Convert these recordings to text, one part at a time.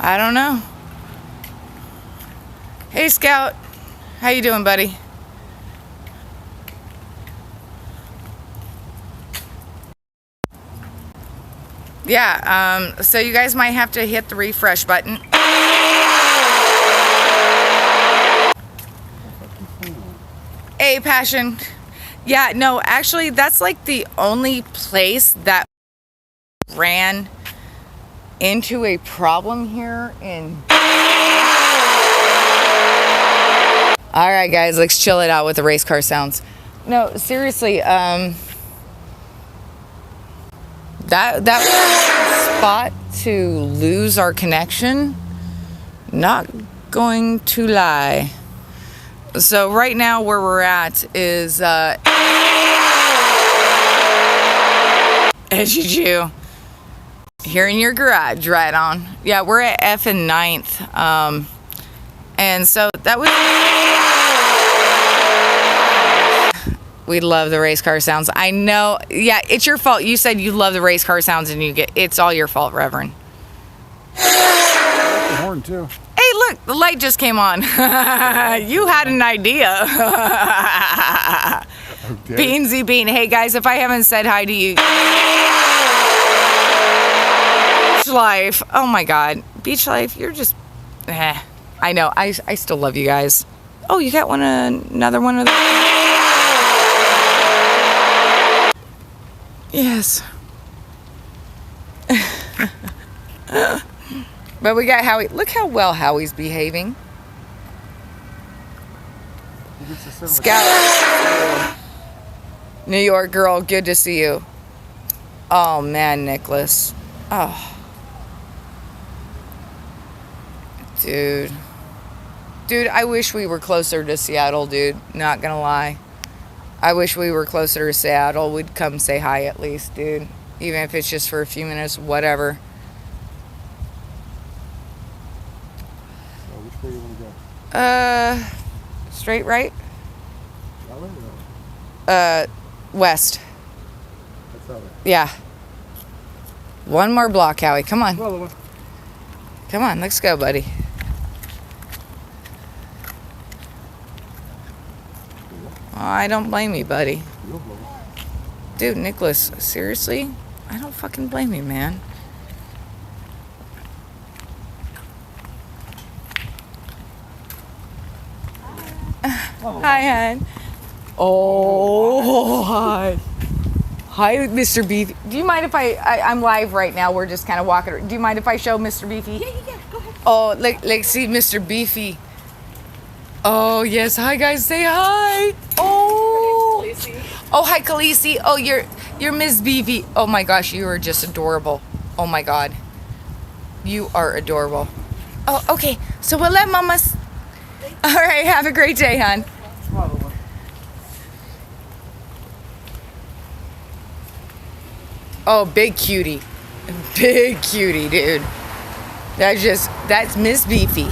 I don't know. Hey, Scout. How you doing, buddy? Yeah, so you guys might have to hit the refresh button. Hey, Passion. Yeah, no, actually, that's like the only place that ran into a problem here in... All right, guys, let's chill it out with the race car sounds. No, seriously, that spot to lose our connection, not going to lie. So right now where we're at is as you do here in your garage, right on. Yeah, we're at F and 9th, and so that was... We love the race car sounds. I know. Yeah, it's your fault. You said you love the race car sounds, and it's all your fault, Reverend. I like the horn too. Hey, look, the light just came on. You had an idea. Okay. Beansy Bean. Hey, guys, if I haven't said hi to you. Beach Life. Oh, my God. Beach Life, you're just... I know. I still love you guys. Oh, you got another one of those? Yes. But we got Howie. Look how well Howie's behaving. Scout. New York girl, good to see you. Oh, man, Nicholas. Oh. Dude. Dude, I wish we were closer to Seattle, dude. Not gonna lie. I wish we were closer to Seattle. We'd come say hi at least, dude. Even if it's just for a few minutes, whatever. So which way you want to go? Straight right? That way or that way? West. That's that way. Yeah. One more block, Howie. Come on. Well, Come on, let's go, buddy. Oh, I don't blame you, buddy. Dude, Nicholas, seriously? I don't fucking blame you, man. Hi, hon. Oh, hi. Hi, Mr. Beefy. Do you mind if I'm live right now? We're just kind of walking. Do you mind if I show Mr. Beefy? Yeah. Go ahead. Oh, like see Mr. Beefy. Oh, yes. Hi, guys. Say hi. Oh. Oh, hi, Khaleesi. Oh, you're Miss Beefy. Oh, my gosh. You are just adorable. Oh, my God. You are adorable. Oh, okay. So we'll let Mama's... All right. Have a great day, hon. Oh, big cutie. Big cutie, dude. That's Miss Beefy.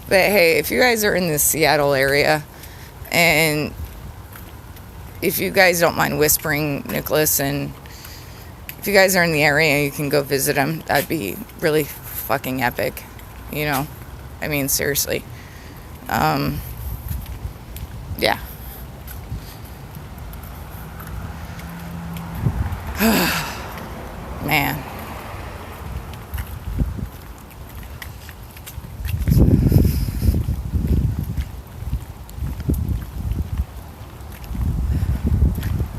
But hey, if you guys are in the Seattle area, and if you guys don't mind whispering, Nicholas, and if you guys are in the area, you can go visit him. That'd be really fucking epic, you know? I mean, seriously. Yeah. Man.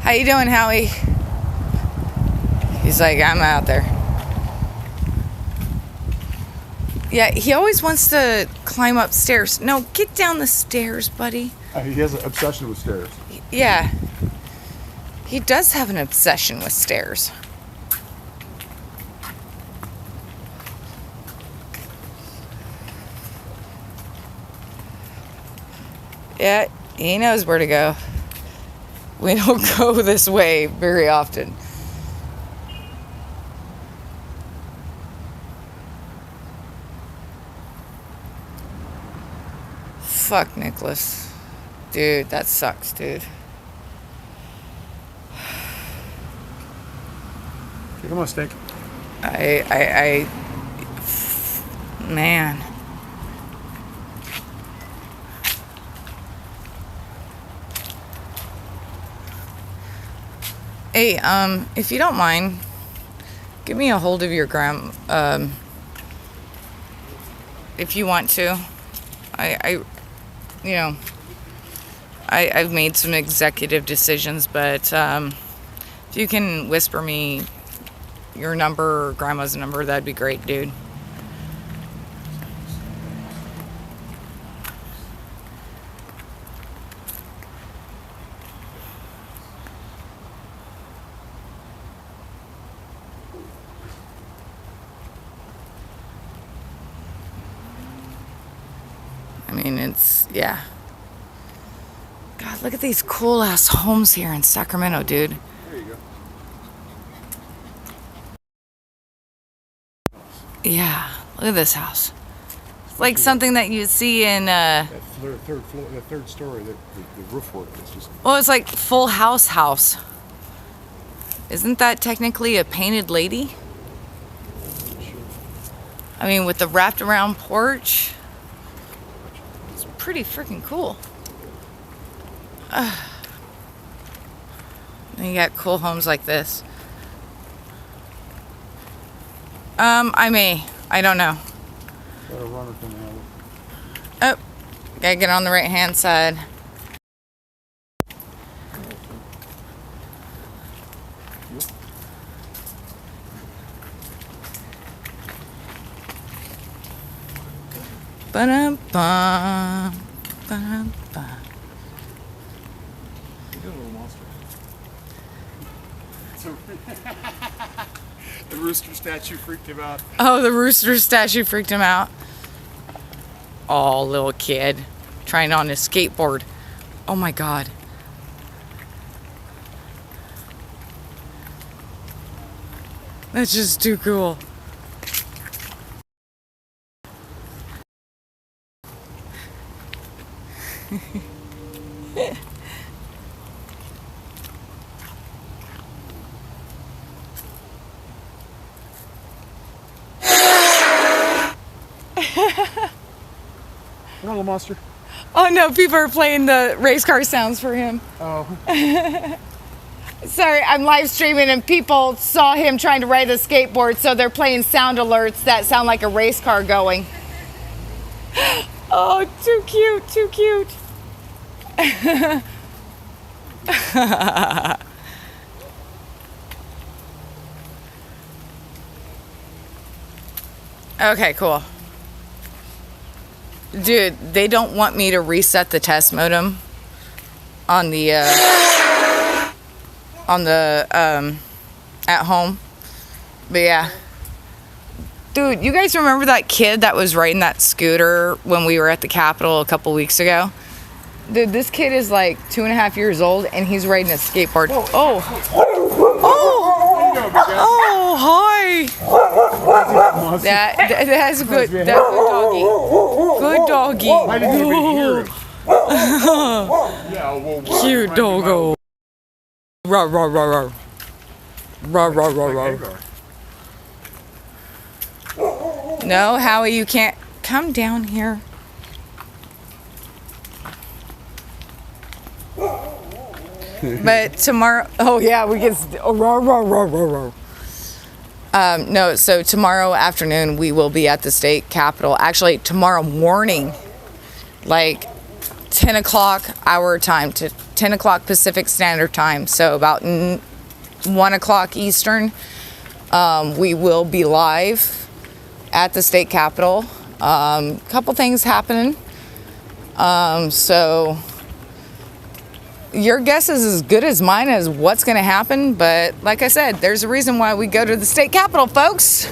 How you doing, Howie? He's like, I'm out there. Yeah, he always wants to climb upstairs. No, get down the stairs, buddy. He has an obsession with stairs. Yeah. He does have an obsession with stairs. Yeah, he knows where to go. We don't go this way very often. Fuck, Nicholas. Dude, that sucks, dude. Come on, Stink. Man. Hey, if you don't mind, give me a hold of your if you want to. I've made some executive decisions, but if you can whisper me your number or grandma's number, that'd be great, dude. I mean, yeah. God, look at these cool ass homes here in Sacramento, dude. There you go. Yeah, look at this house. It's like something that you'd see in That third floor, the third story, the roof work is just. well, it's like Full House. Isn't that technically a painted lady? Sure. I mean, with the wrapped around porch. It's pretty freaking cool. And you got cool homes like this. I don't know. Got a runner coming Oh, out. gotta get on the right hand side. Ba-dum-bum, ba-dum-bum. You got a little monster. The rooster statue freaked him out. Oh, the rooster statue freaked him out. Oh, little kid trying on his skateboard. Oh my God. That's just too cool. Come on, little monster. Oh no, people are playing the race car sounds for him. Oh. Sorry, I'm live streaming and people saw him trying to ride the skateboard, so they're playing sound alerts that sound like a race car going. Oh, too cute, too cute. Okay, cool. Dude, they don't want me to reset the test modem on the at home. But yeah. Dude, you guys remember that kid that was riding that scooter when we were at the Capitol a couple weeks ago? Dude, this kid is like 2.5 years old and he's riding a skateboard. Oh. Oh, hi. That's good. That's good doggy. Good doggy. I didn't even hear it. Yeah, well, Cute doggo. Rah, rah, rah, rah. Rah, rah, rah, rah. No, Howie, you can't come down here. But tomorrow, oh yeah, we get rah, rah, rah, rah, rah. No, so tomorrow afternoon we will be at the state capitol. Actually, tomorrow morning, like 10 o'clock our time to 10 o'clock Pacific Standard Time. So about 1 o'clock Eastern, we will be live at the state capitol. Couple things happening. So your guess is as good as mine as what's going to happen. But like I said, there's a reason why we go to the state capitol, folks,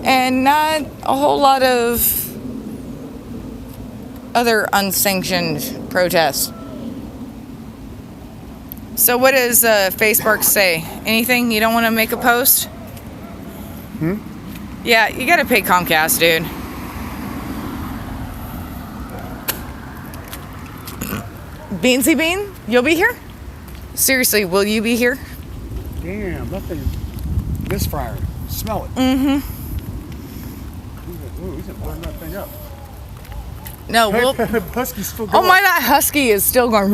and not a whole lot of other unsanctioned protests. So what does Facebook say? Anything? You don't want to make a post? Yeah, you got to pay Comcast, dude. Beansy Bean, you'll be here? Seriously, will you be here? Damn, that thing. misfiring. Smell it. Mm-hmm. Ooh, he's gonna burn that thing up. No, Hey, we'll... Husky's still Oh going. my, that husky is still going.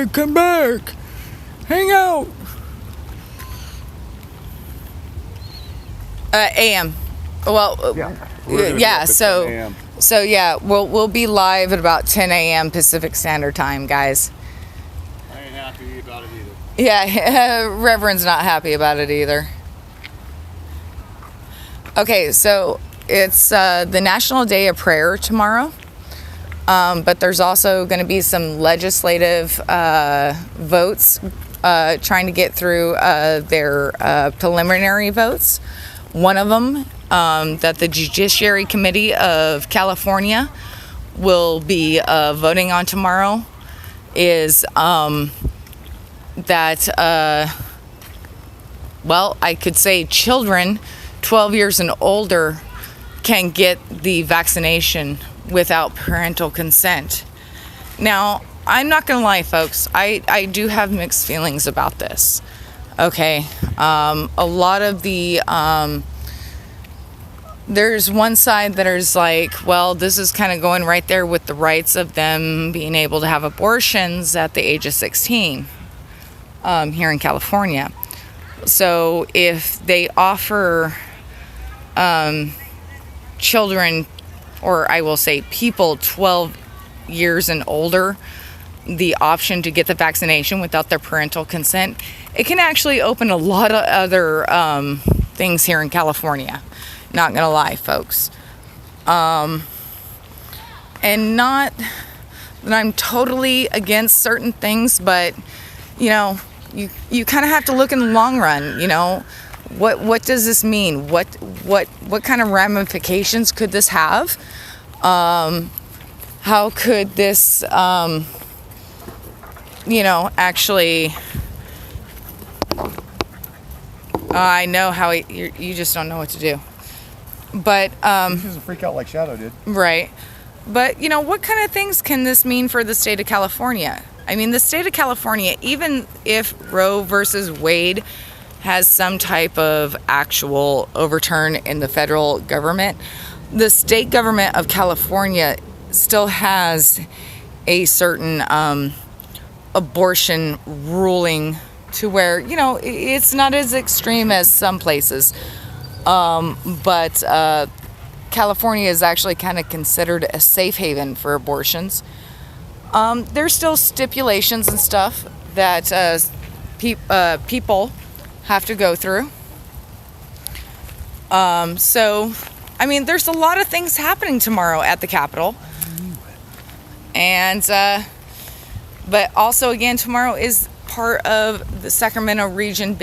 Come back. Hang out. AM. Well, Yeah. So yeah, we'll be live at about 10 a.m. Pacific Standard Time, guys. I ain't happy about it either. Yeah, Reverend's not happy about it either. Okay, so it's the National Day of Prayer tomorrow, but there's also going to be some legislative votes trying to get through their preliminary votes. One of them that the Judiciary Committee of California will be voting on tomorrow is that, well, I could say children 12 years and older can get the vaccination without parental consent. Now, I'm not gonna lie, folks, I do have mixed feelings about this. Okay, a lot of the there's one side that is like, well, this is kind of going right there with the rights of them being able to have abortions at the age of 16 here in California. So if they offer children, or I will say people 12 years and older, the option to get the vaccination without their parental consent, it can actually open a lot of other things here in California. Not gonna lie, folks. And not that I'm totally against certain things, but you know, you kind of have to look in the long run. You know, what does this mean? What kind of ramifications could this have? How could this, you know, actually? I know how you just don't know what to do. But He doesn't freak out like Shadow did. right. But you know, what kind of things can this mean for the state of California? I mean, the state of California, even if Roe versus Wade has some type of actual overturn in the federal government, the state government of California still has a certain abortion ruling to where, you know, it's not as extreme as some places. But California is actually kind of considered a safe haven for abortions. There's still stipulations and stuff that people have to go through. So, I mean, there's a lot of things happening tomorrow at the Capitol. And, but also again, tomorrow is part of the Sacramento region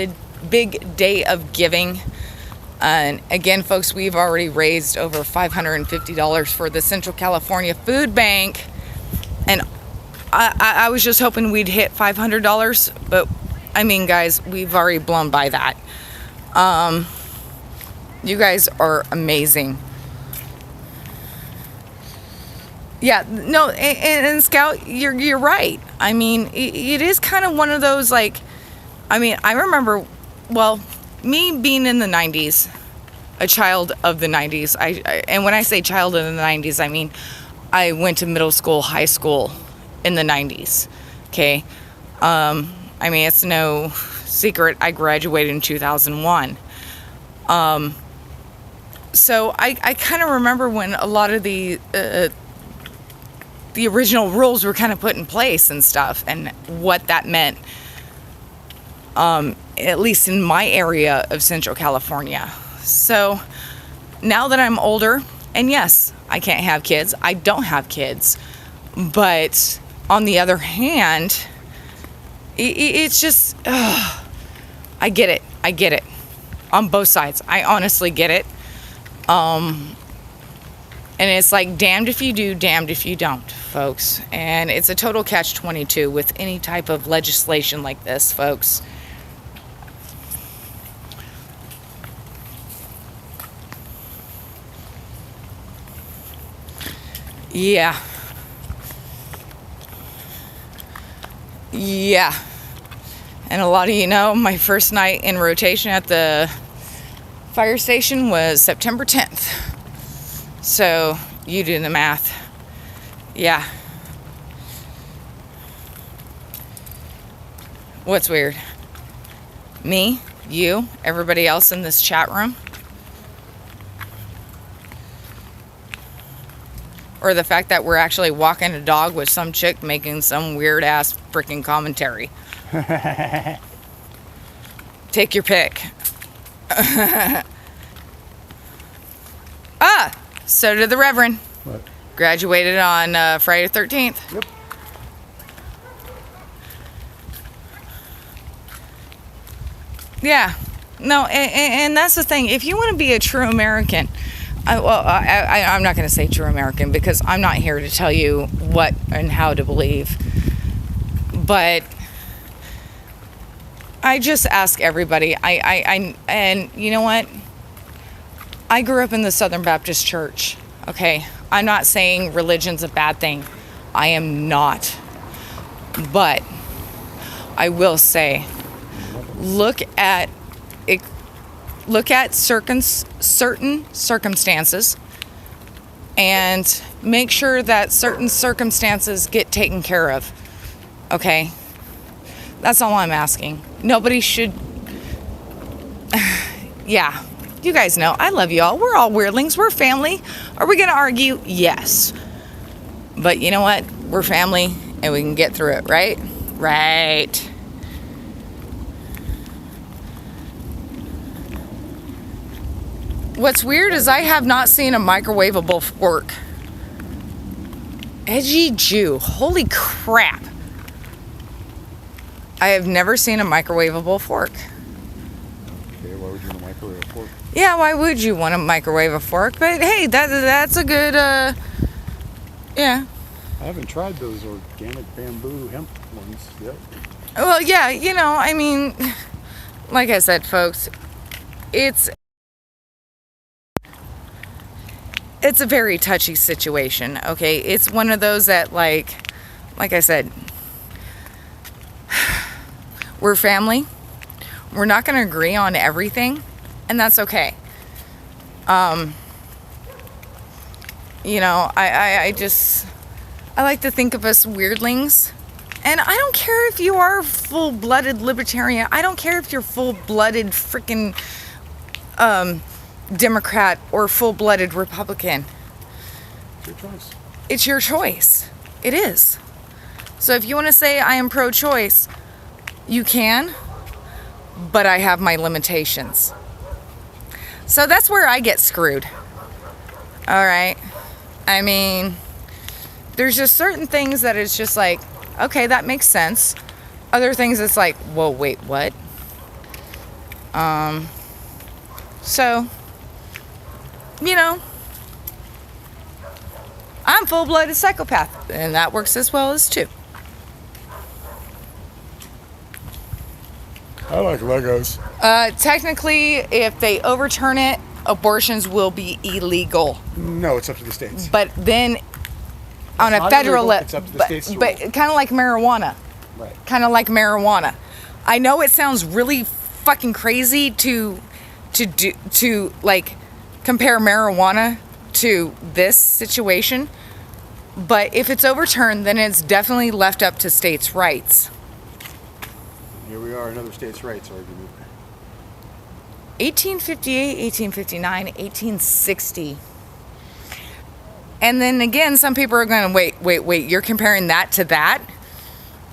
big day of giving. And again, folks, we've already raised over $550 for the Central California Food Bank. And I was just hoping we'd hit $500, but I mean, guys, we've already blown by that. You guys are amazing. Yeah, no, and Scout, you're right. I mean, it is kind of one of those, like, I mean, I remember, well, me being in the 90s, a child of the 90s, and when I say child of the 90s, I mean, I went to middle school, high school in the 90s, okay? I mean, it's no secret, I graduated in 2001. So I kind of remember when a lot of the original rules were kind of put in place and stuff, and what that meant, at least in my area of Central California. So now that I'm older, and yes, I can't have kids, I don't have kids, but on the other hand, it's just, I get it on both sides. I honestly get it. And it's like, damned if you do, damned if you don't, folks. And it's a total catch-22 with any type of legislation like this, folks. Yeah. And a lot of you know, my first night in rotation at the fire station was September 10th. So you do the math. Yeah. What's weird? Me, you, everybody else in this chat room? Or the fact that we're actually walking a dog with some chick making some weird ass freaking commentary? Take your pick. So did the Reverend. What? Graduated on Friday the 13th. Yep. Yeah. No, and that's the thing. If you want to be a true American, I'm not going to say true American because I'm not here to tell you what and how to believe. But I just ask everybody. And you know what? I grew up in the Southern Baptist Church. Okay, I'm not saying religion's a bad thing. I am not. But I will say, look at certain circumstances and make sure that certain circumstances get taken care of. Okay? That's all I'm asking. Nobody should... Yeah. You guys know. I love you all. We're all weirdlings. We're family. Are we going to argue? Yes. But you know what? We're family and we can get through it, right? Right. What's weird is I have not seen a microwavable fork. Edgy Jew. Holy crap. I have never seen a microwavable fork. Okay, why would you want to microwave a fork? Yeah, why would you want to microwave a fork? But hey, that's a good, yeah. I haven't tried those organic bamboo hemp ones yet. Well, yeah, you know, I mean, like I said, folks, it's a very touchy situation, okay? It's one of those that, like I said, we're family. We're not going to agree on everything, and that's okay. You know, I like to think of us weirdlings. And I don't care if you are full-blooded libertarian. I don't care if you're full-blooded freaking Democrat or full-blooded Republican. It's your choice. It's your choice. It is. So if you want to say I am pro-choice, you can, but I have my limitations. So that's where I get screwed. All right. I mean, there's just certain things that it's just like, okay, that makes sense. Other things it's like, whoa, wait, what? So, you know, I'm full-blooded psychopath, and that works as well as too. I like Legos. Technically, if they overturn it, abortions will be illegal. No, it's up to the states. But then, on a federal level, it's up to the states. But kind of like marijuana. Right. Kind of like marijuana. I know it sounds really fucking crazy to like compare marijuana to this situation, but if it's overturned, then it's definitely left up to states' rights. Here we are, another states' rights argument. 1858, 1859, 1860. And then again, some people are going, wait, you're comparing that to that?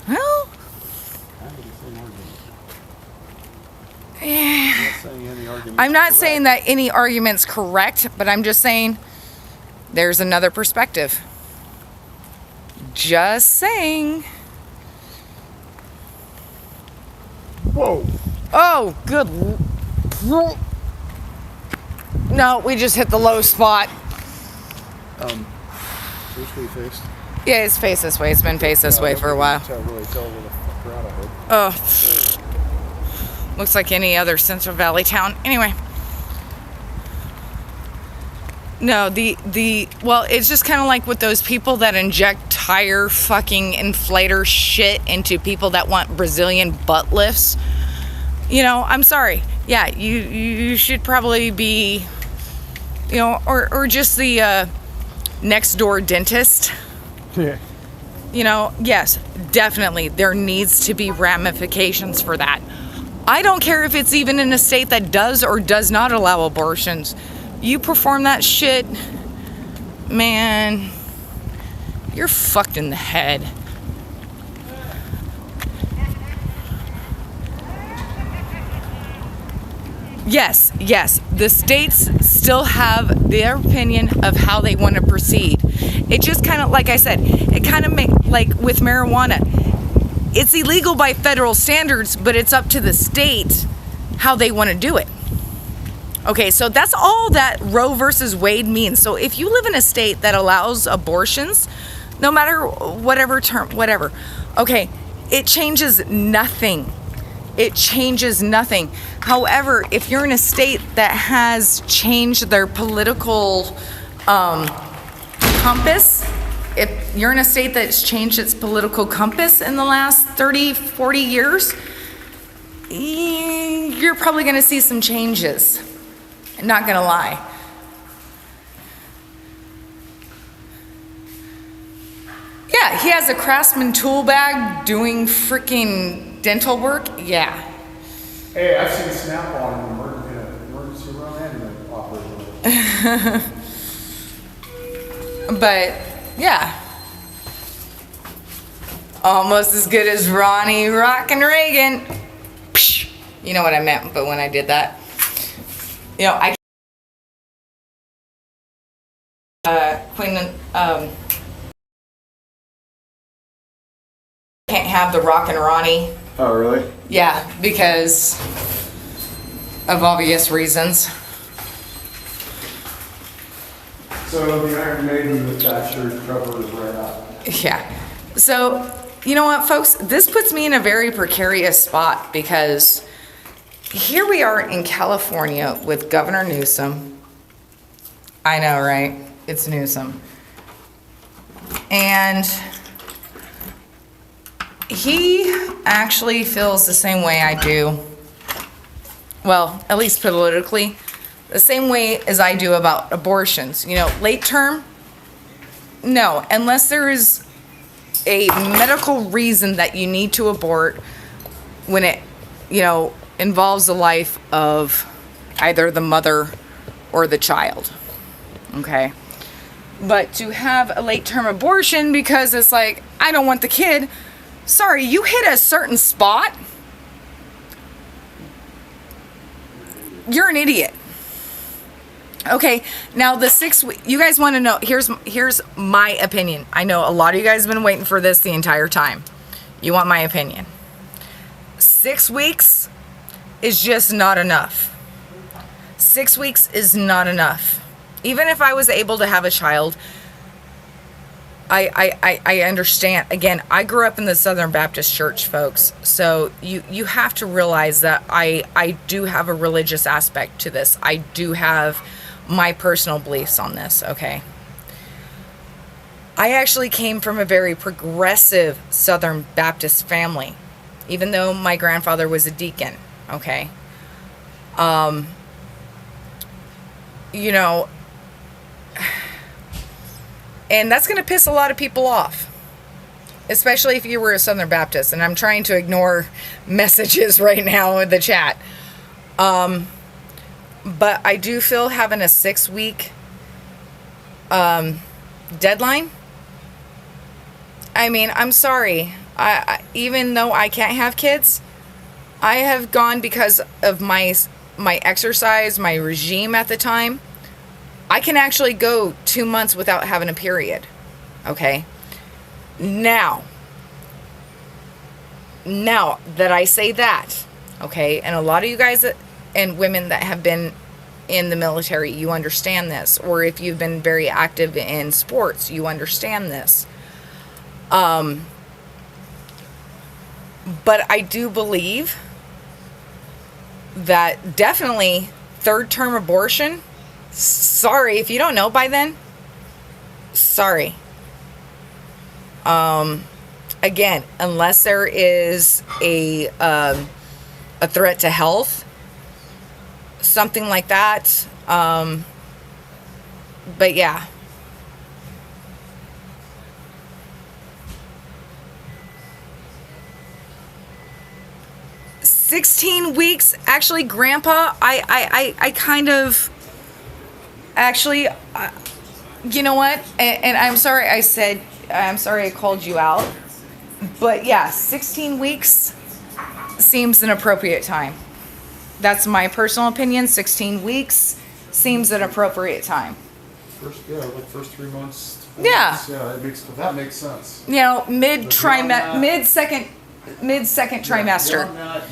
Well, yeah. I'm not saying that any argument's correct, but I'm just saying there's another perspective. Just saying. Whoa. Oh, good. No, we just hit the low spot. Seriously faced? Yeah, it's faced this way. It's been faced this way for a while. Can't really tell where the fuck we're at, I hope. Oh. Looks like any other Central Valley town. Anyway. No, well, it's just kind of like with those people that inject tire fucking inflator shit into people that want Brazilian butt lifts. You know, I'm sorry. Yeah, you should probably be, you know, or just the next door dentist. Yeah. You know, yes, definitely there needs to be ramifications for that. I don't care if it's even in a state that does or does not allow abortions. You perform that shit, man, you're fucked in the head. Yes, the states still have their opinion of how they want to proceed. It just kind of, like I said, it kind of make, like with marijuana, it's illegal by federal standards, but it's up to the state how they want to do it. Okay, so that's all that Roe versus Wade means. So if you live in a state that allows abortions, no matter whatever term, whatever, okay, it changes nothing. It changes nothing. However, if you're in a state that has changed their political compass, if you're in a state that's changed its political compass in the last 30, 40 years, you're probably going to see some changes. Not going to lie. Yeah, he has a Craftsman tool bag doing freaking dental work. Yeah. Hey, I've seen Snap-on in an emergency room and an operating room. But, yeah. Almost as good as Ronnie Rockin' Reagan. Psh, you know what I meant, but when I did that. You know, I can't have the Rockin' Ronnie. Oh, really? Yeah, because of obvious reasons. So the Iron Maiden with Thatcher cover is right out. Yeah. So, you know what, folks? This puts me in a very precarious spot because here we are in California with Governor Newsom. I know, right? It's Newsom. And he actually feels the same way I do. Well, at least politically. The same way as I do about abortions. You know, late term? No, unless there is a medical reason that you need to abort when it, you know, involves the life of either the mother or the child. Okay? But to have a late term abortion because it's like, I don't want the kid. Sorry, you hit a certain spot. You're an idiot. Okay, now the 6 week, you guys want to know, here's my opinion. I know a lot of you guys have been waiting for this the entire time. You want my opinion. 6 weeks is just not enough. 6 weeks is not enough. Even if I was able to have a child, I understand. Again, I grew up in the Southern Baptist Church, folks. So you have to realize that I do have a religious aspect to this. I do have my personal beliefs on this, okay? I actually came from a very progressive Southern Baptist family, even though my grandfather was a deacon, okay? You know, and that's going to piss a lot of people off, especially if you were a Southern Baptist. And I'm trying to ignore messages right now in the chat. But I do feel having a 6 week deadline. I mean, I'm sorry. I even though I can't have kids, I have gone because of my exercise, my regime at the time. I can actually go 2 months without having a period. Okay? Now that I say that, okay, and a lot of you guys and women that have been in the military, you understand this. Or if you've been very active in sports, you understand this. But I do believe that definitely third term abortion Sorry if you don't know by then. Sorry. Again, unless there is a threat to health, something like that. But yeah. "16 weeks." Actually, Grandpa, I kind of, actually, you know what? And I'm sorry I called you out. But yeah, 16 weeks seems an appropriate time. That's my personal opinion. 16 weeks seems an appropriate time. First 3 months. Yeah. Months, yeah, that makes sense. You know, mid second trimester. Beyond that,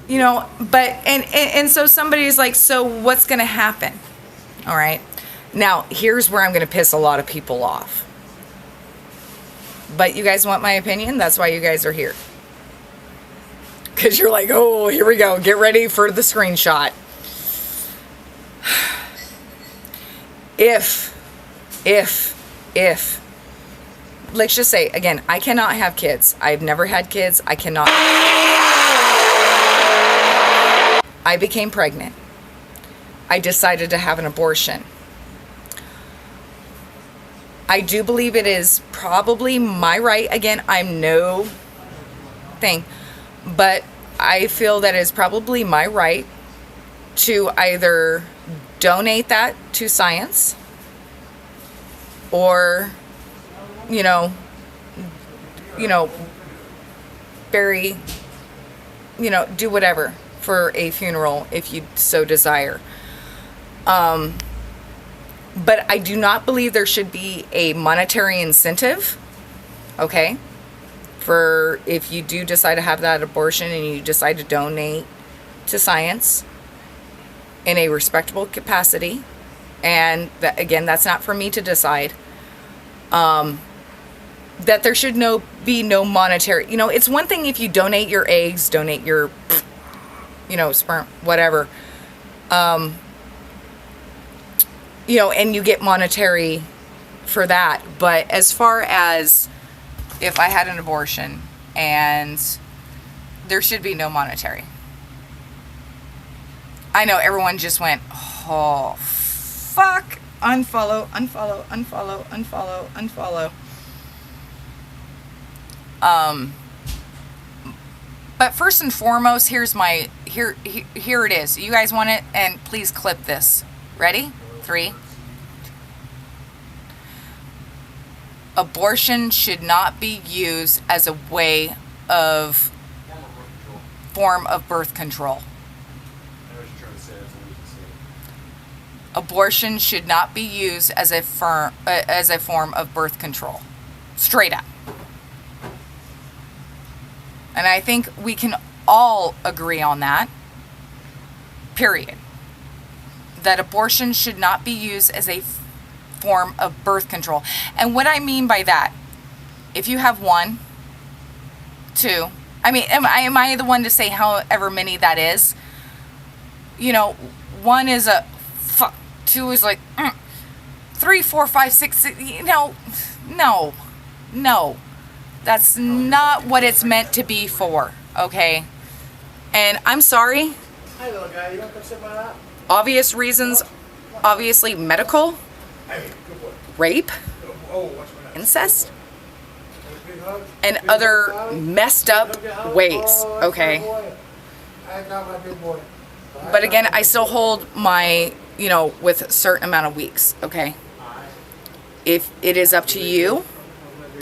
You know, but and so somebody's like, so what's going to happen? All right. Now, here's where I'm going to piss a lot of people off. But you guys want my opinion? That's why you guys are here. Because you're like, oh, here we go. Get ready for the screenshot. If, let's just say, again, I cannot have kids. I've never had kids. I cannot. I became pregnant. I decided to have an abortion. I do believe it is probably my right. Again, I'm no thing, but I feel that it's probably my right to either donate that to science or, bury, do whatever for a funeral if you so desire. But I do not believe there should be a monetary incentive, okay, for if you do decide to have that abortion and you decide to donate to science in a respectable capacity. And that, again, that's not for me to decide. That there should be no monetary, it's one thing if you donate your eggs, donate your, sperm, whatever, and you get monetary for that. But as far as if I had an abortion, and there should be no monetary. I know everyone just went, oh, fuck. Unfollow. But first and foremost, here it is. You guys want it? And please clip this. Ready? 3. Abortion should not be used as a form of birth control. Abortion should not be used as a form of birth control. Straight up. And I think we can all agree on that. Period. That abortion should not be used as a form of birth control. And what I mean by that, if you have 1, 2, am I the one to say however many that is? 1 is a fuck, 2 is like 3, 4, 5, 6, no. That's not what it's meant to be for, okay? And I'm sorry. Hey, little guy, you want to come sit by that? Obvious reasons, obviously medical, rape, incest, and other messed up ways, okay? But again, I still hold my, with a certain amount of weeks, okay? If it is up to you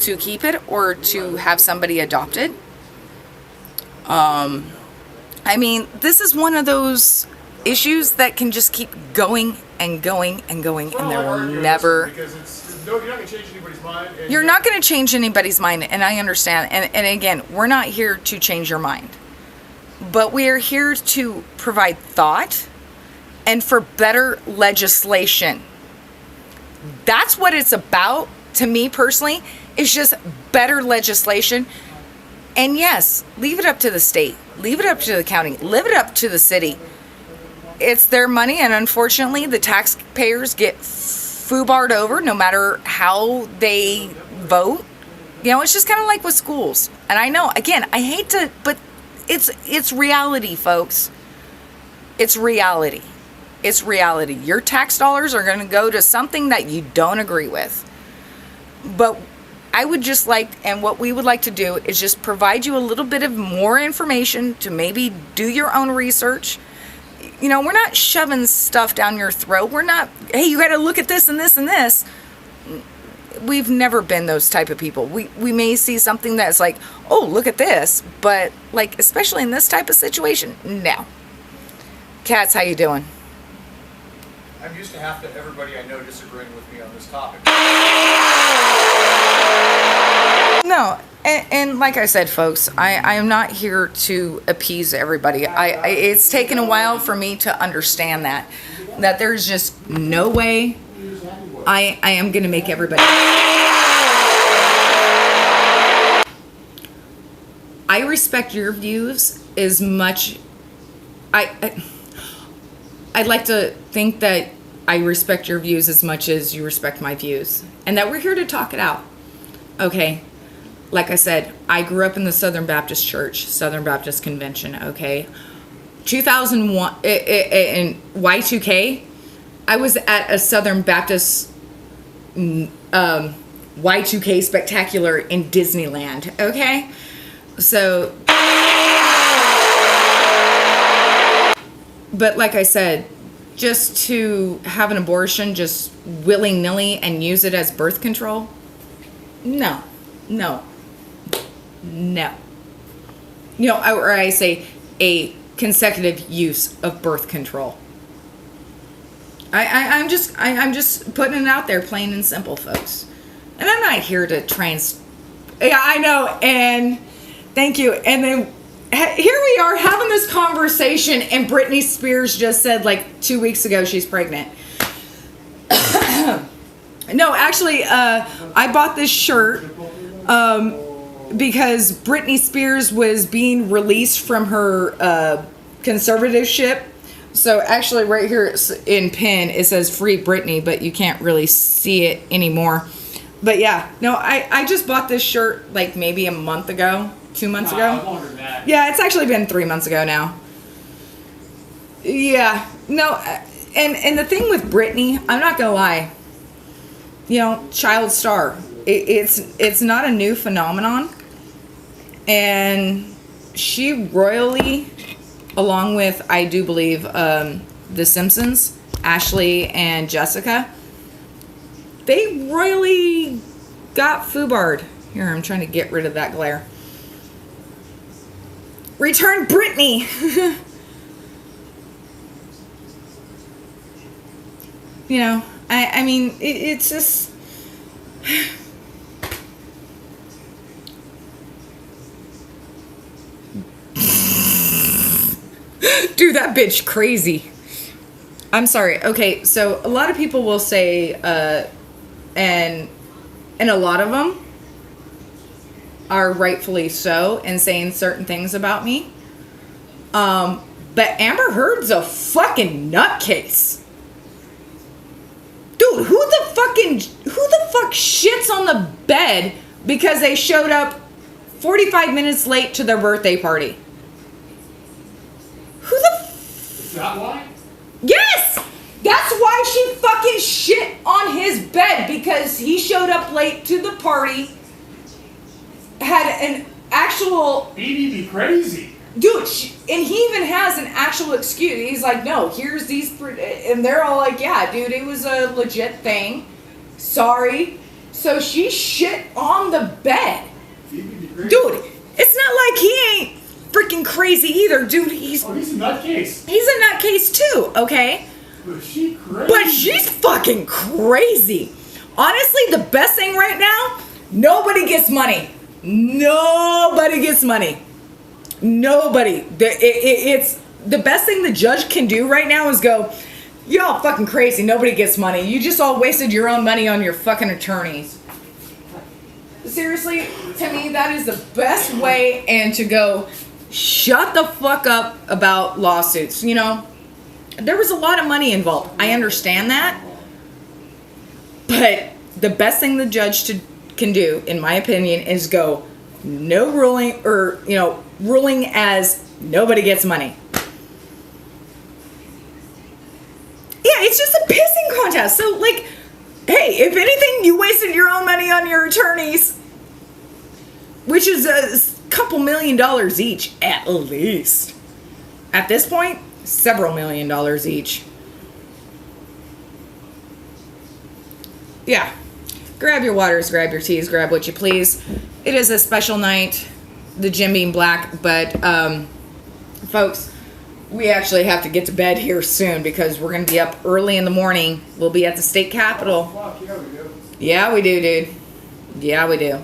to keep it or to have somebody adopted, this is one of those issues that can just keep going and going and going, and there will never. You're not going to change anybody's mind. You're not going to change anybody's mind, and I understand. And again, we're not here to change your mind, but we are here to provide thought and for better legislation. That's what it's about to me personally. It's just better legislation. And yes, leave it up to the state, leave it up to the county, leave it up to the city. it's their money, and unfortunately the taxpayers get foobarred over no matter how they vote. You know, it's just kind of like with schools. And I know, again, I hate to, but it's reality, folks. It's reality. It's reality. Your tax dollars are going to go to something that you don't agree with. But I would just like, and what we would like to do is just provide you a little bit of more information to maybe do your own research. You know, we're not shoving stuff down your throat. We're not, hey, you got to look at this and this and this. We've never been those type of people. We may see something that's like, oh, look at this. But like, especially in this type of situation, no. Cats, how you doing? I'm used to half to everybody I know disagreeing with me on this topic. No, and like I said, folks, I am not here to appease everybody. It's taken a while for me to understand that there's just no way I am going to make everybody. I respect your views as much. I'd like to think that I respect your views as much as you respect my views, and that we're here to talk it out. Okay. Like I said, I grew up in the Southern Baptist Church, Southern Baptist Convention, okay? 2001, in Y2K, I was at a Southern Baptist Y2K spectacular in Disneyland, okay? So, but like I said, just to have an abortion just willy-nilly and use it as birth control, no. No. You know, or I say a consecutive use of birth control. I'm just putting it out there, plain and simple, folks. And I'm not here to try and... Yeah, I know, and thank you. And then here we are having this conversation, and Britney Spears just said like 2 weeks ago she's pregnant. No, actually, I bought this shirt because Britney Spears was being released from her conservatorship. So actually right here in pen it says Free Britney, but you can't really see it anymore. But yeah, no, I just bought this shirt like maybe a month ago, 2 months ago. Longer than that. Yeah, it's actually been 3 months ago now. Yeah, no, and the thing with Britney, I'm not gonna lie. You know, child star. It's not a new phenomenon, and she royally, along with I do believe the Simpsons, Ashley and Jessica, they royally got foobarred. Here, I'm trying to get rid of that glare. Return Britney. You know, I mean, it's just... Dude, that bitch crazy. I'm sorry. Okay, so a lot of people will say, and a lot of them are rightfully so in saying certain things about me. But Amber Heard's a fucking nutcase. Dude, who the fuck shits on the bed because they showed up 45 minutes late to their birthday party? Who the Is that why? Yes! That's why she fucking shit on his bed, because he showed up late to the party, had an actual... BB be crazy. Dude, and he even has an actual excuse. He's like, no, here's these... And they're all like, yeah, dude, it was a legit thing. Sorry. So she shit on the bed. Dude, it's not like he ain't freaking crazy either. Dude, he's a nutcase. He's a nutcase too, okay? But she crazy. But she's fucking crazy. Honestly, the best thing right now, nobody gets money. Nobody gets money. Nobody. It's the best thing the judge can do right now is go, y'all fucking crazy. Nobody gets money. You just all wasted your own money on your fucking attorneys. Seriously, to me, that is the best way, and to go, shut the fuck up about lawsuits, you know? There was a lot of money involved. I understand that. But the best thing the judge can do, in my opinion, is go no ruling, or, ruling as nobody gets money. Yeah, it's just a pissing contest. So, like, hey, if anything, you wasted your own money on your attorneys, which is a couple $1 million each, at least. At this point, several $1 million each. Yeah. Grab your waters, grab your teas, grab what you please. It is a special night, the Jim Beam Black, but, folks, we actually have to get to bed here soon because we're going to be up early in the morning. We'll be at the state capitol. Fuck, yeah, we do. Yeah, we do, dude. Yeah, we do.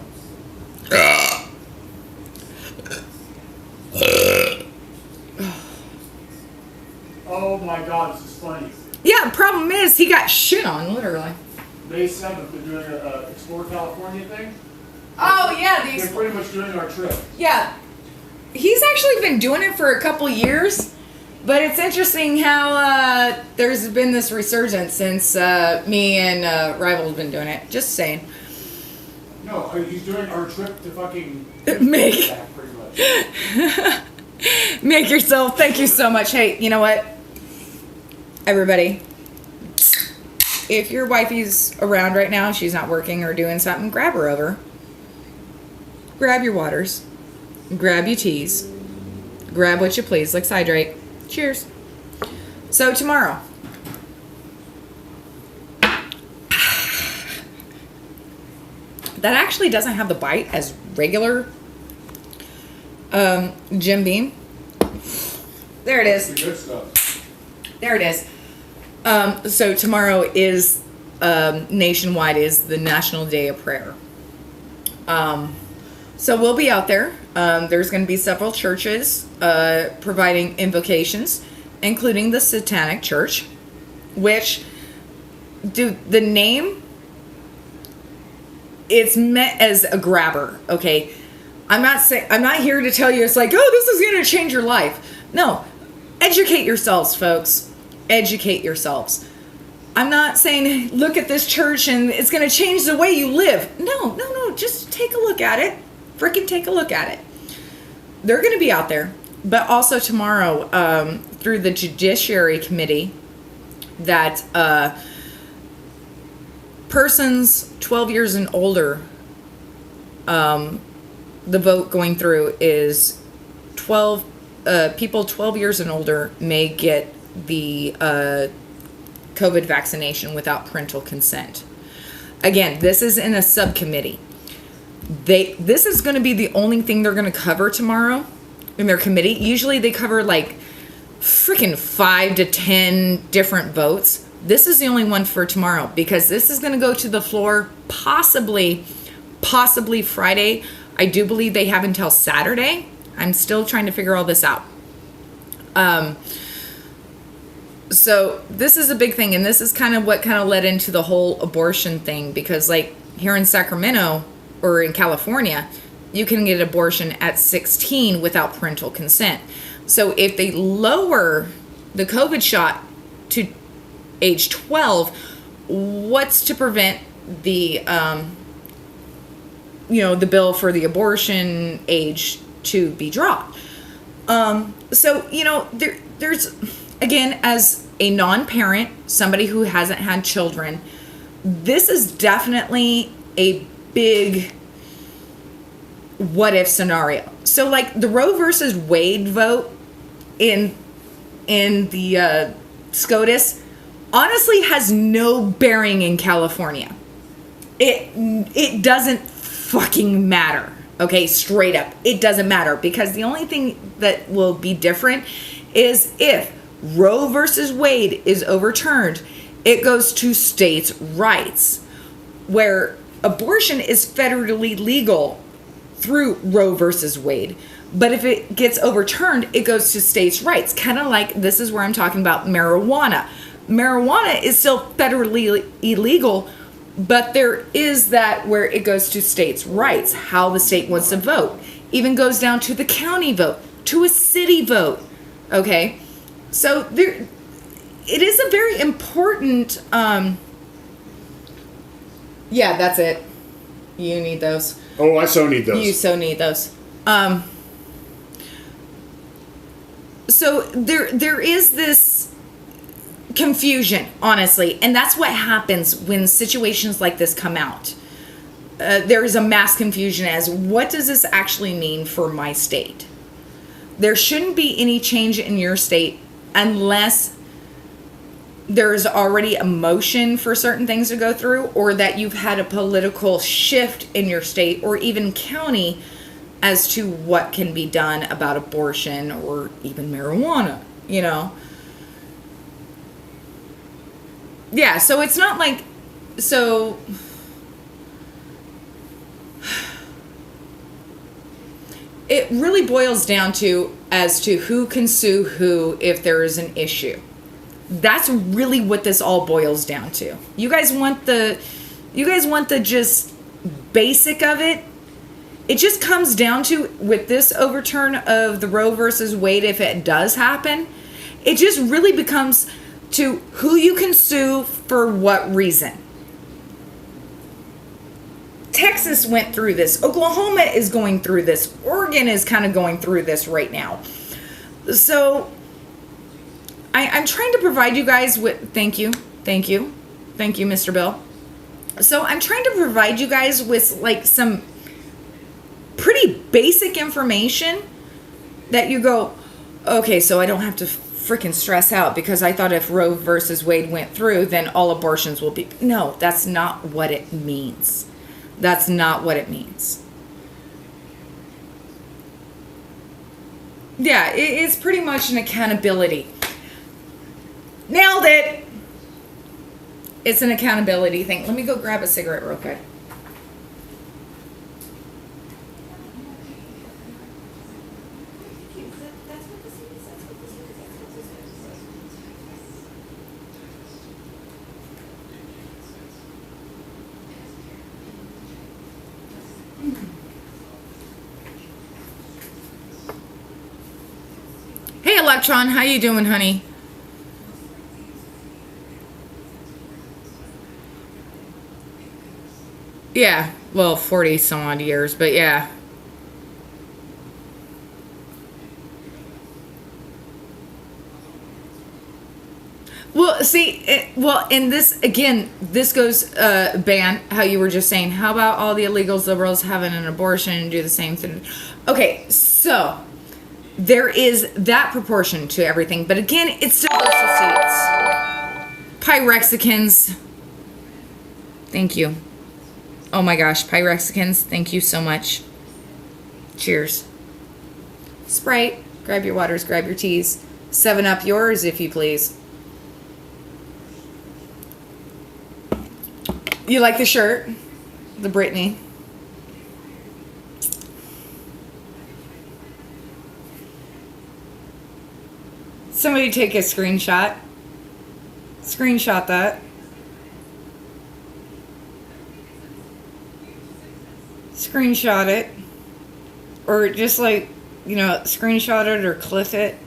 Oh my god, this is funny. Yeah, the problem is he got shit on, literally. May 7th, they're doing a Explore California thing. Oh, yeah. They're pretty much doing our trip. Yeah. He's actually been doing it for a couple years, but it's interesting how there's been this resurgence since me and Rival's been doing it. Just saying. No, he's doing our trip to fucking Make. back, pretty much. Make yourself. Thank you so much. Hey, you know what? Everybody, if your wifey's around right now, she's not working or doing something, grab her over. Grab your waters. Grab your teas. Grab what you please. Let's hydrate. Cheers. So tomorrow. That actually doesn't have the bite as regular Jim Beam. There it is. The good stuff. There it is. So tomorrow is nationwide is the National Day of Prayer. So we'll be out there. There's going to be several churches providing invocations, including the Satanic Church, which, dude, the name, it's meant as a grabber, okay? I'm not here to tell you it's like, oh, this is going to change your life. No, educate yourselves, folks. Educate yourselves. I'm not saying look at this church and it's going to change the way you live. No. Just take a look at it. Freaking take a look at it. They're going to be out there. But also tomorrow, through the Judiciary Committee, that persons 12 years and older, the vote going through is 12 people 12 years and older may get the COVID vaccination without parental consent. Again, this is in a subcommittee. This is going to be the only thing they're going to cover tomorrow in their committee. Usually they cover like freaking 5 to 10 different votes. This is the only one for tomorrow because this is going to go to the floor possibly Friday. I do believe they have until Saturday. I'm still trying to figure all this out. So this is a big thing, and this is kind of what kind of led into the whole abortion thing, because like here in Sacramento or in California, you can get an abortion at 16 without parental consent. So if they lower the COVID shot to age 12, what's to prevent the the bill for the abortion age to be dropped? So there's, again, as a non-parent, somebody who hasn't had children, this is definitely a big what if scenario. So like the Roe versus Wade vote in the SCOTUS honestly has no bearing in California. It doesn't fucking matter. Okay, straight up. It doesn't matter, because the only thing that will be different is if Roe versus Wade is overturned, it goes to states' rights, where abortion is federally legal through Roe versus Wade. But if it gets overturned, it goes to states' rights. Kind of like, this is where I'm talking about marijuana. Marijuana is still federally illegal, but there is that where it goes to states' rights, how the state wants to vote. Even goes down to the county vote, to a city vote. Okay? So it is a very important, yeah, that's it. You need those. Oh, I so need those. You so need those. So there is this confusion, honestly, and that's what happens when situations like this come out. There is a mass confusion as what does this actually mean for my state? There shouldn't be any change in your state unless there is already a motion for certain things to go through, or that you've had a political shift in your state or even county as to what can be done about abortion or even marijuana, you know? Yeah, so it's not like, so it really boils down to as to who can sue who if there is an issue. That's really what this all boils down to. You guys want the just basic of it? It just comes down to, with this overturn of the Roe versus Wade, if it does happen, it just really becomes to who you can sue for what reason. Texas went through this. Oklahoma is going through this. Oregon is kind of going through this right now. So I'm trying to provide you guys with, thank you, Mr. Bill. So I'm trying to provide you guys with like some pretty basic information that you go, okay, so I don't have to freaking stress out because I thought if Roe versus Wade went through, then all abortions will be. No, that's not what it means. That's not what it means. Yeah, it's pretty much an accountability. Nailed it. It's an accountability thing. Let me go grab a cigarette real quick. Hey, Electron, how you doing, honey? Yeah, well, 40 some odd years, but yeah. Well, see, and this, again, this goes, Ban, how you were just saying, how about all the illegals, liberals having an abortion and do the same thing? Okay, so there is that proportion to everything, but again, it still goes to seats. Pyrexicans, thank you. Oh my gosh, Pyrexicans, thank you so much. Cheers. Sprite, grab your waters, grab your teas. 7-Up yours, if you please. You like the shirt? The Britney. Somebody take a screenshot. Screenshot that. Screenshot it. Or just like, you know, screenshot it or clip it.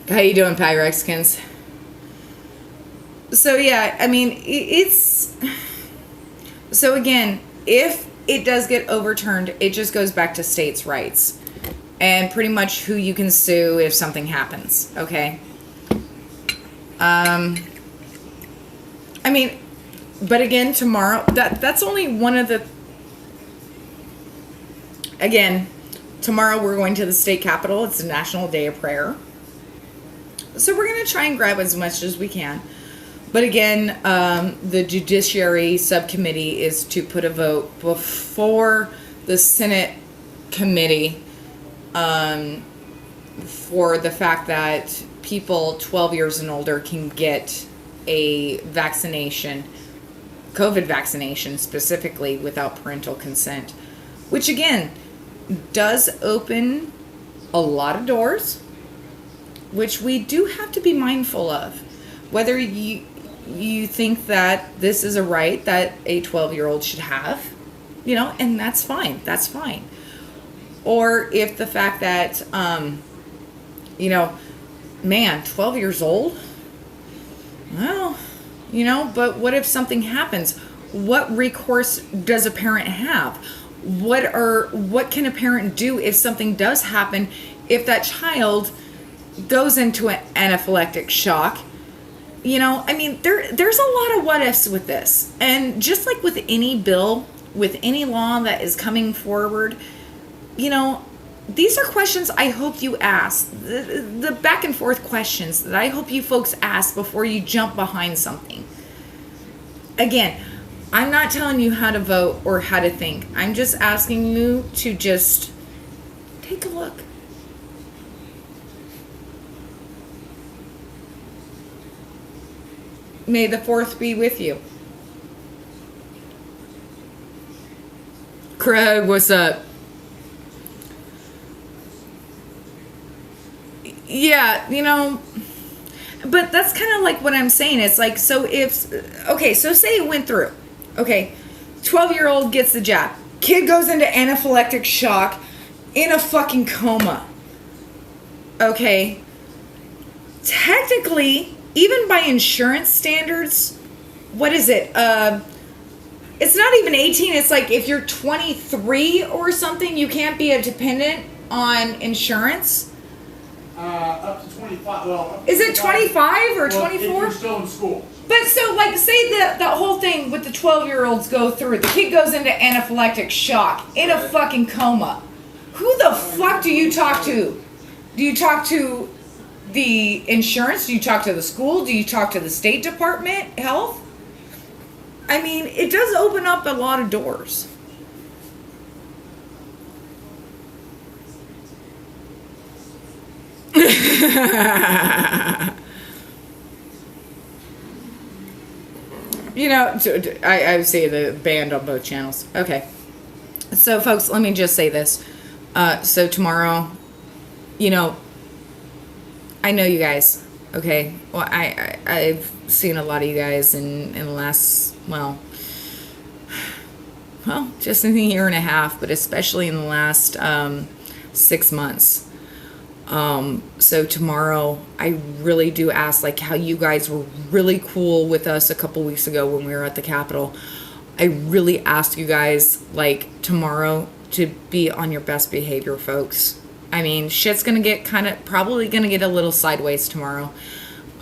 How you doing, Pyrexicans? So yeah, I mean, it's... So again, if it does get overturned, it just goes back to states' rights. And pretty much who you can sue if something happens, okay? I mean, but again, tomorrow, that's only one of the... Again, tomorrow we're going to the state capitol. It's a National Day of Prayer. So we're going to try and grab as much as we can. But again, the Judiciary Subcommittee is to put a vote before the Senate Committee for the fact that people 12 years and older can get a vaccination, COVID vaccination specifically, without parental consent. Which again, does open a lot of doors, which we do have to be mindful of. Whether you think that this is a right that a 12-year-old should have, and that's fine. That's fine. Or if the fact that, man, 12 years old, well, but what if something happens? What recourse does a parent have? What can a parent do if something does happen? If that child goes into an anaphylactic shock, there's a lot of what ifs with this. And just like with any bill, with any law that is coming forward, these are questions I hope you ask. The back and forth questions that I hope you folks ask before you jump behind something. Again, I'm not telling you how to vote or how to think. I'm just asking you to just take a look. May the 4th be with you. Craig, what's up? Yeah, but that's kind of like what I'm saying. It's like, so say it went through. Okay, 12-year-old gets the jab. Kid goes into anaphylactic shock in a fucking coma. Okay. Technically, even by insurance standards, what is it? It's not even 18. It's like if you're 23 or something, you can't be a dependent on insurance. Up to 25. Well, is it 25 or 24? If you're still in school. But so, like, say the whole thing with the 12-year-olds go through. The kid goes into anaphylactic shock in a fucking coma. Who the fuck do you talk to? Do you talk to the insurance? Do you talk to the school? Do you talk to the State Department, health? I mean, it does open up a lot of doors. I see the band on both channels. Okay. So, folks, let me just say this. So, tomorrow, I know you guys, okay? Well, I've seen a lot of you guys in the last, just in a year and a half, but especially in the last 6 months. So tomorrow, I really do ask, like, how you guys were really cool with us a couple weeks ago when we were at the Capitol. I really ask you guys, like, tomorrow to be on your best behavior, folks. I mean, shit's gonna get probably gonna get a little sideways tomorrow.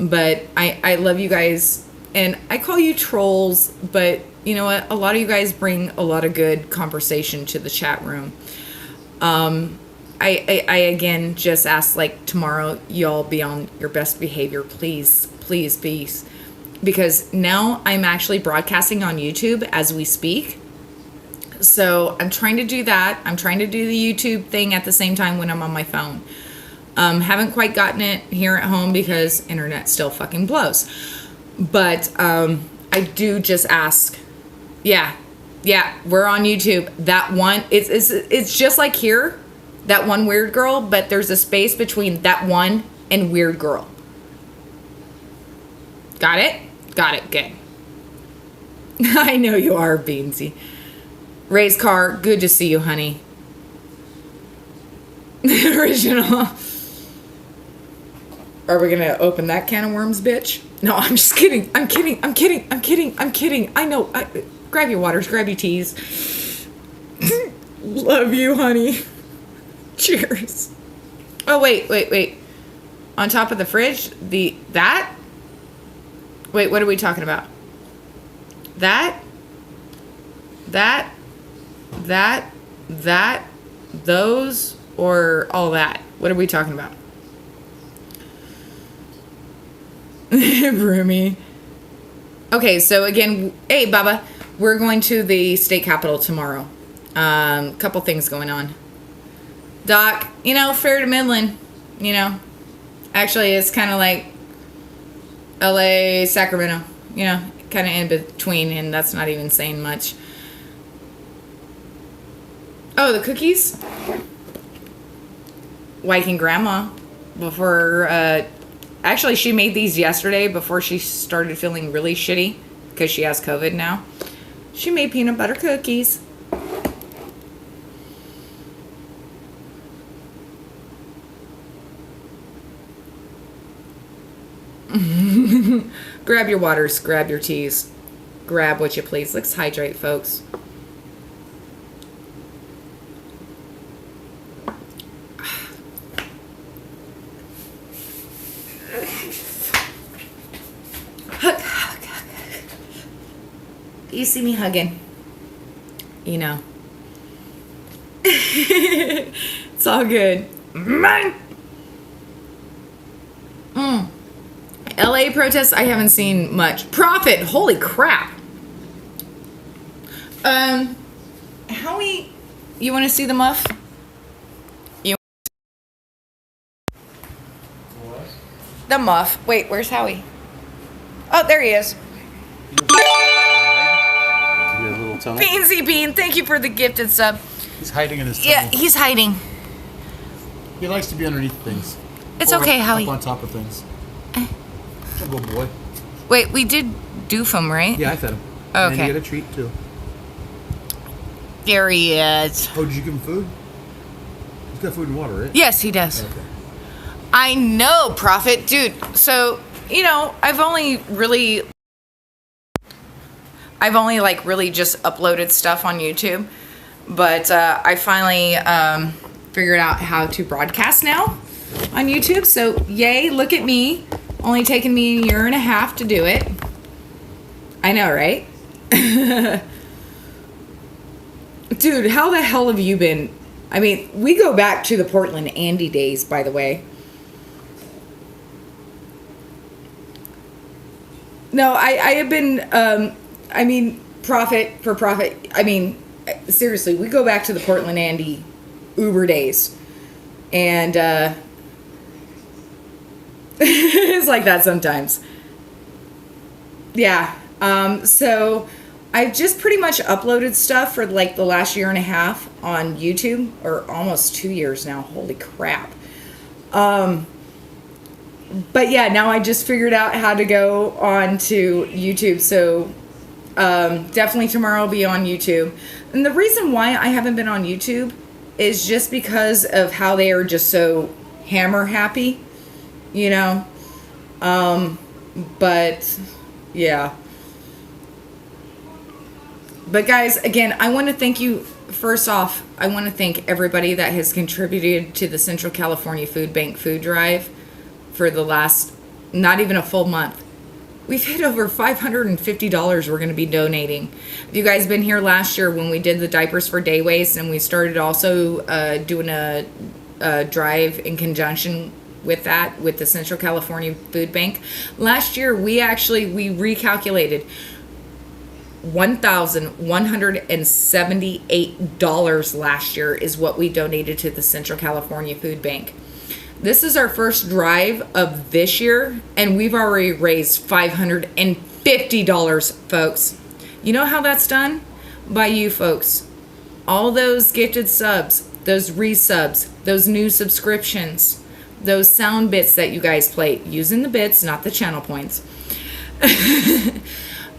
But I love you guys, and I call you trolls, but you know what? A lot of you guys bring a lot of good conversation to the chat room. I again just ask, like, tomorrow y'all be on your best behavior, please, please, please. Because now I'm actually broadcasting on YouTube as we speak. So I'm trying to do that. I'm trying to do the YouTube thing at the same time when I'm on my phone. Haven't quite gotten it here at home because internet still fucking blows. But I do just ask. Yeah, we're on YouTube. That one, it's just like here. That one weird girl, but there's a space between that one and weird girl. Got it? Got it. Good. I know you are, Beansy. Ray's car, good to see you, honey. Original. Are we gonna open that can of worms, bitch? No, I'm just kidding. I'm kidding. I know. Grab your waters, grab your teas. Love you, honey. Cheers. Oh, wait. On top of the fridge, that? Wait, what are we talking about? That, those, or all that? What are we talking about? Broomy. Okay, so again, hey, Baba, we're going to the state capitol tomorrow. Couple things going on. Doc, fair to Midland, Actually, it's kind of like LA, Sacramento, kind of in between, and that's not even saying much. Oh, the cookies? Waking Grandma before, actually, she made these yesterday before she started feeling really shitty because she has COVID now. She made peanut butter cookies. Grab your waters, grab your teas, grab what you please. Let's hydrate, folks. Hug. You see me hugging. You know. It's all good. LA protests, I haven't seen much. Profit, holy crap. Howie, you want to see the muff? What? The muff. Wait, where's Howie? Oh, there he is. You get a little tunnel? Beansy Bean, thank you for the gifted sub. He's hiding in his tunnel. Yeah, he's hiding. He likes to be underneath things. It's Or okay, Howie. Up on top of things. Good boy. Wait, we did doof him, right? Yeah, I fed him. Okay. And he had a treat too. There he is. Oh, did you give him food? He's got food and water, right? Yes, he does. Okay. I know, Prophet. Dude, so, you know, I've only like really just uploaded stuff on YouTube. But I finally figured out how to broadcast now on YouTube. So, yay, look at me. Only taken me a year and a half to do it. I know, right? Dude, how the hell have you been? I mean, we go back to the Portland Andy days, by the way. No, I have been, I mean, profit. I mean, seriously, we go back to the Portland Andy Uber days. And, it's like that sometimes. Yeah. So I've just pretty much uploaded stuff for like the last year and a half on YouTube, or almost 2 years now. Holy crap. But yeah, now I just figured out how to go on to YouTube. So definitely tomorrow I'll be on YouTube. And the reason why I haven't been on YouTube is just because of how they are just so hammer happy. You know, but yeah. But guys, again, I want to thank you. First off, I want to thank everybody that has contributed to the Central California Food Bank food drive for the last, not even a full month. We've hit over $550 we're going to be donating. Have you guys been here last year when we did the diapers for day waste, and we started also doing a drive in conjunction with that, with the Central California Food Bank? Last year, we recalculated $1,178 last year is what we donated to the Central California Food Bank. This is our first drive of this year, and we've already raised $550, folks. You know how that's done? By you folks. All those gifted subs, those resubs, those new subscriptions, those sound bits that you guys play, using the bits, not the channel points.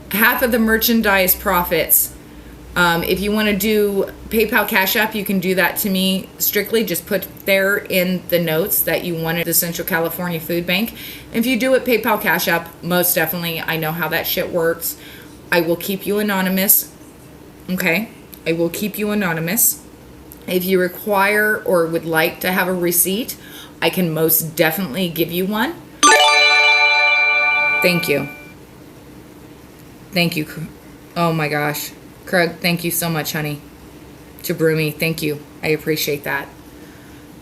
Half of the merchandise profits. If you want to do PayPal Cash App, you can do that to me strictly. Just put there in the notes that you wanted the Central California Food Bank. If you do it PayPal Cash App, most definitely, I know how that shit works. I will keep you anonymous. Okay? I will keep you anonymous. If you require or would like to have a receipt, I can most definitely give you one. Thank you. Thank you. Oh my gosh. Craig, thank you so much, honey. To Broomy, thank you. I appreciate that.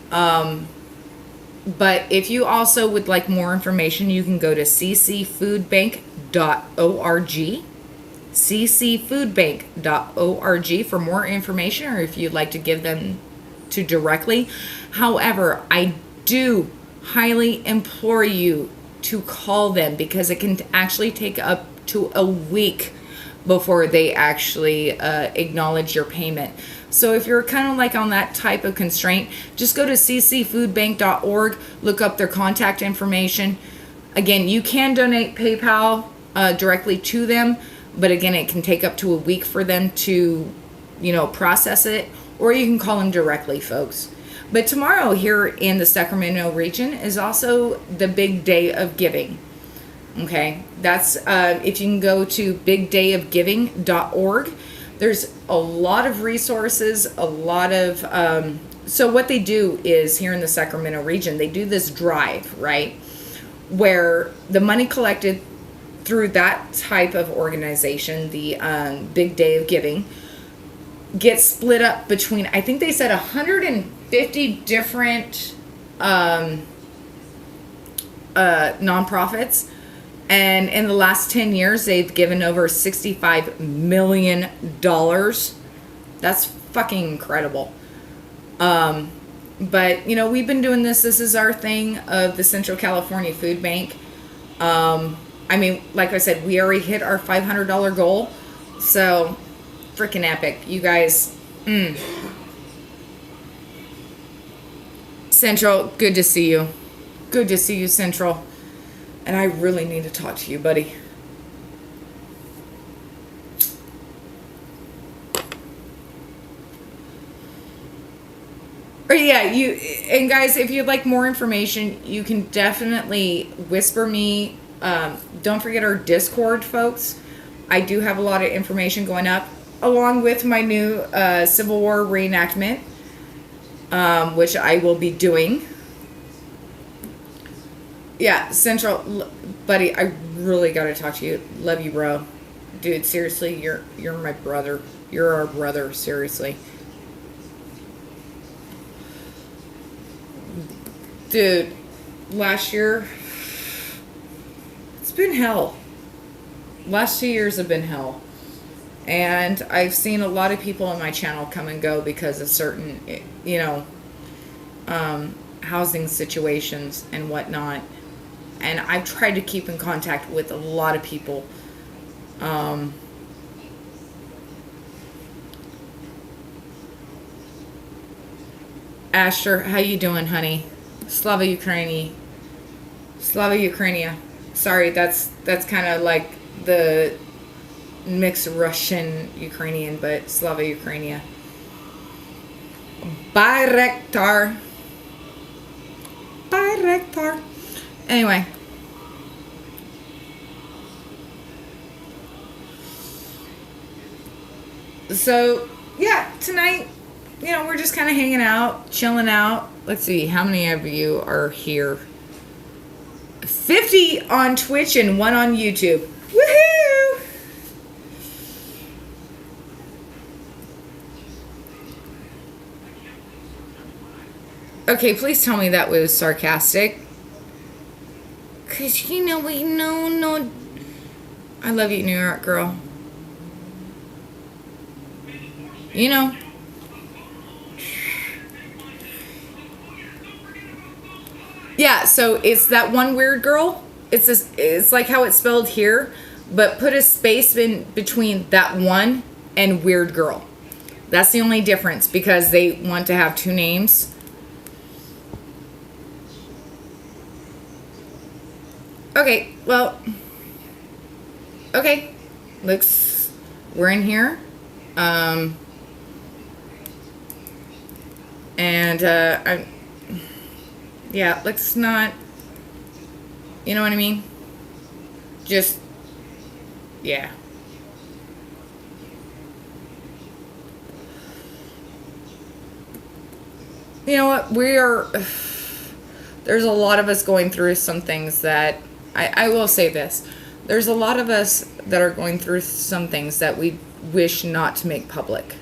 But if you also would like more information, you can go to ccfoodbank.org. ccfoodbank.org for more information, or if you'd like to give them to directly. However, I do highly implore you to call them, because it can actually take up to a week before they actually acknowledge your payment. So if you're kind of like on that type of constraint, just go to ccfoodbank.org, look up their contact information. Again, you can donate PayPal directly to them, but again, it can take up to a week for them to, process it, or you can call them directly, folks. But tomorrow here in the Sacramento region is also the big day of giving. Okay, that's if you can go to bigdayofgiving.org. There's a lot of resources, a lot of so what they do is here in the Sacramento region, they do this drive, right, where the money collected through that type of organization, the Big Day of Giving, gets split up between, I think they said 150 different nonprofits. And in the last 10 years, they've given over $65 million. That's fucking incredible. But, you know, we've been doing this. This is our thing of the Central California Food Bank. I mean, like I said, we already hit our $500 goal. So, freaking epic. You guys. Central, good to see you. Good to see you, Central. And I really need to talk to you, buddy. Or yeah, and guys, if you'd like more information, you can definitely whisper me. Don't forget our Discord, folks. I do have a lot of information going up, along with my new Civil War reenactment, which I will be doing. Yeah, Central, buddy, I really gotta talk to you. Love you, bro. Dude, seriously, you're my brother. You're our brother, seriously. Dude, last year, it's been hell. Last 2 years have been hell. And I've seen a lot of people on my channel come and go because of certain, you know, housing situations and whatnot. And I've tried to keep in contact with a lot of people. Asher, how you doing, honey? Slava Ukraini. Slava Ukrainia. Sorry, that's kind of like the mixed Russian Ukrainian, but Slava Ukrainia. Bayraktar. Bayraktar. Anyway. So, yeah, tonight, you know, we're just kind of hanging out, chilling out. Let's see, how many of you are here? 50 on Twitch and 1 on YouTube. Woohoo! Okay, please tell me that was sarcastic. Because, you know, no. I love you, New York girl. You know. Yeah, so it's that one weird girl. It's like how it's spelled here, but put a space in between that one and weird girl. That's the only difference because they want to have 2 names. Okay, well, okay, we're in here, yeah, let's not, you know what I mean, just, yeah. You know what, there's a lot of us going through some things that, I will say this. There's a lot of us that are going through some things that we wish not to make public.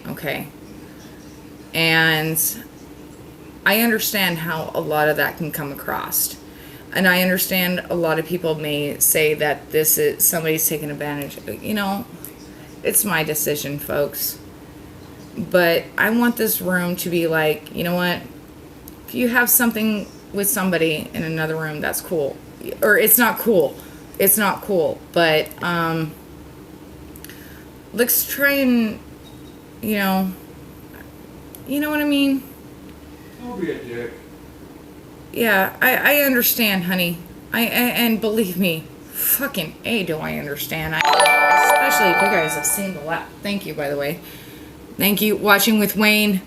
Okay? And I understand how a lot of that can come across. And I understand a lot of people may say that this is somebody's taking advantage. You know, it's my decision, folks. But I want this room to be like, you know what? If you have something with somebody in another room, that's cool. Or it's not cool. It's not cool. But let's try and, you know what I mean? Don't be a dick. Yeah, I understand, honey. And believe me, fucking A, do I understand. Especially if you guys have seen the last. Thank you, by the way. Thank you. Watching with Wayne.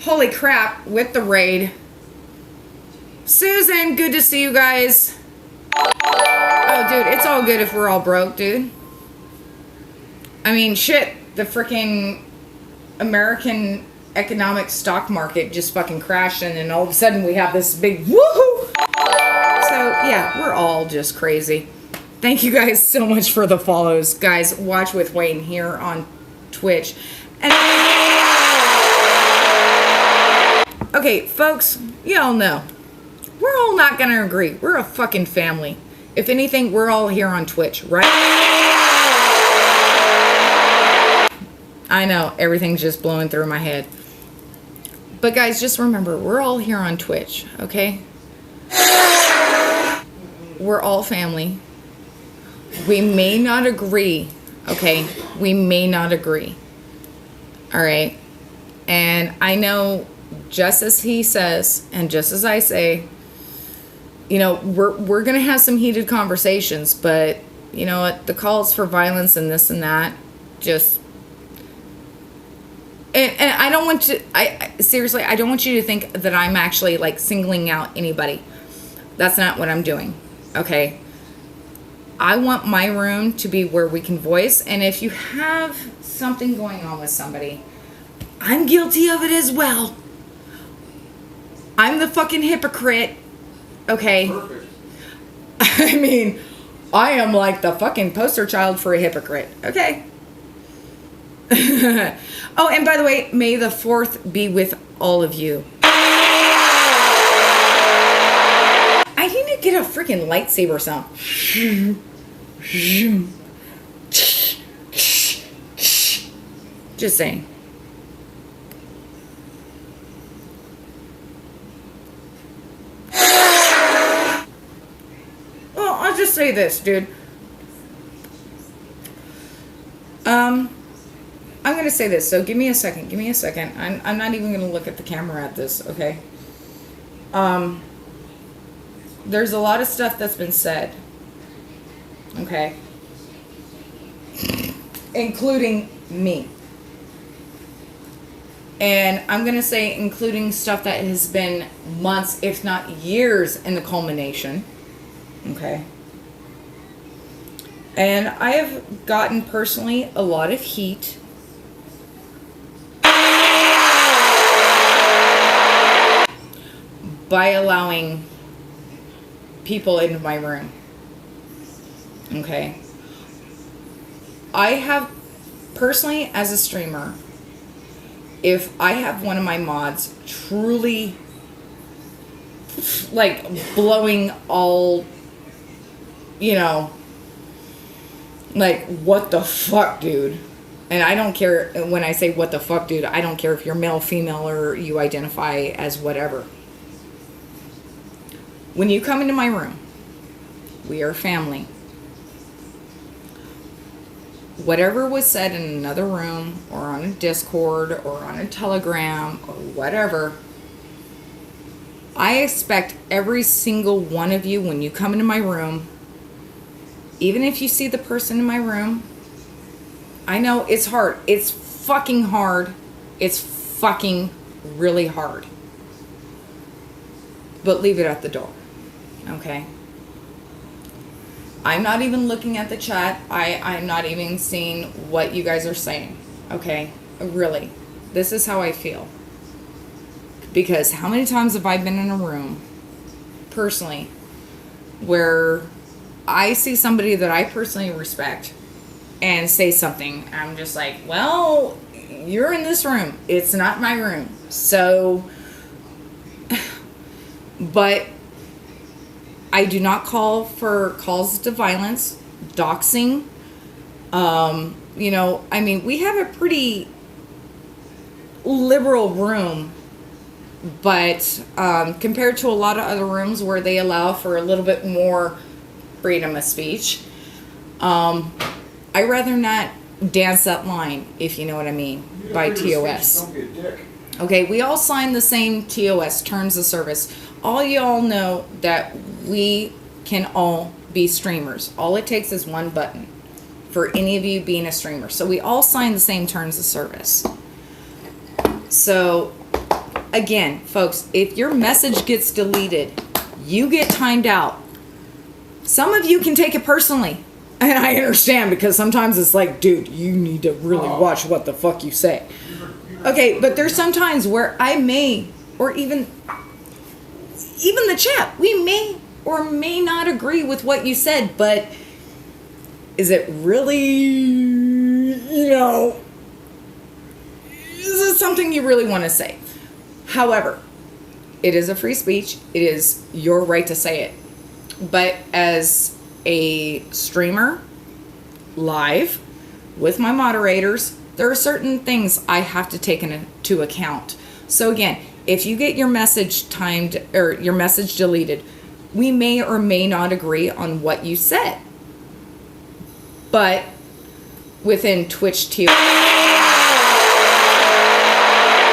Holy crap, with the raid. Susan, good to see you guys. Oh, dude, it's all good if we're all broke, dude. I mean, shit, the freaking American economic stock market just fucking crashed, and then all of a sudden we have this big woohoo. So, yeah, we're all just crazy. Thank you guys so much for the follows. Guys, watch with Wayne here on Twitch. And okay, folks, you all know. We're all not going to agree. We're a fucking family. If anything, we're all here on Twitch, right? I know, everything's just blowing through my head. But guys, just remember, we're all here on Twitch, okay? We're all family. We may not agree, okay? We may not agree. All right? And I know, just as he says, and just as I say, you know, we're going to have some heated conversations, but you know what? The calls for violence and this and that, just... And I don't want to, seriously, I don't want you to think that I'm actually like singling out anybody. That's not what I'm doing, okay? I want my room to be where we can voice, and if you have something going on with somebody, I'm guilty of it as well. I'm the fucking hypocrite, okay? Perfect. I mean, I am like the fucking poster child for a hypocrite, okay? Oh, and by the way, may the 4th be with all of you. I need to get a freaking lightsaber sound. Just saying. Well, I'll just say this, dude. I'm going to say this, so give me a second. Give me a second. I'm not even going to look at the camera at this, okay? There's a lot of stuff that's been said, okay? Including me. And I'm going to say including stuff that has been months, if not years, in the culmination, okay? And I have gotten personally a lot of heat by allowing people into my room. Okay. I have personally, as a streamer, if I have one of my mods truly like blowing all, you know, like, what the fuck, dude? And I don't care when I say what the fuck, dude. I don't care if you're male, female, or you identify as whatever. When you come into my room, we are family. Whatever was said in another room, or on a Discord, or on a Telegram, or whatever, I expect every single one of you, when you come into my room, even if you see the person in my room, I know it's hard. It's fucking hard. It's fucking really hard. But leave it at the door. Okay? I'm not even looking at the chat. I'm not even seeing what you guys are saying. Okay? Really. This is how I feel. Because how many times have I been in a room, personally, where I see somebody that I personally respect and say something. I'm just like, well, you're in this room. It's not my room. So, but I do not call for calls to violence, doxing. You know, I mean, we have a pretty liberal room, but compared to a lot of other rooms where they allow for a little bit more freedom of speech, I rather not dance that line, if you know what I mean, by TOS. Don't be a dick. Okay, we all sign the same TOS, terms of service. All y'all know that we can all be streamers. All it takes is one button for any of you being a streamer. So we all sign the same terms of service. So, again, folks, if your message gets deleted, you get timed out. Some of you can take it personally. And I understand, because sometimes it's like, dude, you need to really watch what the fuck you say. Okay, but there's some times where I may, or even the chat, we may or may not agree with what you said, but is it really, is it something you really want to say? However, it is a free speech. It is your right to say it. But as a streamer, live, with my moderators, there are certain things I have to take into account. So again, if you get your message timed or your message deleted, we may or may not agree on what you said. But within Twitch TV,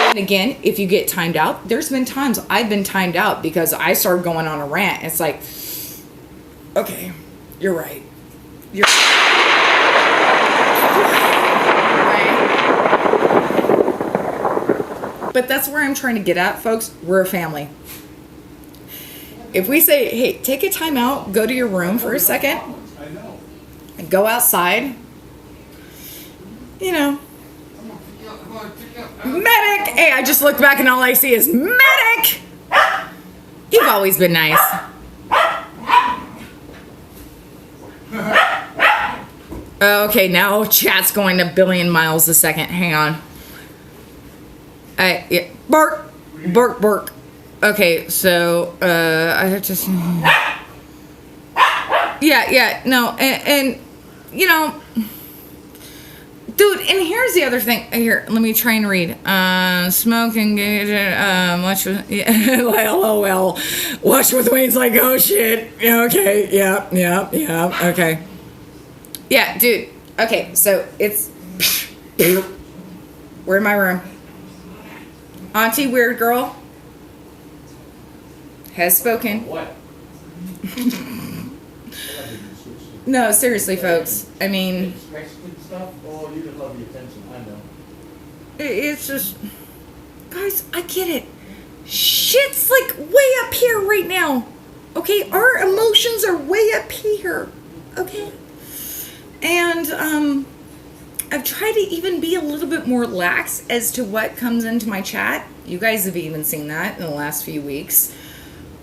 and again, if you get timed out, there's been times I've been timed out because I started going on a rant. It's like, okay, you're right. You're right. But that's where I'm trying to get at, folks. We're a family. If we say, hey, take a time out, go to your room for a second, and go outside, medic! Hey, I just looked back and all I see is medic! You've always been nice. Okay, now chat's going a billion miles a second. Hang on. Yeah, bark, bark, bark. Okay, so I have to. Yeah, no, and dude. And here's the other thing. Here, let me try and read. Smoke and watch with LOL. Watch with Wayne's like, oh shit. Okay, yeah. Okay. Yeah, dude. Okay, so it's. We're in my room. Auntie Weird Girl has spoken. What? No, seriously, folks. I mean, Mexican stuff? Oh, you just love the attention. I know. it's just, guys, I get it. Shit's like way up here right now. Okay, our emotions are way up here. Okay, and I've tried to even be a little bit more lax as to what comes into my chat. You guys have even seen that in the last few weeks.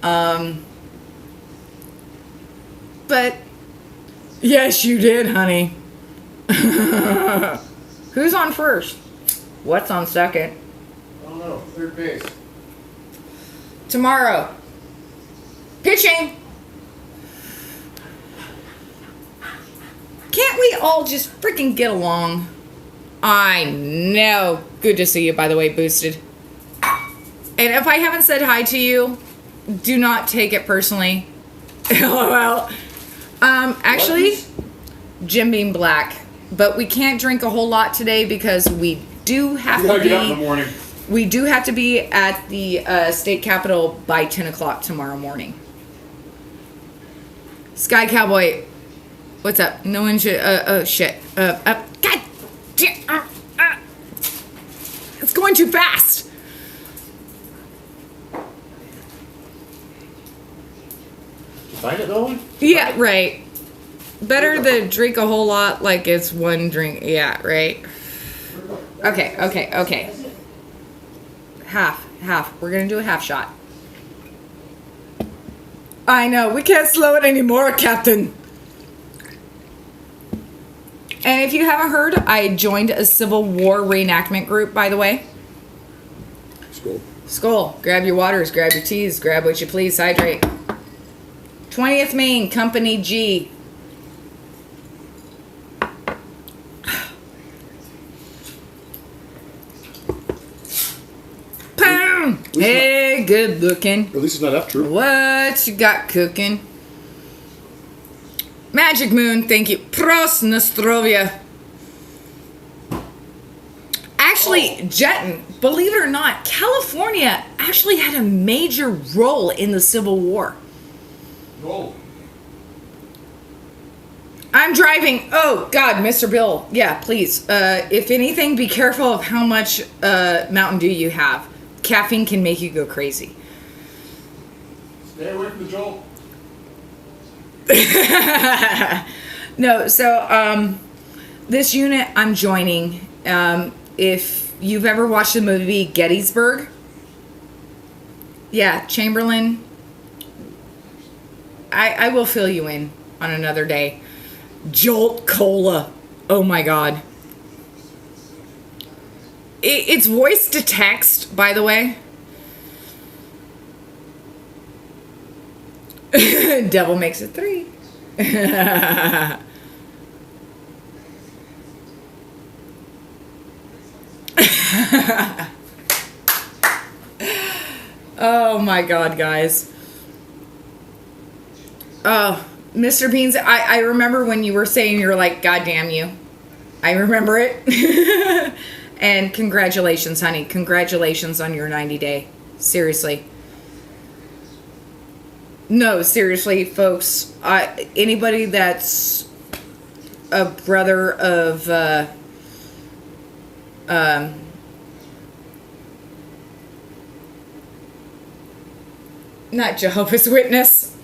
But yes, you did, honey. Who's on first? What's on second? I don't know. Third base. Tomorrow. Pitching. Can't we all just freaking get along? I know. Good to see you, by the way, Boosted. And if I haven't said hi to you, do not take it personally. LOL. Actually, Jim Beam Black. But we can't drink a whole lot today because we do have to Get up in the morning. We do have to be at the state capitol by 10 o'clock tomorrow morning. Sky Cowboy, what's up? No one should. Oh shit. God damn. It's going too fast. Find it going? Yeah, right. Better to drink a whole lot like it's one drink. Yeah, right. Okay. Half. We're gonna do a half shot. I know, we can't slow it anymore, Captain. And if you haven't heard, I joined a Civil War reenactment group, by the way. Skull. Grab your waters, grab your teas, grab what you please, hydrate. 20th Maine, Company G. Boom! Hey, good looking. At least it's not F true. What you got cooking? Magic Moon, thank you. Prost Nostrovia. Actually, Jetton, believe it or not, California actually had a major role in the Civil War. Roll. I'm driving. Oh, God, Mr. Bill. Yeah, please. If anything, be careful of how much Mountain Dew you have. Caffeine can make you go crazy. Stay away from the Joel. No, so this unit I'm joining. If you've ever watched the movie Gettysburg, yeah, Chamberlain. I will fill you in on another day. Jolt Cola. Oh my god. It's voice to text, by the way. Devil makes it 3. Oh my god, guys. Oh, Mr. Beans, I remember when you were saying you're like, God damn you. I remember it. And congratulations, honey. Congratulations on your 90-day. Seriously. No, seriously, folks. Anybody that's a brother of not Jehovah's Witness.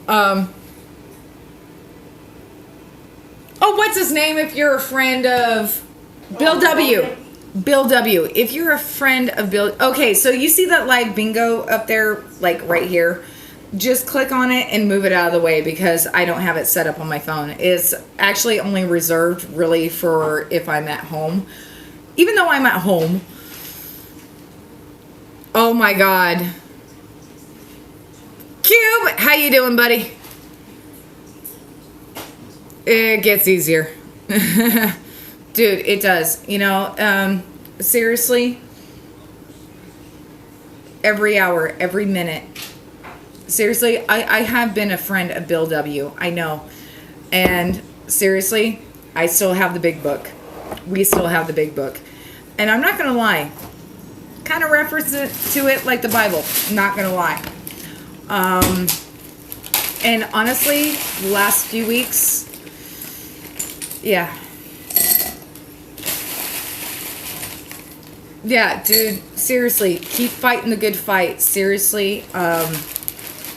Oh, what's his name if you're a friend of Bill W. Bill W. If you're a friend of Bill... Okay, so you see that live bingo up there, like right here? Just click on it and move it out of the way because I don't have it set up on my phone. It's actually only reserved really for if I'm at home. Even though I'm at home. Oh my god. Cube, how you doing, buddy? It gets easier. Dude, it does. You know, seriously, every hour, every minute. Seriously, I have been a friend of Bill W. I know. And seriously, I still have the big book. We still have the big book. And I'm not going to lie. Kind of reference it to it like the Bible. Not going to lie. And honestly, the last few weeks, yeah. Yeah, dude, seriously, keep fighting the good fight. Seriously,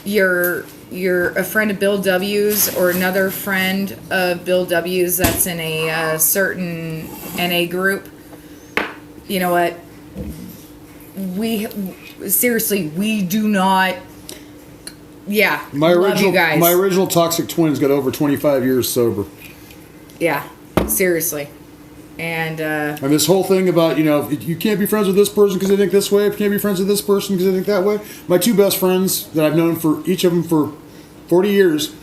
you're a friend of Bill W's or another friend of Bill W's that's in a certain NA group. You know what? We do not. Yeah, love you guys. My original toxic twins got over 25 years sober. Yeah, seriously. And this whole thing about, you know, you can't be friends with this person because they think this way. You can't be friends with this person because they think that way. My two best friends that I've known for each of them for 40 years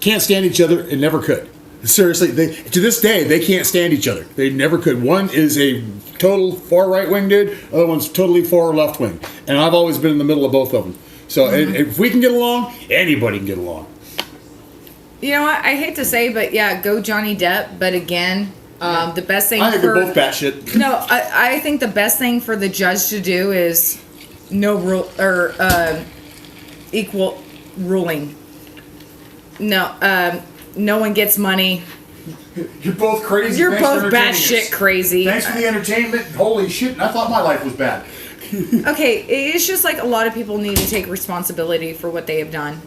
can't stand each other and never could. Seriously, to this day, they can't stand each other. They never could. One is a total far right wing dude. The other one's totally far left wing. And I've always been in the middle of both of them. So if we can get along, anybody can get along. You know what? I hate to say, but yeah, go Johnny Depp. But again, the best thing I think they're both batshit. No, I think the best thing for the judge to do is no rule or equal ruling. No, no one gets money. You're both crazy. You're both batshit crazy. Thanks for the entertainment. Holy shit! I thought my life was bad. Okay, it's just like a lot of people need to take responsibility for what they have done.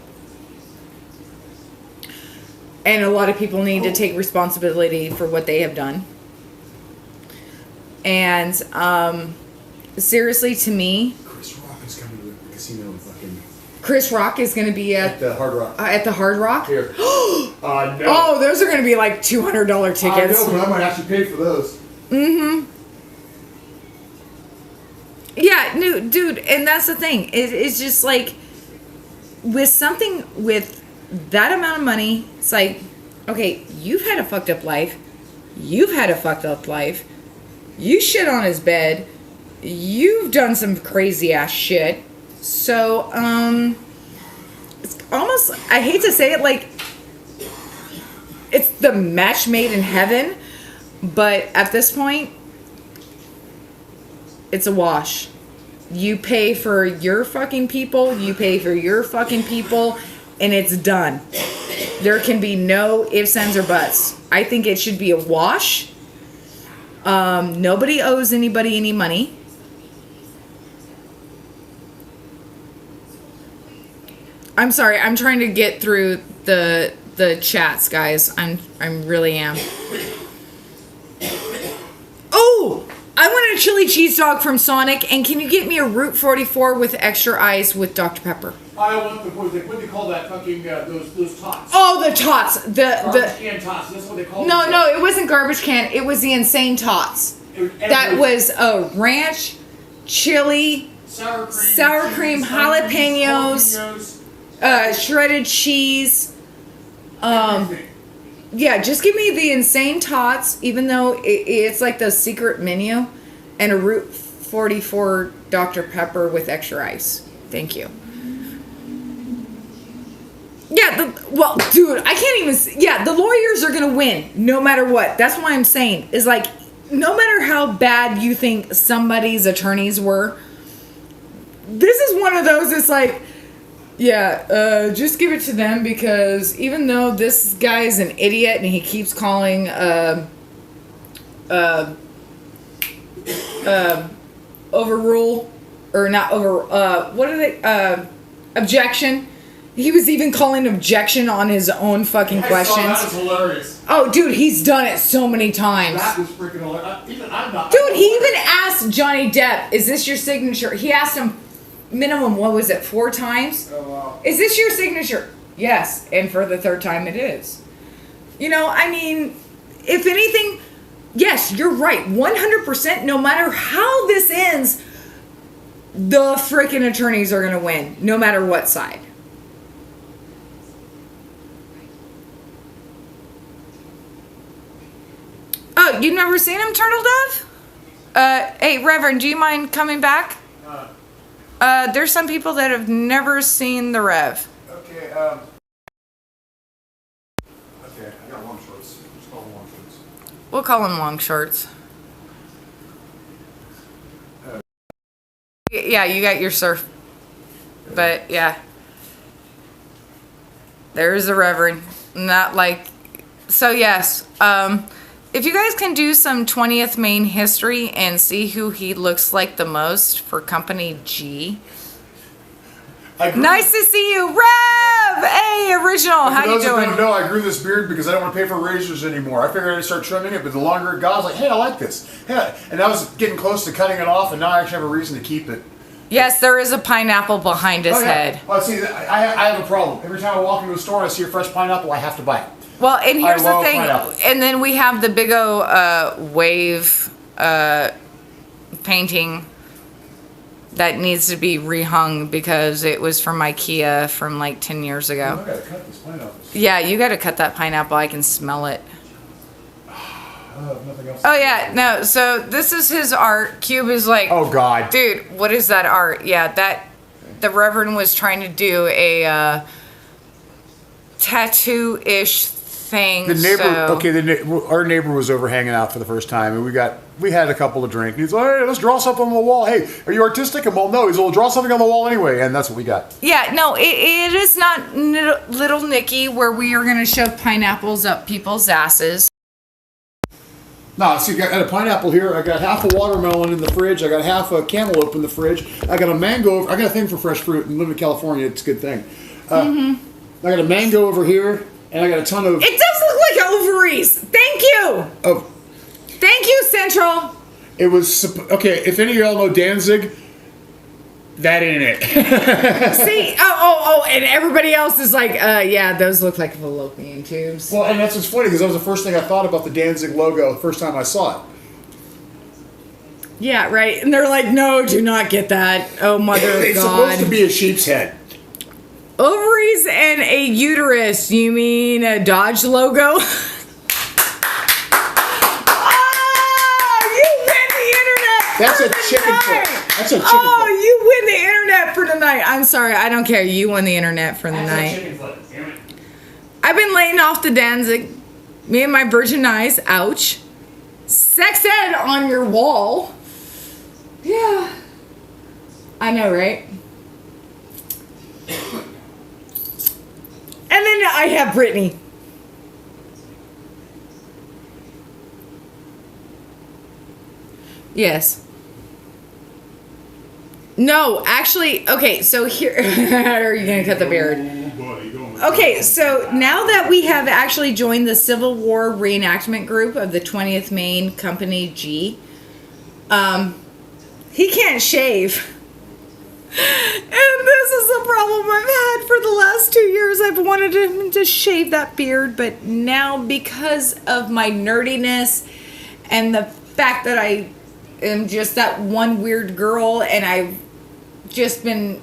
And a lot of people need to take responsibility for what they have done. And seriously, to me, Chris Rock is coming to the casino. Chris Rock is going to be at the Hard Rock. At the Hard Rock? Here. No. Oh, those are going to be like $200 tickets. I know, but I might actually pay for those. Mm-hmm. Yeah, no, dude, and that's the thing. It's just like, with something with that amount of money, it's like, okay, you've had a fucked up life. You've had a fucked up life. You shit on his bed. You've done some crazy ass shit. So, it's almost, I hate to say it, like, it's the match made in heaven, but at this point, it's a wash. You pay for your fucking people, you pay for your fucking people, and it's done. There can be no ifs, ands, or buts. I think it should be a wash. Nobody owes anybody any money. I'm sorry, I'm trying to get through the the chats, guys. I'm really am. Oh, I want a chili cheese dog from Sonic, and can you get me a Route 44 with extra ice with Dr. Pepper? I want what do they call that fucking those tots? Oh, the tots. Garbage can tots. That's what they call them. No, it wasn't garbage can. It was the insane tots. That was a ranch, chili, sour cream, jalapenos, shredded cheese. Yeah, just give me the insane tots, even though it's like the secret menu, and a Route 44 Dr. Pepper with extra ice. Thank you. Yeah, well, dude, I can't even... Yeah, the lawyers are going to win, no matter what. That's why I'm saying, is like, no matter how bad you think somebody's attorneys were, this is one of those, it's like, yeah, just give it to them, because even though this guy is an idiot and he keeps calling, overrule, or not over, what are they, objection. He was even calling objection on his own fucking questions. That was hilarious. Oh, dude, he's done it so many times. That was freaking hilarious. Dude, he even asked Johnny Depp, is this your signature? He asked him minimum, what was it, 4 times? Oh, wow. Is this your signature? Yes, and for the 3rd time it is. You know, I mean, if anything, yes, you're right. 100%, no matter how this ends, the freaking attorneys are going to win, no matter what side. Oh, you've never seen him, Turtle Dove? Hey, Reverend, do you mind coming back? There's some people that have never seen the Rev. Okay, okay, I got long shorts. Just call them long shorts. We'll call him long shorts. Yeah, you got your surf. But, yeah. There's the Reverend. Not like... So, yes. If you guys can do some 20th Main history and see who he looks like the most for Company G. Nice to see you, Rev! Hey, Original, how you doing? Don't know, I grew this beard because I don't want to pay for razors anymore. I figured I'd start trimming it, but the longer it got, I was like, hey, I like this. Yeah. And I was getting close to cutting it off, and now I actually have a reason to keep it. Yes, there is a pineapple behind his head. Well, see, I have a problem. Every time I walk into a store and I see a fresh pineapple, I have to buy it. Well, and here's the thing, pineapple. And then we have the big O wave painting that needs to be rehung because it was from IKEA from like 10 years ago. I gotta cut these pineapples. Yeah, you gotta cut that pineapple. I can smell it. Nothing else. Oh yeah, no. So this is his art. Cube is like, oh God, dude, what is that art? Yeah, that the Reverend was trying to do a tattoo-ish thing. The neighbor, so. okay, our neighbor was over hanging out for the first time, and we had a couple of drinks. He's like, hey, let's draw something on the wall. Hey, are you artistic? And well, no. He's like, well, draw something on the wall anyway, and that's what we got. Yeah, no, it is not Little Nicky where we are going to shove pineapples up people's asses. No, see, I got a pineapple here. I got half a watermelon in the fridge. I got half a cantaloupe in the fridge. I got a mango. I got a thing for fresh fruit, and living in California, it's a good thing. I got a mango over here, and I got a ton of... It does look like ovaries. Thank you. Oh. Thank you, Central. It was... Okay, if any of y'all know Danzig, that ain't it. See? Oh, and everybody else is like, yeah, those look like fallopian tubes. Well, and that's what's funny, because that was the first thing I thought about the Danzig logo the first time I saw it. Yeah, right. And they're like, no, do not get that. Oh, mother of God. It's supposed to be a sheep's head. Ovaries and a uterus. You mean a Dodge logo? That's a chicken foot. That's a chicken foot. Oh, you win the internet for tonight. I'm sorry. I don't care. You won the internet for the night. Chicken foot. Damn it. I've been laying off the Danzig. Me and my virgin eyes. Ouch. Sex ed on your wall. Yeah. I know, right? And then I have Brittany. Yes. No, actually, okay, so here... Are you going to cut the beard? Oh, buddy, Okay, so now that we have actually joined the Civil War reenactment group of the 20th Maine Company G, he can't shave. And this is a problem I've had for the last 2 years. I've wanted him to shave that beard, but now because of my nerdiness and the fact that I am just that one weird girl and I've just been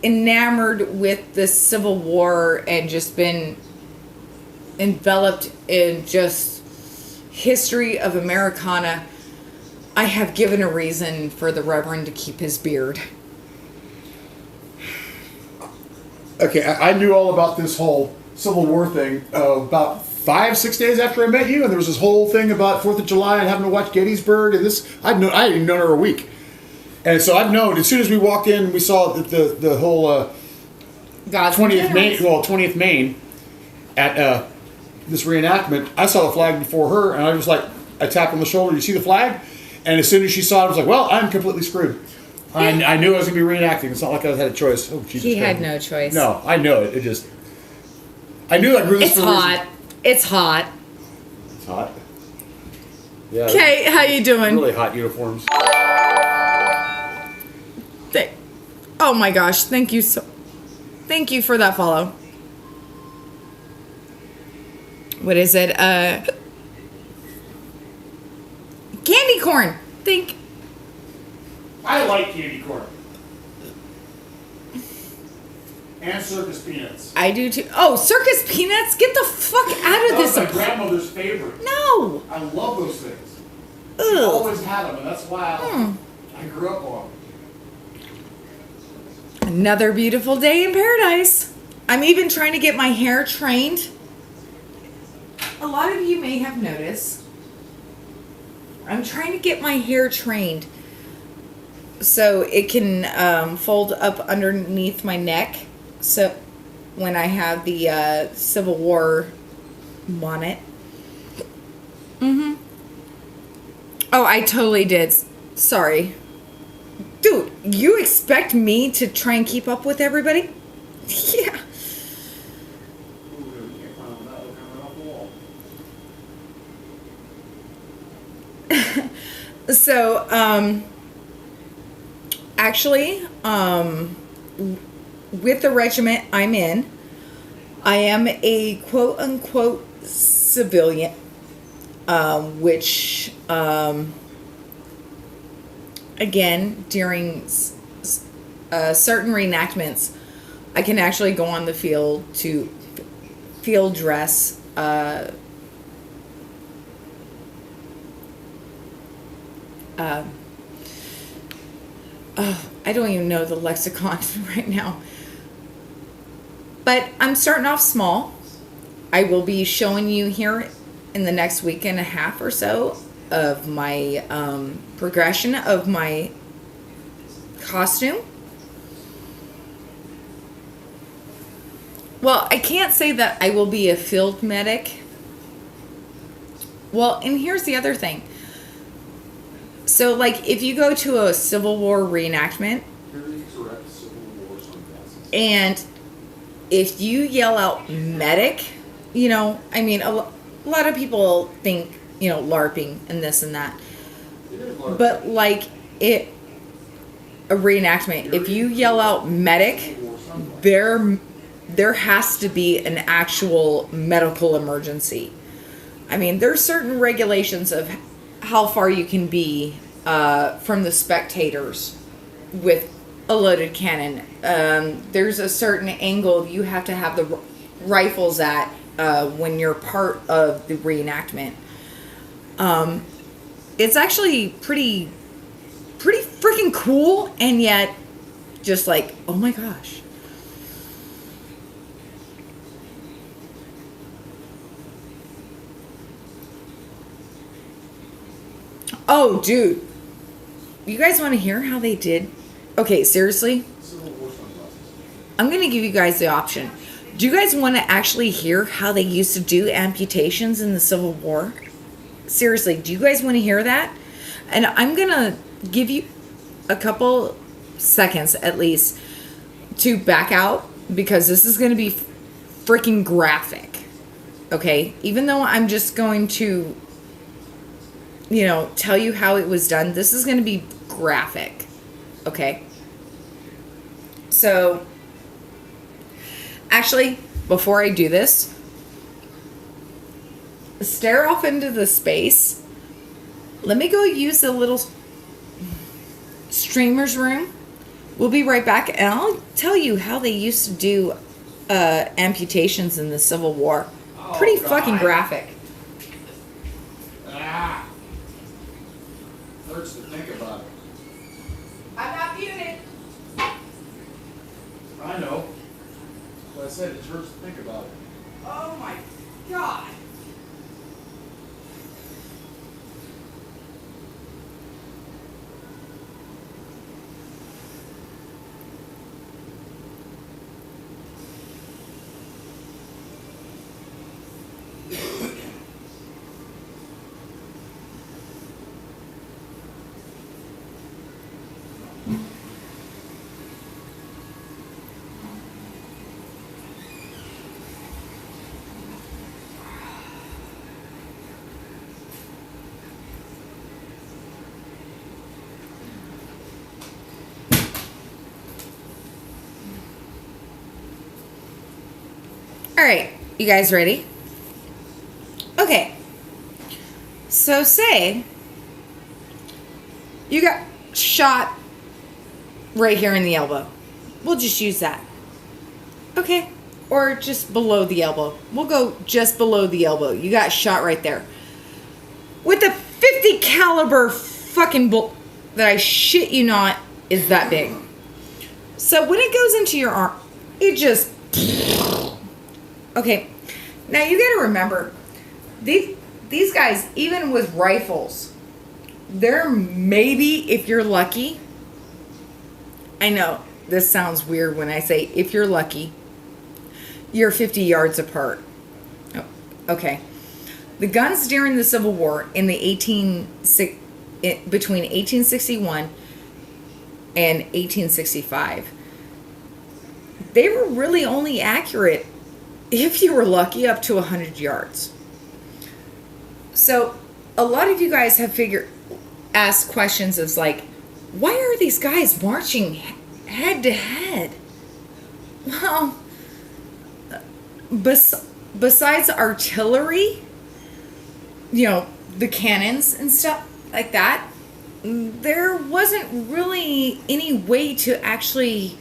enamored with the Civil War and just been enveloped in just history of Americana, I have given a reason for the Reverend to keep his beard. Okay, I knew all about this whole Civil War thing about 5-6 days after I met you, and there was this whole thing about 4th of July and having to watch Gettysburg, and this I hadn't known her a week, and so I've known as soon as we walked in, we saw the whole 20th Maine at this reenactment. I saw the flag before her, and I was like, I tapped on the shoulder. You see the flag? And as soon as she saw it, I was like, well, I'm completely screwed. I knew I was going to be reenacting. It's not like I had a choice. Oh, Jesus. He had no choice. No, I know it. It just... I knew I grew this It's for hot. a reason. It's hot. It's hot. Yeah. Okay, how you doing? Really hot uniforms. Oh my gosh, thank you thank you for that follow. What is it? Candy corn. I like candy corn. And circus peanuts. I do too. Oh, circus peanuts? Get the fuck out of this. That was my grandmother's favorite. No. I love those things. Ugh. I always had them, and that's why I grew up on them. Another beautiful day in paradise. I'm even trying to get my hair trained. A lot of you may have noticed. I'm trying to get my hair trained so it can fold up underneath my neck. So when I have the Civil War bonnet. Oh, I totally did. Sorry. Dude, you expect me to try and keep up with everybody? Yeah. So, actually, with the regiment I'm in, I am a quote-unquote civilian, which, again, during certain reenactments, I can actually go on the field to field dress, I don't even know the lexicon right now. But I'm starting off small. I will be showing you here in the next week and a half or so of my progression of my costume. Well, I can't say that I will be a field medic. Well, and here's the other thing. So, like, if you go to a Civil War reenactment, and if you yell out medic, you know, I mean, a lot of people think, you know, LARPing and this and that. But, like, a reenactment, if you yell out medic, there has to be an actual medical emergency. I mean, there's certain regulations of how far you can be from the spectators with a loaded cannon. There's a certain angle you have to have the rifles at when you're part of the reenactment. It's actually pretty freaking cool, and yet just like, oh my gosh. Oh, dude. You guys want to hear how they did? Okay, seriously? I'm going to give you guys the option. Do you guys want to actually hear how they used to do amputations in the Civil War? Seriously, do you guys want to hear that? And I'm going to give you a couple seconds at least to back out, because this is going to be freaking graphic. Okay? Even though I'm just going to, tell you how it was done, this is going to be graphic. Okay? So, actually, before I do this, stare off into the space. Let me go use the little streamer's room. We'll be right back, and I'll tell you how they used to do amputations in the Civil War. Pretty fucking graphic. Hurts to think about it. I'm not muted. I know. But I said it hurts to think about it. Oh my god. All right, you guys ready? Okay. So say you got shot right here in the elbow. We'll just use that. Okay. Or just below the elbow. We'll go just below the elbow. You got shot right there. With a 50 caliber fucking bullet that I shit you not is that big. So when it goes into your arm, it just... Okay, now you got to remember, these guys, even with rifles, they're maybe, if you're lucky, I know this sounds weird when I say if you're lucky, you're 50 yards apart. Oh, okay. The guns during the Civil War in the between 1861 and 1865, they were really only accurate, if you were lucky, up to 100 yards. So a lot of you guys have asked questions of like, why are these guys marching head to head? Well, besides artillery, the cannons and stuff like that, there wasn't really any way to actually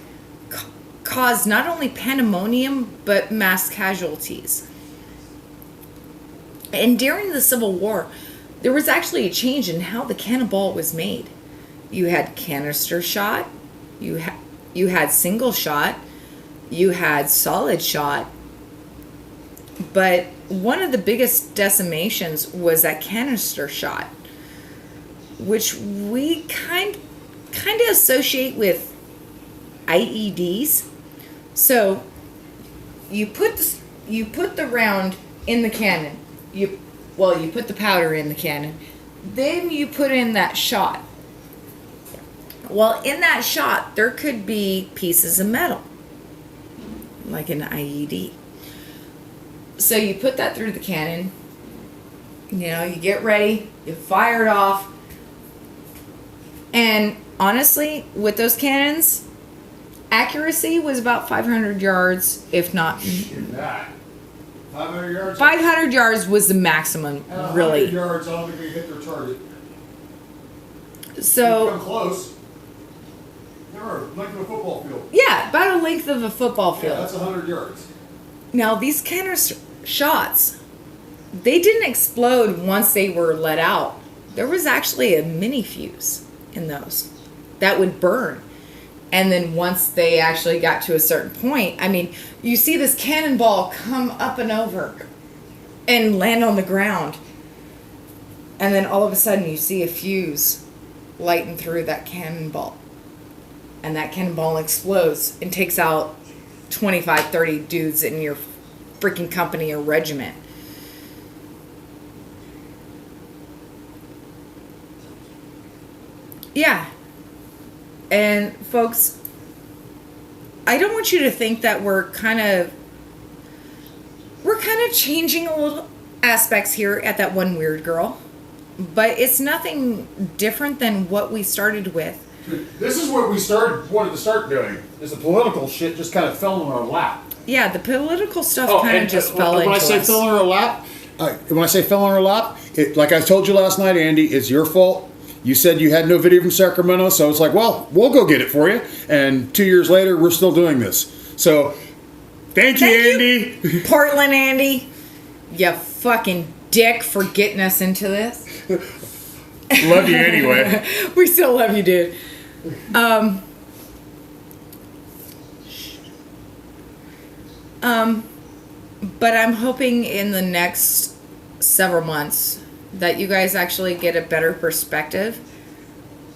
caused not only pandemonium but mass casualties. And during the Civil War, there was actually a change in how the cannonball was made. You had canister shot, you had single shot, you had solid shot, but one of the biggest decimations was that canister shot, which we kind of associate with IEDs. So you put the round in the cannon. You put the powder in the cannon. Then you put in that shot. Well, in that shot, there could be pieces of metal, like an IED. So you put that through the cannon. You get ready. You fire it off. And honestly, with those cannons, accuracy was about 500 yards, if not. 500 yards? 500 yards was the maximum, really. 100 yards, I don't think they hit their target. So. Come close. They were length of a football field. Yeah, about a length of a football field. Yeah, that's 100 yards. Now, these canister shots, they didn't explode once they were let out. There was actually a mini fuse in those that would burn. And then once they actually got to a certain point, you see this cannonball come up and over and land on the ground. And then all of a sudden you see a fuse lighten through that cannonball. And that cannonball explodes and takes out 25, 30 dudes in your freaking company or regiment. Yeah. And folks, I don't want you to think that we're kind of we're kind of changing a little aspects here at that one weird girl, but it's nothing different than what we started with. This is what we wanted to start doing. Is the political shit just kind of fell in our lap. Yeah, the political stuff kind of just fell into when I say us. fell in our lap, when I say fell in our lap, like I told you last night, Andy, it's your fault. You said you had no video from Sacramento, so it's like, well, we'll go get it for you. And 2 years later, we're still doing this. So, thank you, Andy. Portland Andy. You fucking dick for getting us into this. Love you anyway. We still love you, dude. But I'm hoping in the next several months that you guys actually get a better perspective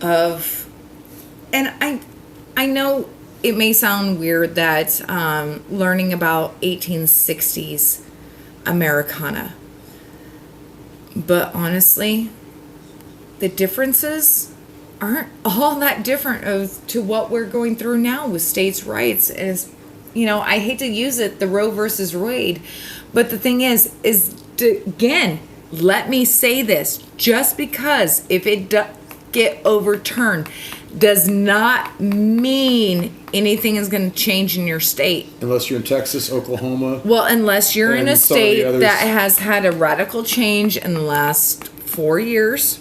of, and I know it may sound weird that learning about 1860s Americana, but honestly, the differences aren't all that different to what we're going through now with states' rights. Is, you know, I hate to use it, the Roe versus Wade, but the thing is again, let me say this, just because if it does get overturned does not mean anything is going to change in your state. Unless you're in Texas, Oklahoma. Well, unless you're in a some of the state others. that has had a radical change in the last 4 years,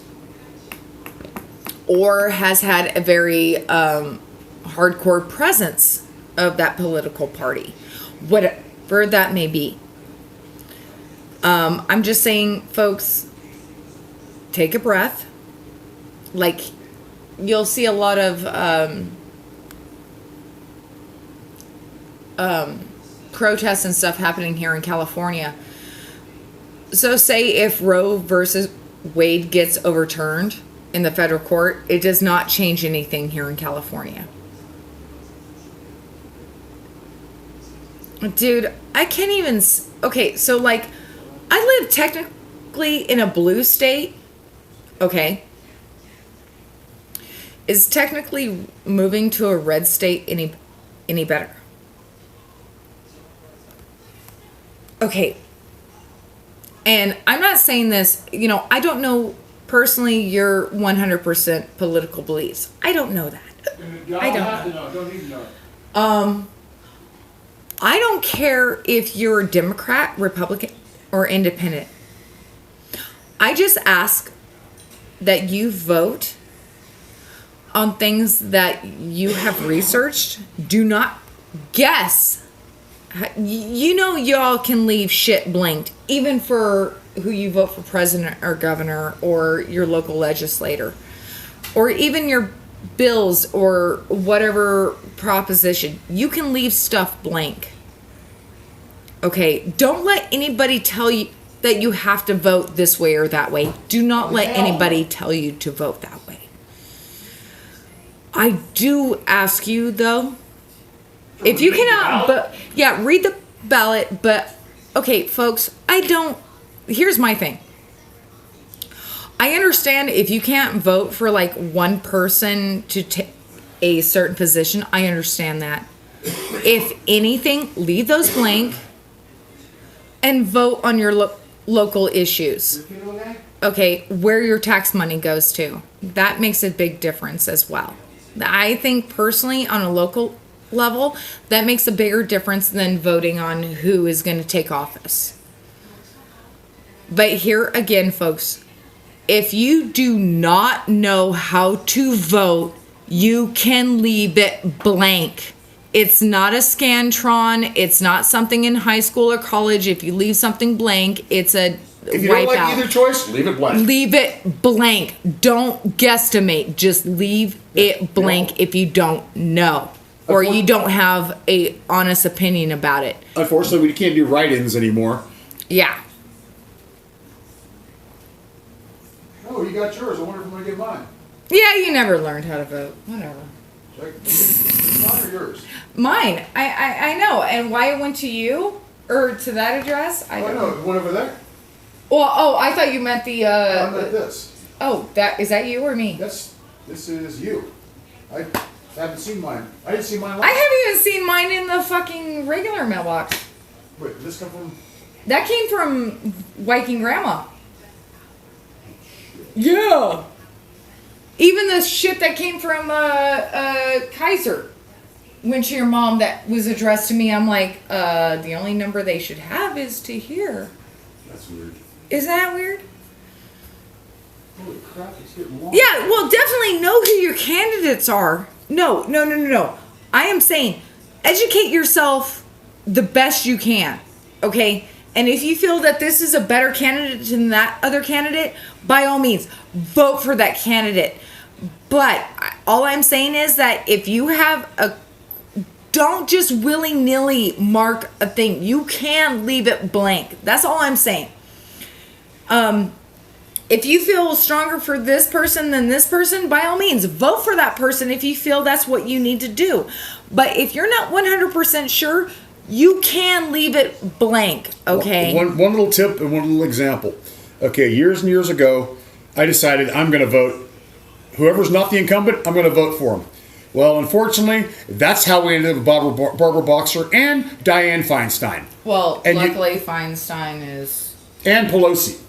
or has had a very hardcore presence of that political party, whatever that may be. I'm just saying, folks, take a breath. Like, you'll see a lot of protests and stuff happening here in California. So say if Roe versus Wade gets overturned in the federal court, it does not change anything here in California. Dude, I can't even... Okay, so like, I live technically in a blue state. Okay. Is technically moving to a red state any better? Okay. And I'm not saying this, you know, I don't know personally your 100% political beliefs. I don't know that. I don't have to know. Don't need to know. I don't care if you're a Democrat, Republican, or Independent. I just ask that you vote on things that you have researched. Do not guess. You know, y'all can leave shit blanked, even for who you vote for president or governor or your local legislator, or even your bills or whatever proposition. You can leave stuff blank. Okay, don't let anybody tell you that you have to vote this way or that way. Do not let anybody tell you to vote that way. I do ask you, though, if you cannot, but yeah, read the ballot. But okay, folks, here's my thing. I understand if you can't vote for like one person to take a certain position. I understand that. If anything, leave those blank and vote on your local issues. Okay, where your tax money goes to. That makes a big difference as well. I think personally on a local level, that makes a bigger difference than voting on who is going to take office. But here again, folks, if you do not know how to vote, you can leave it blank. It's not a Scantron. It's not something in high school or college. If you leave something blank, it's a If you wipe don't like out. either choice, leave it blank. Leave it blank. Don't guesstimate. Just leave it blank if you don't know. Or you don't have a honest opinion about it. Unfortunately, we can't do write-ins anymore. Yeah. Oh, you got yours. I wonder if I'm going to get mine. Yeah, you never learned how to vote. Whatever. Mine or yours? Mine. I know. And why it went to you? Or to that address? I don't know. know. The one over there? Well, I thought you meant the... I meant this. Oh, is that you or me? This is you. I haven't seen mine. I didn't see mine last. I haven't even seen mine in the fucking regular mailbox. Wait, did this come from... That came from Viking Grandma. Yeah. Even the shit that came from Kaiser went to your mom that was addressed to me. I'm like, the only number they should have is to here. That's weird. Isn't that weird? Holy crap, it's getting long. Yeah, well, definitely know who your candidates are. No. I am saying educate yourself the best you can, okay? And if you feel that this is a better candidate than that other candidate, by all means, vote for that candidate. But all I'm saying is that if you have don't just willy-nilly mark a thing. You can leave it blank. That's all I'm saying. If you feel stronger for this person than this person, by all means, vote for that person if you feel that's what you need to do. But if you're not 100% sure, you can leave it blank, okay? One little tip and one little example. Okay, years and years ago, I decided I'm going to vote. Whoever's not the incumbent, I'm going to vote for him. Well, unfortunately, that's how we ended up with Barbara Boxer and Dianne Feinstein. Well, and luckily Feinstein is... And Pelosi.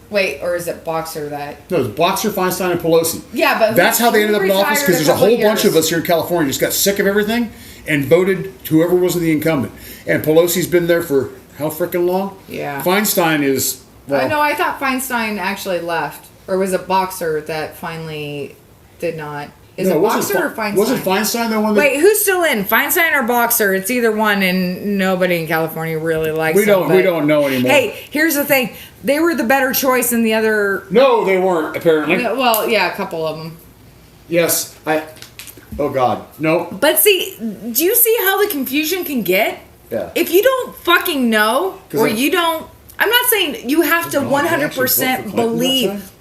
Wait, or is it Boxer that... No, it's Boxer, Feinstein, and Pelosi. Yeah, but... That's how they ended up in office, because there's a whole bunch of us here in California just got sick of everything and voted whoever was the incumbent. And Pelosi's been there for how freaking long? Yeah. Feinstein is... Well, no, I thought Feinstein actually left. Or was it Boxer that finally did not... Is it Boxer or Feinstein? Wasn't Feinstein the one that... Wait, who's still in? Feinstein or Boxer? It's either one, and nobody in California really likes We don't know anymore. Hey, here's the thing. They were the better choice than the other... No, they weren't, apparently. Well, yeah, a couple of them. Yes, Oh, God. No. But see, do you see how the confusion can get? Yeah. If you don't fucking know, or you don't... I'm not saying you have to 100% believe...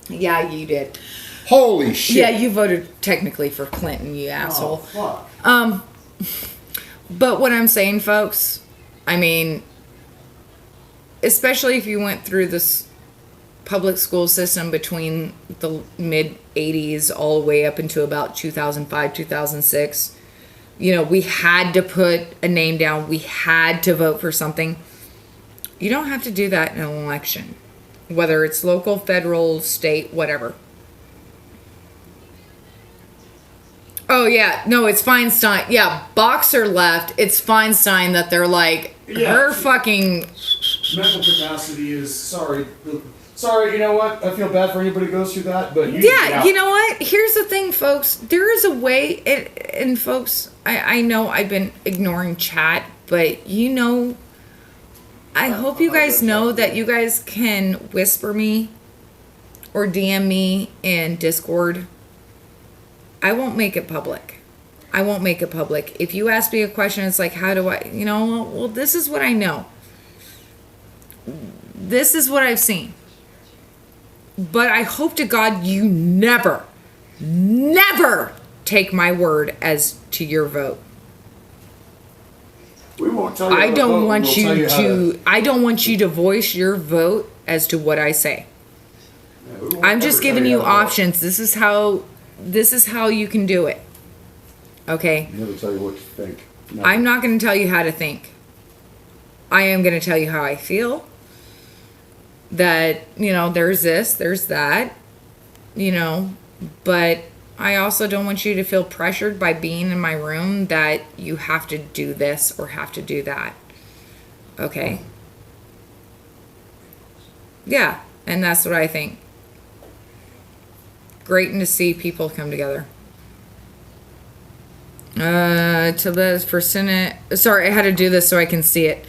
Yeah, you did. Holy shit. Yeah, you voted technically for Clinton, you asshole. Oh, fuck. But what I'm saying, folks, I mean, especially if you went through this public school system between the mid 80s all the way up into about 2005, 2006, you know, we had to put a name down. We had to vote for something. You don't have to do that in an election, whether it's local, federal, state, whatever. Oh, yeah. No, it's Feinstein. Yeah, Boxer left. It's Feinstein that they're like, her fucking... Mental capacity is... Sorry, you know what? I feel bad for anybody who goes through that, but... Yeah, you know what? Here's the thing, folks. There is a way... And folks, I know I've been ignoring chat, but you know... I hope you guys know that you guys can whisper me or DM me in Discord. I won't make it public. If you ask me a question, it's like, how do I, well, this is what I know. This is what I've seen. But I hope to God you never take my word as to your vote. We won't tell you I don't want you to voice your vote as to what I say. Yeah, I'm just giving you options. This is how you can do it. Okay? I'll never tell you what to think. No. I'm not going to tell you how to think. I am going to tell you how I feel. That, there's this, there's that, but I also don't want you to feel pressured by being in my room that you have to do this or have to do that. Okay? Yeah, and that's what I think. Great to see people come together. To live for Senate. Sorry, I had to do this so I can see it.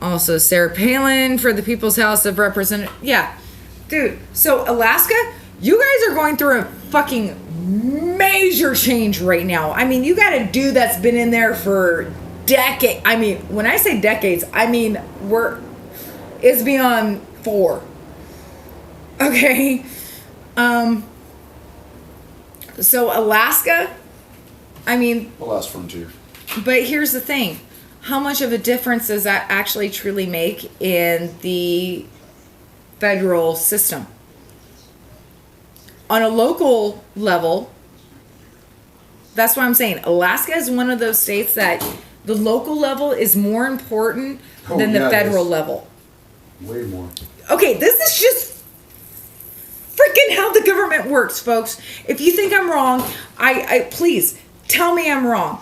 Also, Sarah Palin for the People's House of Representatives. Yeah. Dude, so Alaska, you guys are going through a fucking major change right now. I mean, you got a dude that's been in there for decades. I mean, when I say decades, I mean, it's beyond 4. Okay? So Alaska, I mean... The last frontier. But here's the thing. How much of a difference does that actually truly make in the federal system? On a local level, that's what I'm saying. Alaska is one of those states that The local level is more important Oh, than the yeah, it federal is. level. Way more. Okay, this is just freaking how the government works, folks. If you think I'm wrong, I please tell me I'm wrong.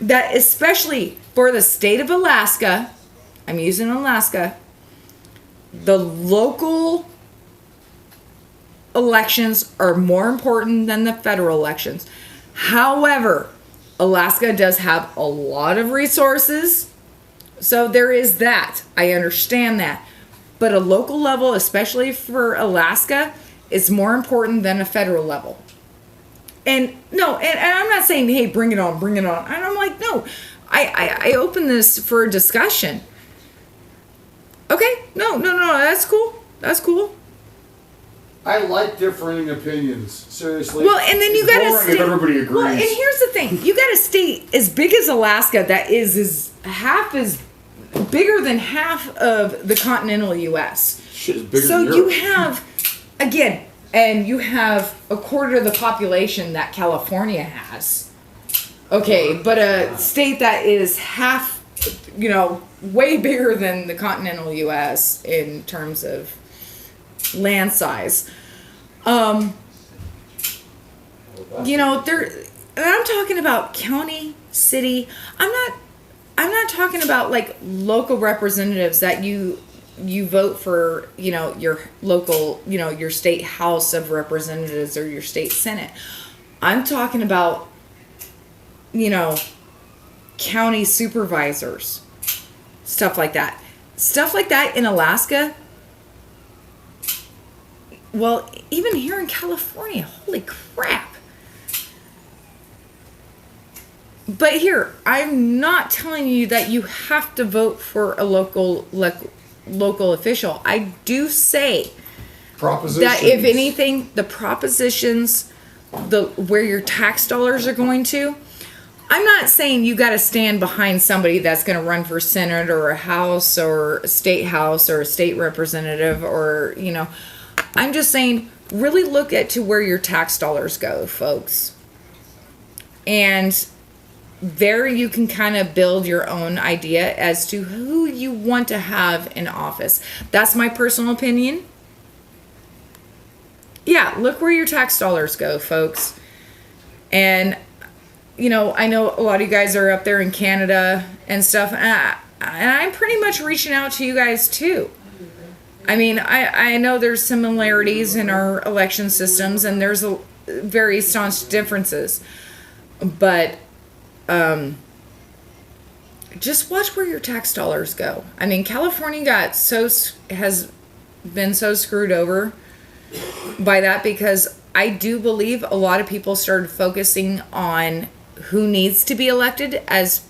That especially for the state of Alaska, I'm using Alaska, the local elections are more important than the federal elections. However, Alaska does have a lot of resources, so there is that. I understand that. But a local level, especially for Alaska, is more important than a federal level. And no, and I'm not saying, hey, bring it on, bring it on. And I'm like, no, I open this for a discussion. Okay, no, that's cool. That's cool. I like differing opinions. Seriously. Well, and then you It's got a boring state. if everybody agrees. Well, and here's the thing: you got a state as big as Alaska that is half as bigger than half of the continental U.S. Shit is bigger So than you Europe. have, again, and you have a quarter of the population that California has. Okay, but a state that is half, way bigger than the continental U.S. in terms of land size. There, and I'm talking about county, city. I'm not talking about like local representatives that you vote for, your local, your state House of Representatives or your state Senate. I'm talking about, county supervisors, stuff like that. Stuff like that in Alaska. Well, even here in California, holy crap. But here, I'm not telling you that you have to vote for a local official. I do say Propositions. that if anything, the propositions, where your tax dollars are going to, I'm not saying you got to stand behind somebody that's going to run for Senate or a House or a state House or a state representative or, I'm just saying really look to where your tax dollars go, folks. And there you can kind of build your own idea as to who you want to have in office. That's my personal opinion. Yeah, look where your tax dollars go, folks. And, I know a lot of you guys are up there in Canada and stuff. And I'm pretty much reaching out to you guys too. I mean, I know there's similarities in our election systems and there's very staunch differences. But just watch where your tax dollars go. I mean, California has been so screwed over by that because I do believe a lot of people started focusing on who needs to be elected as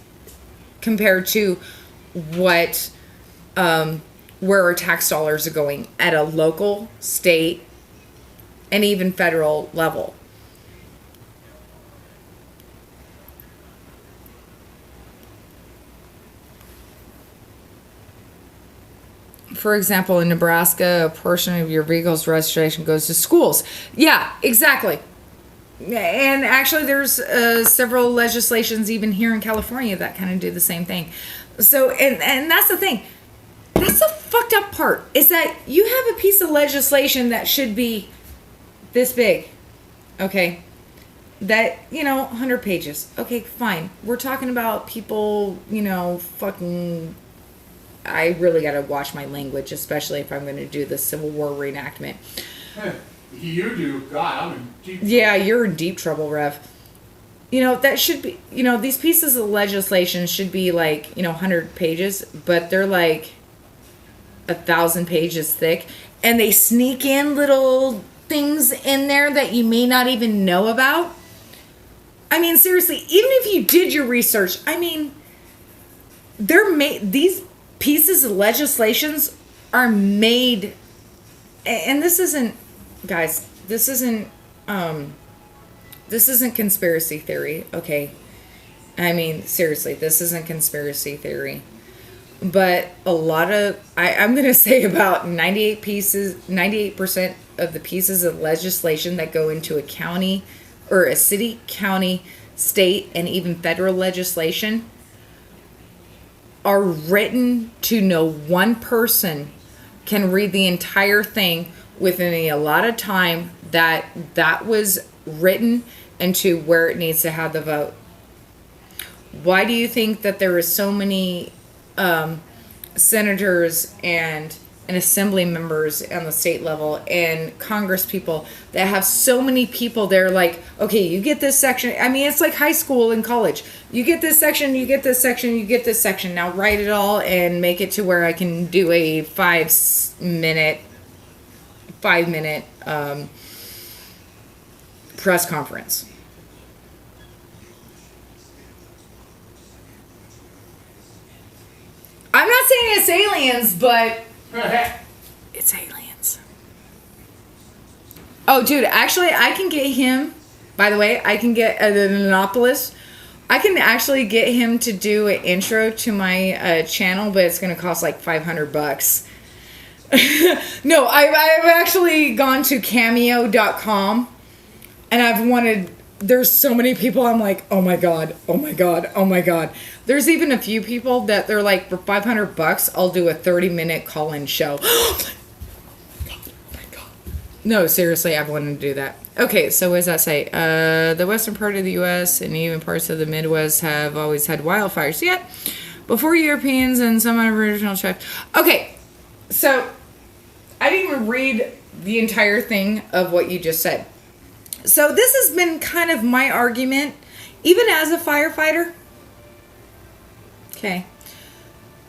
compared to what where our tax dollars are going at a local, state, and even federal level. For example, in Nebraska, a portion of your vehicle's registration goes to schools. Yeah, exactly. And actually, there's several legislations even here in California that kind of do the same thing. So, and that's the thing. That's the fucked up part, is that you have a piece of legislation that should be this big. Okay? That, 100 pages. Okay, fine. We're talking about people, fucking... I really got to watch my language, especially if I'm going to do the Civil War reenactment. You do. God, I'm in deep trouble. Yeah, you're in deep trouble, Rev. That should be, these pieces of legislation should be like, 100 pages, but they're like 1,000 pages thick. And they sneak in little things in there that you may not even know about. I mean, seriously, even if you did your research, I mean, these pieces of legislations are made, and this isn't, guys, this isn't conspiracy theory, okay? I mean, seriously, this isn't conspiracy theory. But a lot of, I'm going to say about 98% of the pieces of legislation that go into a county or a city, county, state, and even federal legislation are written to no one person can read the entire thing within a lot of time that was written into where it needs to have the vote. Why do you think that there is so many senators and assembly members on the state level and Congress people that have so many people? They're like, okay, you get this section. I mean, it's like high school and college. You get this section, you get this section, you get this section. Now write it all and make it to where I can do a 5-minute press conference. I'm not saying it's aliens, but it's aliens. Oh, dude, actually, I can get him. By the way, I can get an Annapolis. I can actually get him to do an intro to my channel, but it's going to cost like $500. No, I've actually gone to cameo.com and I've wanted. There's so many people. I'm like, oh my god, oh my god, oh my god. There's even a few people that they're like, for $500, I'll do a 30-minute call-in show. Oh my god. No, seriously, I've wanted to do that. Okay, so what does that say? The western part of the U.S. and even parts of the Midwest have always had wildfires. Yet, before Europeans and some Aboriginal tribes. Okay, so I didn't even read the entire thing of what you just said. So this has been kind of my argument, even as a firefighter. Okay.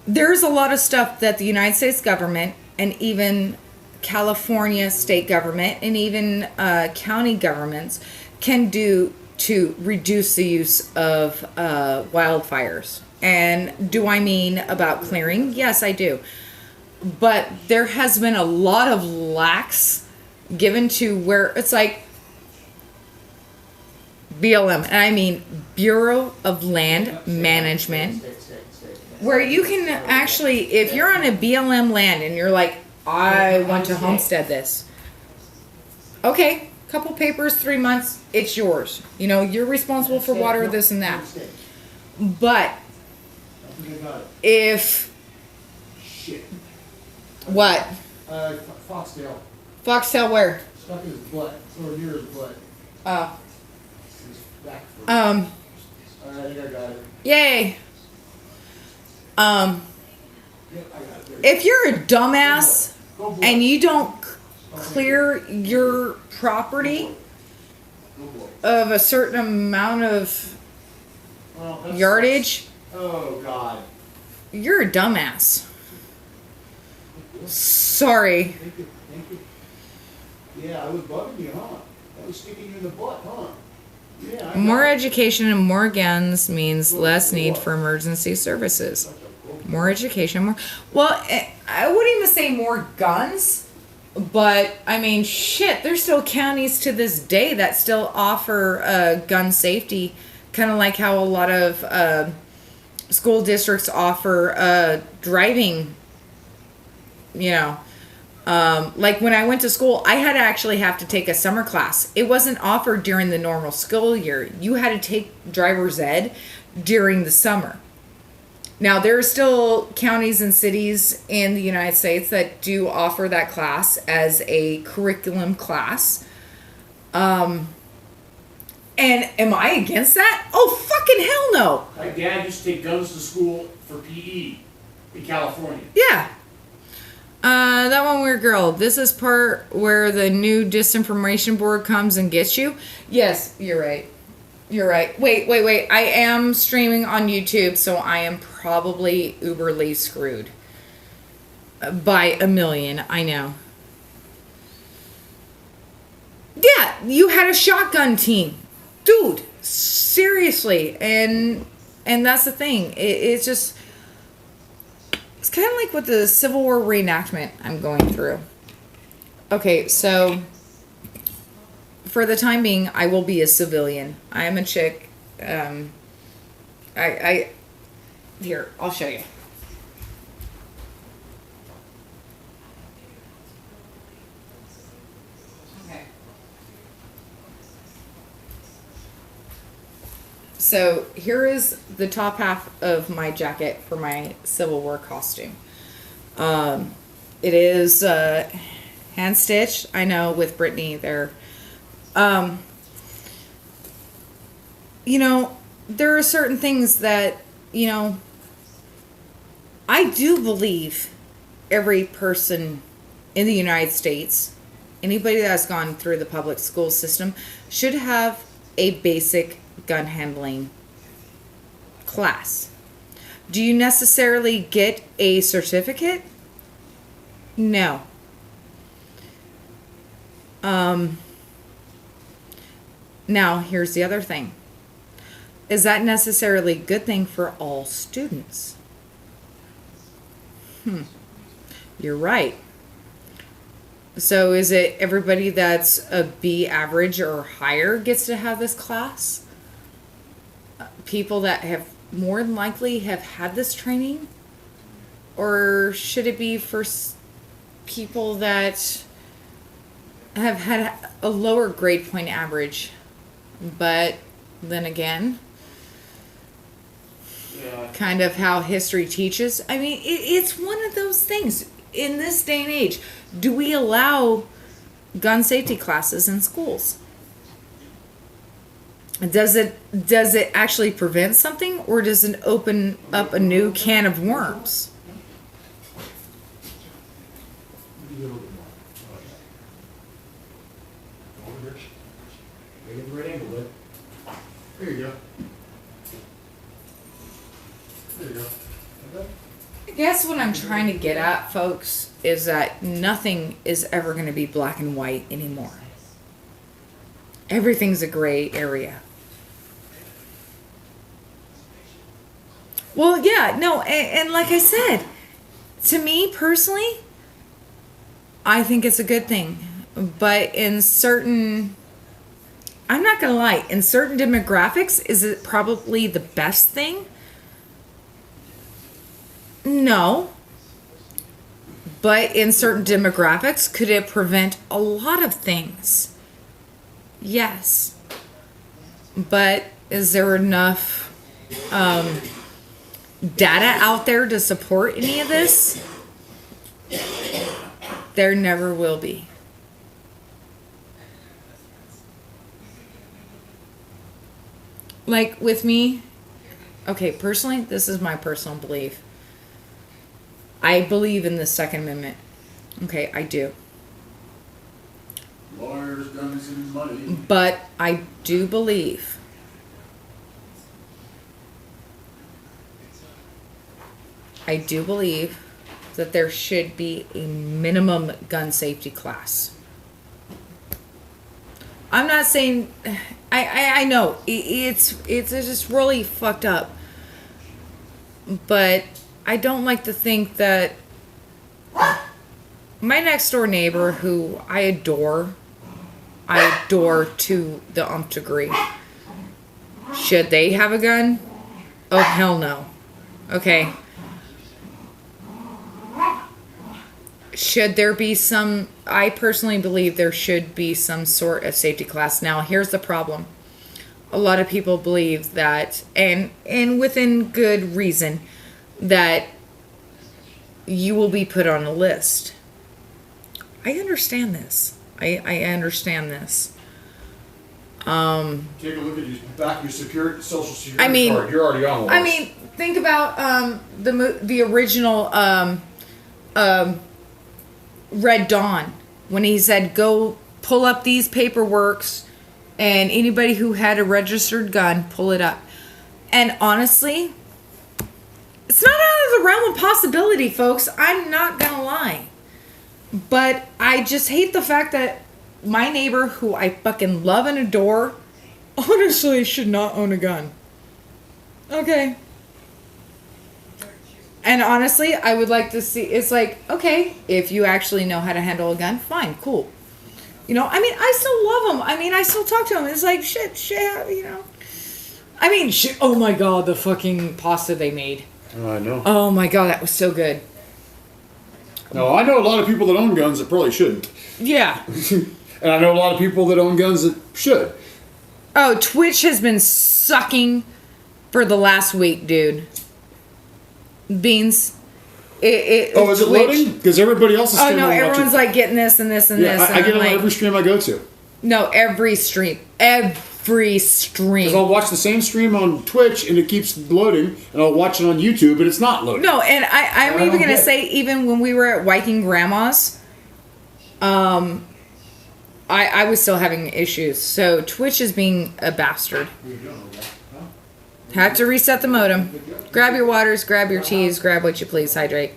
There's a lot of stuff that the United States government and even California state government and even county governments can do to reduce the use of wildfires. And do I mean about clearing? Yes, I do. But there has been a lot of lax given to where it's like BLM, and I mean Bureau of Land Management, where you can actually, if you're on a BLM land and you're like, I want to homestead this. Okay, couple papers, 3 months, it's yours. You know, you're responsible for water, this and that. But if what? Foxtail. Foxtail where? Stuck in his butt. Or near his butt. Oh. I think I got it. Yay. Yep, I got it. If you're a dumbass and you don't clear your property of a certain amount of yardage, Oh, God. you're a dumbass. Sorry. Thank you. Yeah, I was bugging you, huh? I was sticking you in the butt, huh? Yeah, More education and more guns means less need for emergency services. More education, more. Well, I wouldn't even say more guns, but I mean, shit, there's still counties to this day that still offer gun safety, kind of like how a lot of school districts offer driving, you know. Like when I went to school, I had to actually have to take a summer class. It wasn't offered during the normal school year. You had to take driver's ed during the summer. Now, there are still counties and cities in the United States that do offer that class as a curriculum class. And am I against that? Oh, fucking hell no. My dad used to take guns to school for PE in California. Yeah. That one weird girl. This is part where the new disinformation board comes and gets you. Yes, you're right. You're right. Wait. I am streaming on YouTube, so I am probably uberly screwed. By a million, I know. Yeah, you had a shotgun team. Dude, seriously. And that's the thing. It's just... It's kind of like with the Civil War reenactment I'm going through. Okay, so for the time being, I will be a civilian. I am a chick. Here, I'll show you. Okay. So here is the top half of my jacket for my Civil War costume. It is hand stitched. I know with Brittany there. You know, there are certain things that, you know, I do believe every person in the United States, anybody that's gone through the public school system, should have a basic gun handling class. Do you necessarily get a certificate? No. Now, here's the other thing. Is that necessarily a good thing for all students? You're right. So is it everybody that's a B average or higher gets to have this class? People that have more than likely have had this training? Or should it be for people that have had a lower grade point average? But then again, kind of how history teaches. I mean, it's one of those things. In this day and age, do we allow gun safety classes in schools? Does it actually prevent something, or does it open up a new can of worms? There you go. There you go. I guess what I'm trying to get at, folks, is that nothing is ever going to be black and white anymore. Everything's a gray area. Well, yeah, no, and like I said, to me personally, I think it's a good thing. But in certain, I'm not going to lie, in certain demographics, is it probably the best thing? No. But in certain demographics, could it prevent a lot of things? Yes. But is there enough data out there to support any of this? There never will be. Like with me, okay, personally, this is my personal belief. I believe in the Second Amendment. Okay, I do. Lawyers, guns, and money. But I do believe that there should be a minimum gun safety class. I'm not saying, I know it's just really fucked up, but I don't like to think that my next door neighbor, who I adore to the nth degree, should they have a gun? Oh, hell no. Okay. Should there be some, I personally believe there should be some sort of safety class. Now, here's the problem. A lot of people believe that, and within good reason, that you will be put on a list. I understand this. I understand this. Take a look at your social security card. You're already on the list. I mean, think about the original Red Dawn, when he said, go pull up these paperworks, and anybody who had a registered gun, pull it up. And honestly, it's not out of the realm of possibility, folks. I'm not gonna lie. But I just hate the fact that my neighbor, who I fucking love and adore, honestly should not own a gun. Okay. And honestly, I would like to see, it's like, okay, if you actually know how to handle a gun, fine, cool. You know, I mean, I still love him. I mean, I still talk to him. It's like, shit, you know. I mean, shit, oh my God, the fucking pasta they made. I know. Oh my God, that was so good. No, I know a lot of people that own guns that probably shouldn't. Yeah. And I know a lot of people that own guns that should. Oh, Twitch has been sucking for the last week, dude. Beans. Is it loading? Because everybody else is Oh, streaming. no, everyone's like getting this and this and this. I And get it on like, every stream I go to. No, every stream. Every stream. Because I'll watch the same stream on Twitch and it keeps loading, and I'll watch it on YouTube and it's not loading. No, and I'm even going to say, even when we were at Viking Grandma's, I was still having issues. So Twitch is being a bastard. Had to reset the modem. Grab your waters, grab your teas, grab what you please, hydrate.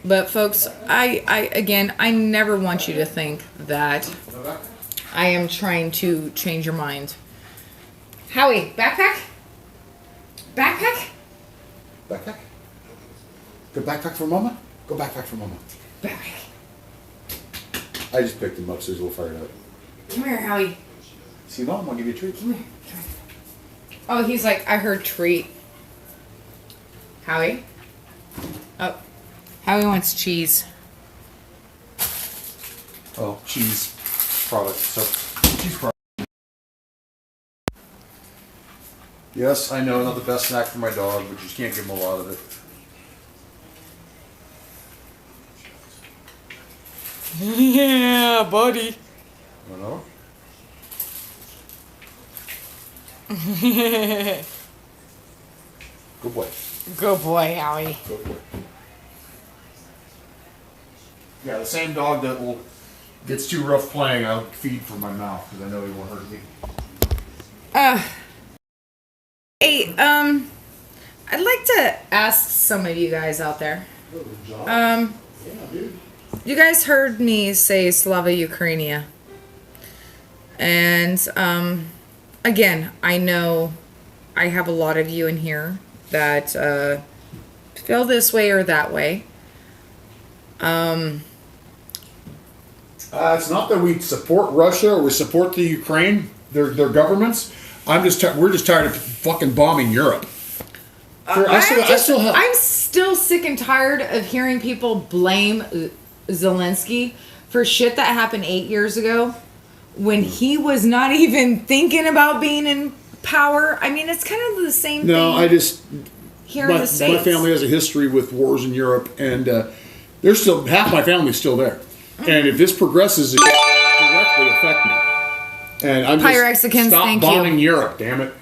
But folks, I never want you to think that I am trying to change your mind. Howie, backpack? Backpack? Backpack? Go backpack for a moment? Go backpack for a moment. Backpack. I just picked him up, so he's a little fired up. Come here, Howie. See, Mom, I'll give you a treat. Come here. Oh, he's like, I heard treat. Howie? Oh. Howie wants cheese. Oh, cheese product. So, cheese product. Yes, I know, not the best snack for my dog, but you just can't give him a lot of it. Yeah, buddy. You know? Good boy. Good boy, Howie. Good boy. Yeah, the same dog that gets too rough playing, I'll feed from my mouth because I know he won't hurt me. Hey, I'd like to ask some of you guys out there. You guys heard me say Slava Ukrainia. And, again, I know I have a lot of you in here that, feel this way or that way. It's not that we support Russia or we support the Ukraine, their governments. We're just tired of fucking bombing Europe. I'm still sick and tired of hearing people blame Zelensky for shit that happened 8 years ago when he was not even thinking about being in power. I mean, it's kind of the same thing. No, Here in the States. My family has a history with wars in Europe, and there's still half my family's still there. And if this progresses, it will directly affect me. And I'm Pyrexicans, stop thank bombing you. Europe, damn it.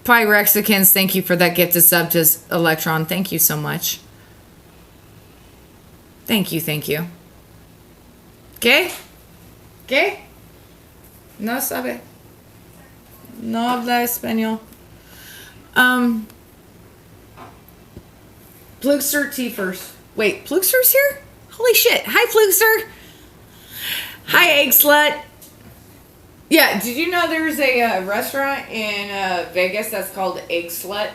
Pyrexicans, thank you for that gift of sub to Electron. Thank you so much. Thank you, thank you. Okay? Okay? No sabe. No habla español. Plugster T first. Wait, Plugster's here? Holy shit. Hi, Plugster. Hi, Egg Slut. Yeah, did you know there's a restaurant in Vegas that's called Egg Slut?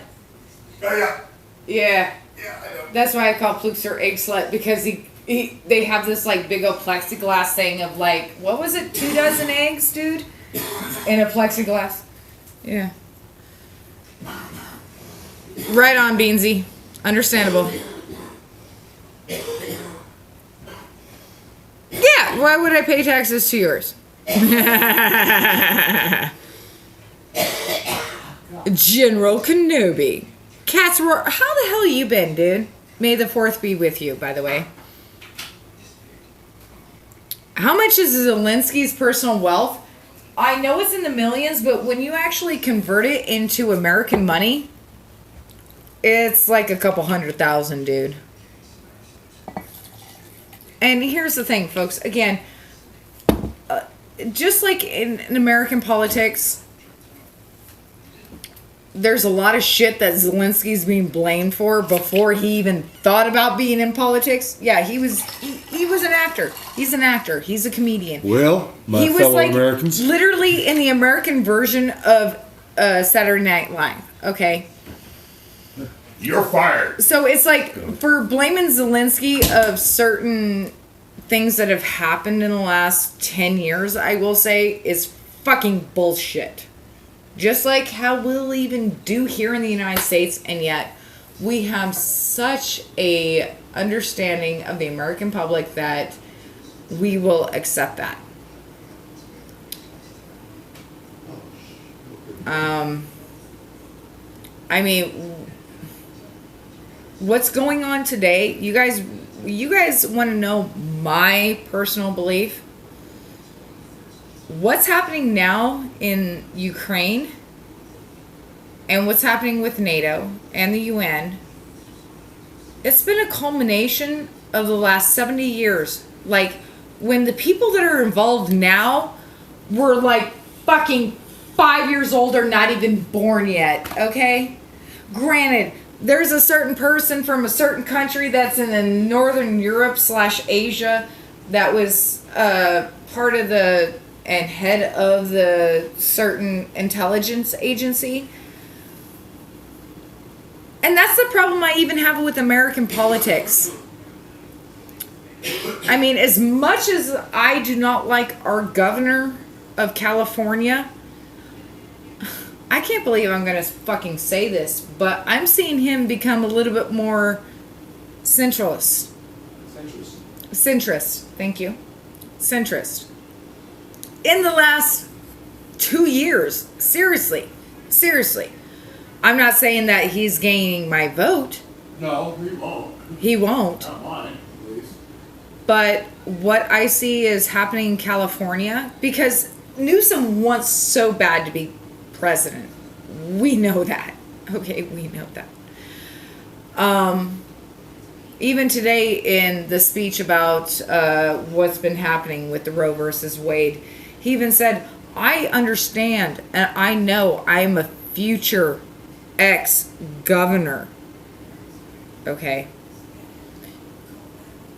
Oh, yeah. Yeah. Yeah, I know. That's why I call Plugster Egg Slut, because they have this like big old plexiglass thing of like, what was it, 2 dozen eggs, dude? In a plexiglass. Yeah. Right on, Beansy. Understandable. Yeah, why would I pay taxes to yours? General Kenobi. Cats roar. How the hell you been, dude? May the 4th be with you, by the way. How much is Zelensky's personal wealth? I know it's in the millions, but when you actually convert it into American money, it's like a couple $100,000, dude. And here's the thing, folks. Again, just like in American politics, there's a lot of shit that Zelensky's being blamed for before he even thought about being in politics. Yeah, he was an actor. He's an actor. He's a comedian. Well, my he fellow was Americans. literally in the American version of Saturday Night Live. Okay. You're fired. So it's like, for blaming Zelensky of certain things that have happened in the last 10 years, I will say, is fucking bullshit. Just like how we'll even do here in the United States, and yet we have such a understanding of the American public that we will accept that. I mean, what's going on today? You guys want to know my personal belief? What's happening now in Ukraine and what's happening with NATO and the UN? It's been a culmination of the last 70 years. Like, when the people that are involved now were like fucking 5 years old or not even born yet, okay? Granted, there's a certain person from a certain country that's in the Northern Europe / Asia that was part of the and head of the certain intelligence agency. And that's the problem I even have with American politics. I mean, as much as I do not like our governor of California, I can't believe I'm going to fucking say this, but I'm seeing him become a little bit more centralist. Centrist. Thank you. Centrist. In the last 2 years. Seriously. I'm not saying that he's gaining my vote. No, he won't. He won't. Not mine, at least. But what I see is happening in California, because Newsom wants so bad to be president. We know that. Okay, we know that. Even today in the speech about what's been happening with the Roe versus Wade, he even said, I understand and I know I'm a future ex-governor. Okay.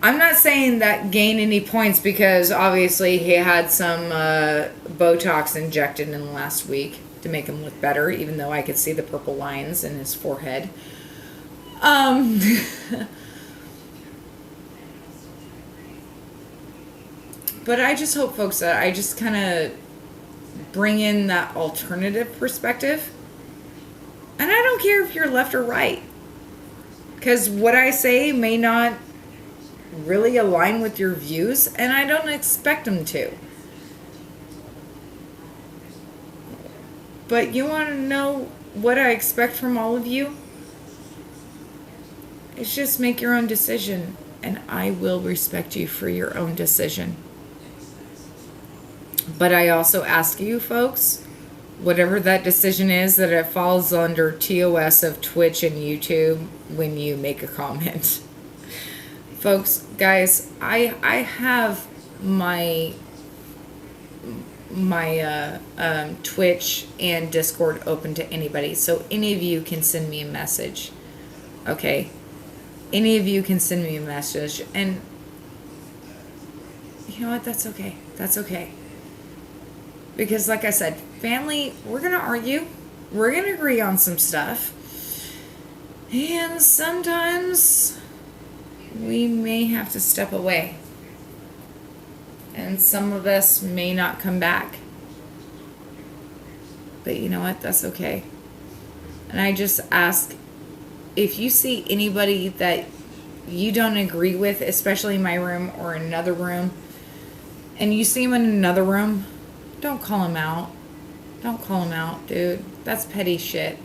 I'm not saying that gain any points because obviously he had some Botox injected in the last week to make him look better, even though I could see the purple lines in his forehead. But I just hope, folks, that I just kind of bring in that alternative perspective. And I don't care if you're left or right. Because what I say may not really align with your views, and I don't expect them to. But you want to know what I expect from all of you? It's just make your own decision, and I will respect you for your own decision. But I also ask you, folks, whatever that decision is, that it falls under TOS of Twitch and YouTube when you make a comment. Folks, guys, I have my Twitch and Discord open to anybody, so any of you can send me a message. Okay, any of you can send me a message, and you know what? That's okay. That's okay. Because, like I said, family, we're gonna argue, we're gonna agree on some stuff, and sometimes we may have to step away. And some of us may not come back. But you know what? That's okay. And I just ask, if you see anybody that you don't agree with, especially in my room or another room, and you see them in another room, don't call them out. Don't call them out, dude. That's petty shit.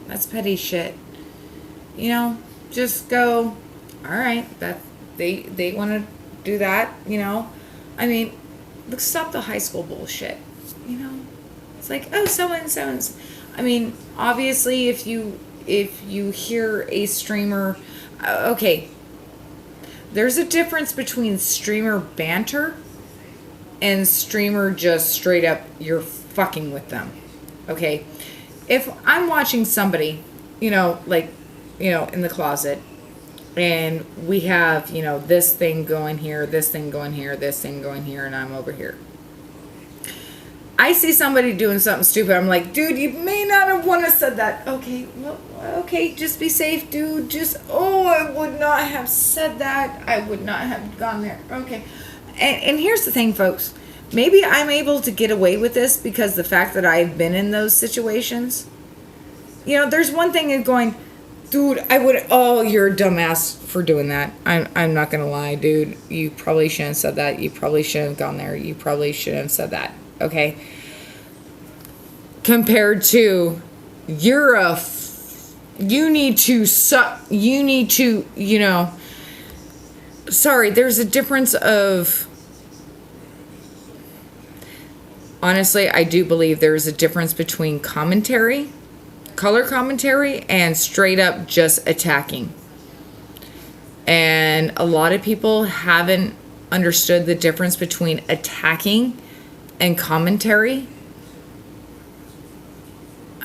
That's petty shit. You know, just go, all right, that they want to do that, you know. I mean, let's stop the high school bullshit, you know. It's like, oh, so-and-so. I mean, obviously, if you hear a streamer, okay, there's a difference between streamer banter and streamer just straight up, you're fucking with them, okay? If I'm watching somebody, you know, like, you know, in the closet, and we have, you know, this thing going here, this thing going here, this thing going here, and I'm over here. I see somebody doing something stupid. I'm like, dude, you may not have wanted to said that. Okay, well, okay, just be safe, dude. Just, oh, I would not have said that. I would not have gone there. Okay. And here's the thing, folks. Maybe I'm able to get away with this because the fact that I've been in those situations. You know, there's one thing in going, Dude, I would. Oh, you're a dumbass for doing that. I'm not gonna lie, dude. You probably shouldn't have said that. You probably shouldn't have gone there. You probably shouldn't have said that. Okay. Compared to, you need to sorry, there's a difference of, honestly, I do believe there's a difference between commentary, color commentary, and straight up just attacking. And a lot of people haven't understood the difference between attacking and commentary.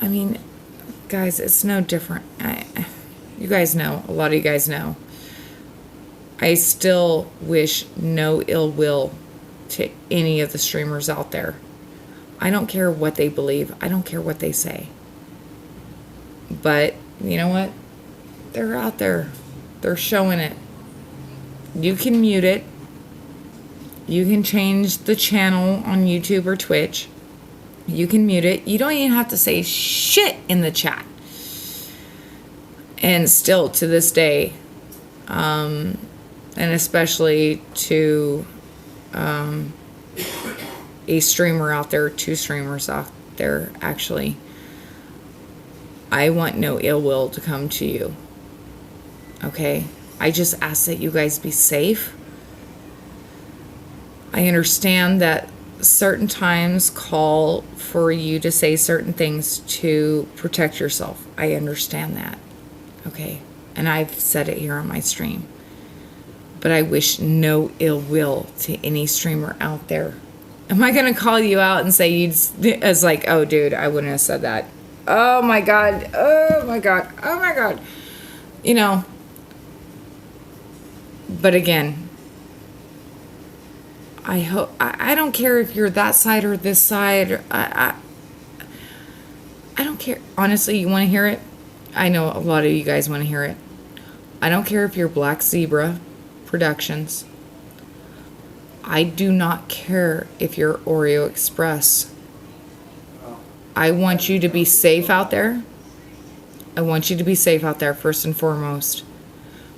I mean, guys, it's no different. You guys know, a lot of you guys know. I still wish no ill will to any of the streamers out there. I don't care what they believe. I don't care what they say. But you know what? They're out there. They're showing it. You can mute it. You can change the channel on YouTube or Twitch. You can mute it. You don't even have to say shit in the chat. And still to this day, and especially to a streamer out there, 2 streamers out there actually, I want no ill will to come to you. Okay? I just ask that you guys be safe. I understand that certain times call for you to say certain things to protect yourself. I understand that. Okay? And I've said it here on my stream. But I wish no ill will to any streamer out there. Am I going to call you out and say it's like, oh, dude, I wouldn't have said that. Oh, my God. Oh, my God. Oh, my God. You know. But again, I don't care if you're that side or this side. I don't care. Honestly, you want to hear it? I know a lot of you guys want to hear it. I don't care if you're Black Zebra Productions. I do not care if you're Oreo Express. I want you to be safe out there. I want you to be safe out there first and foremost.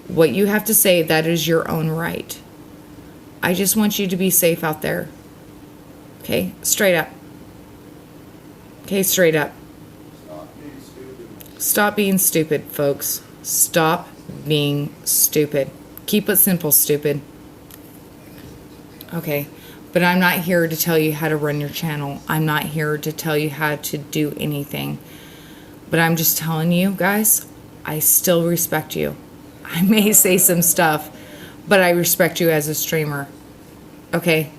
What you have to say, that is your own right. I just want you to be safe out there. Okay? Straight up. Okay, straight up. Stop being stupid, folks. Stop being stupid. Keep it simple, stupid. Okay, but I'm not here to tell you how to run your channel. I'm not here to tell you how to do anything. But I'm just telling you, guys, I still respect you. I may say some stuff, but I respect you as a streamer. Okay?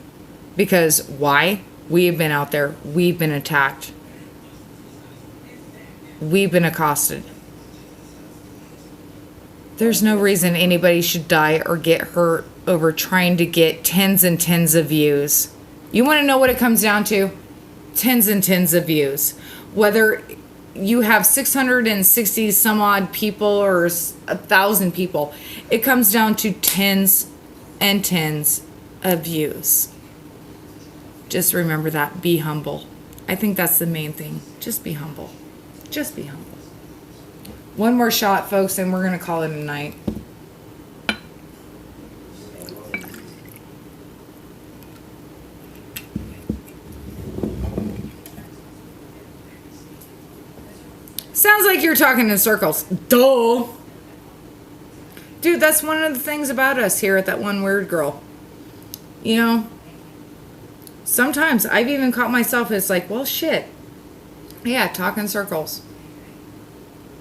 Because why? We have been out there. We've been attacked. We've been accosted. There's no reason anybody should die or get hurt over trying to get tens and tens of views. You want to know what it comes down to? Tens and tens of views. Whether you have 660 some odd people or 1,000 people, it comes down to tens and tens of views. Just remember that. Be humble. I think that's the main thing. Just be humble. Just be humble. One more shot, folks, and we're going to call it a night. Sounds like you're talking in circles. Duh. Dude, that's one of the things about us here at That One Weird Girl. You know, sometimes I've even caught myself, it's like, well, shit. Yeah, talk in circles.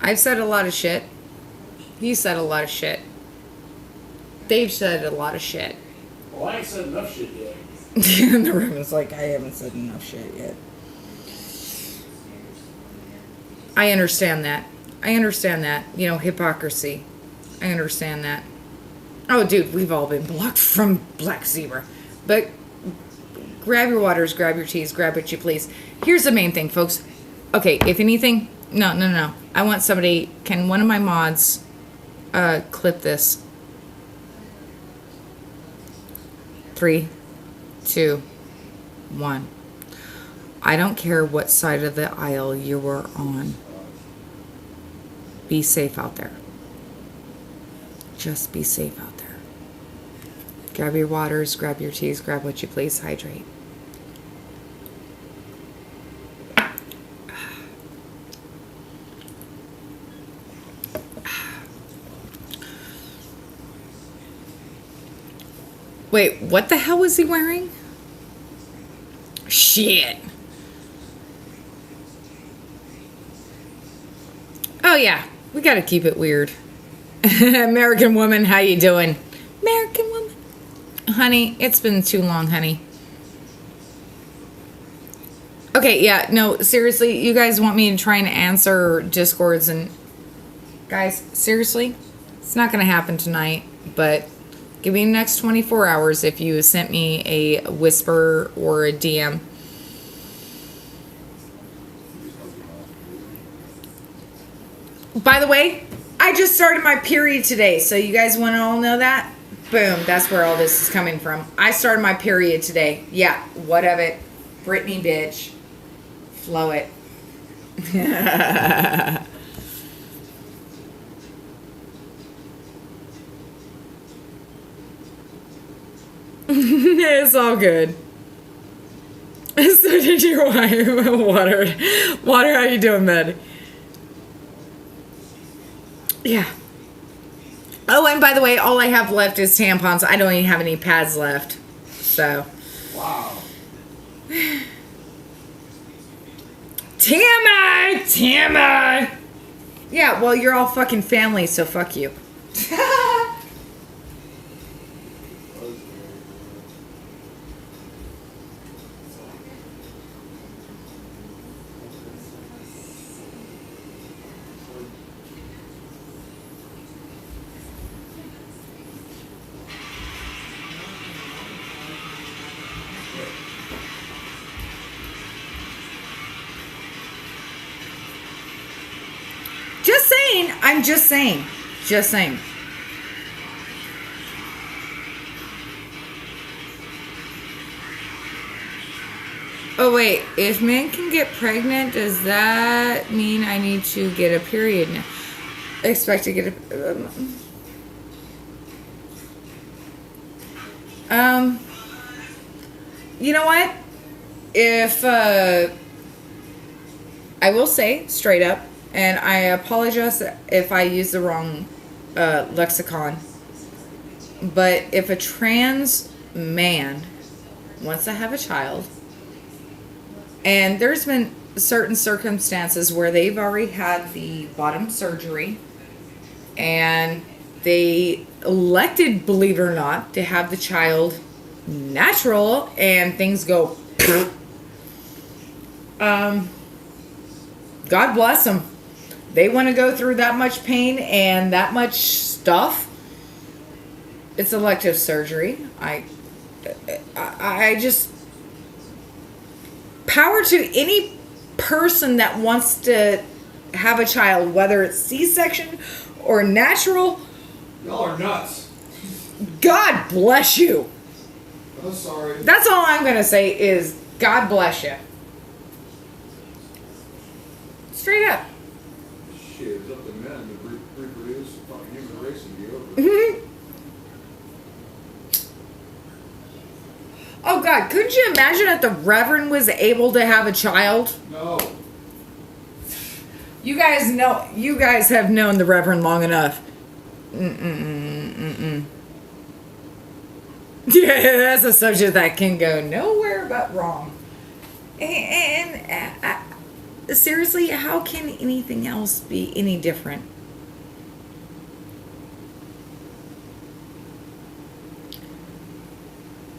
I've said a lot of shit. He said a lot of shit. Dave said a lot of shit. Well, I ain't said enough shit yet. And the room is like, I haven't said enough shit yet. I understand that. I understand that. You know, hypocrisy. I understand that. Oh, dude, we've all been blocked from Black Zebra. But grab your waters, grab your teas, grab what you please. Here's the main thing, folks. Okay, if anything, no. I want somebody, can one of my mods clip this? 3, 2, 1. I don't care what side of the aisle you were on. be safe out there. Just be safe out there. Grab your waters, grab your teas, grab what you please, hydrate. Wait, what the hell was he wearing? Shit. Oh yeah, we gotta keep it weird. American woman, how you doing? American woman. Honey, it's been too long, honey. Okay, yeah, no, seriously, you guys want me to try and answer Discords and... Guys, seriously, it's not gonna happen tonight, but give me the next 24 hours if you sent me a whisper or a DM. By the way, I just started my period today, so you guys want to all know that? Boom, that's where all this is coming from. I started my period today. Yeah, what of it? Brittany, bitch. Flow it. It's all good. So did your wife. Water, how you doing, Med? Yeah. Oh, and by the way, all I have left is tampons. I don't even have any pads left. So. Wow. Tammy! Yeah, well, you're all fucking family, so fuck you. Just saying. I'm just saying. Just saying. Oh, wait. If men can get pregnant, does that mean I need to get a period now? Expect to get a... You know what? If, I will say, straight up, and I apologize if I use the wrong lexicon, but if a trans man wants to have a child, and there's been certain circumstances where they've already had the bottom surgery, and they elected, believe it or not, to have the child natural, and things go, God bless them. They want to go through that much pain and that much stuff. It's elective surgery. I just... Power to any person that wants to have a child, whether it's C-section or natural. Y'all are nuts. God bless you. I'm sorry. That's all I'm going to say is God bless you. Straight up. Shit, it's up to men to reproduce. Fucking human race and be over. Oh God, couldn't you imagine if the Reverend was able to have a child? No. You guys have known the Reverend long enough. Yeah, that's a subject that can go nowhere but wrong. And seriously, how can anything else be any different?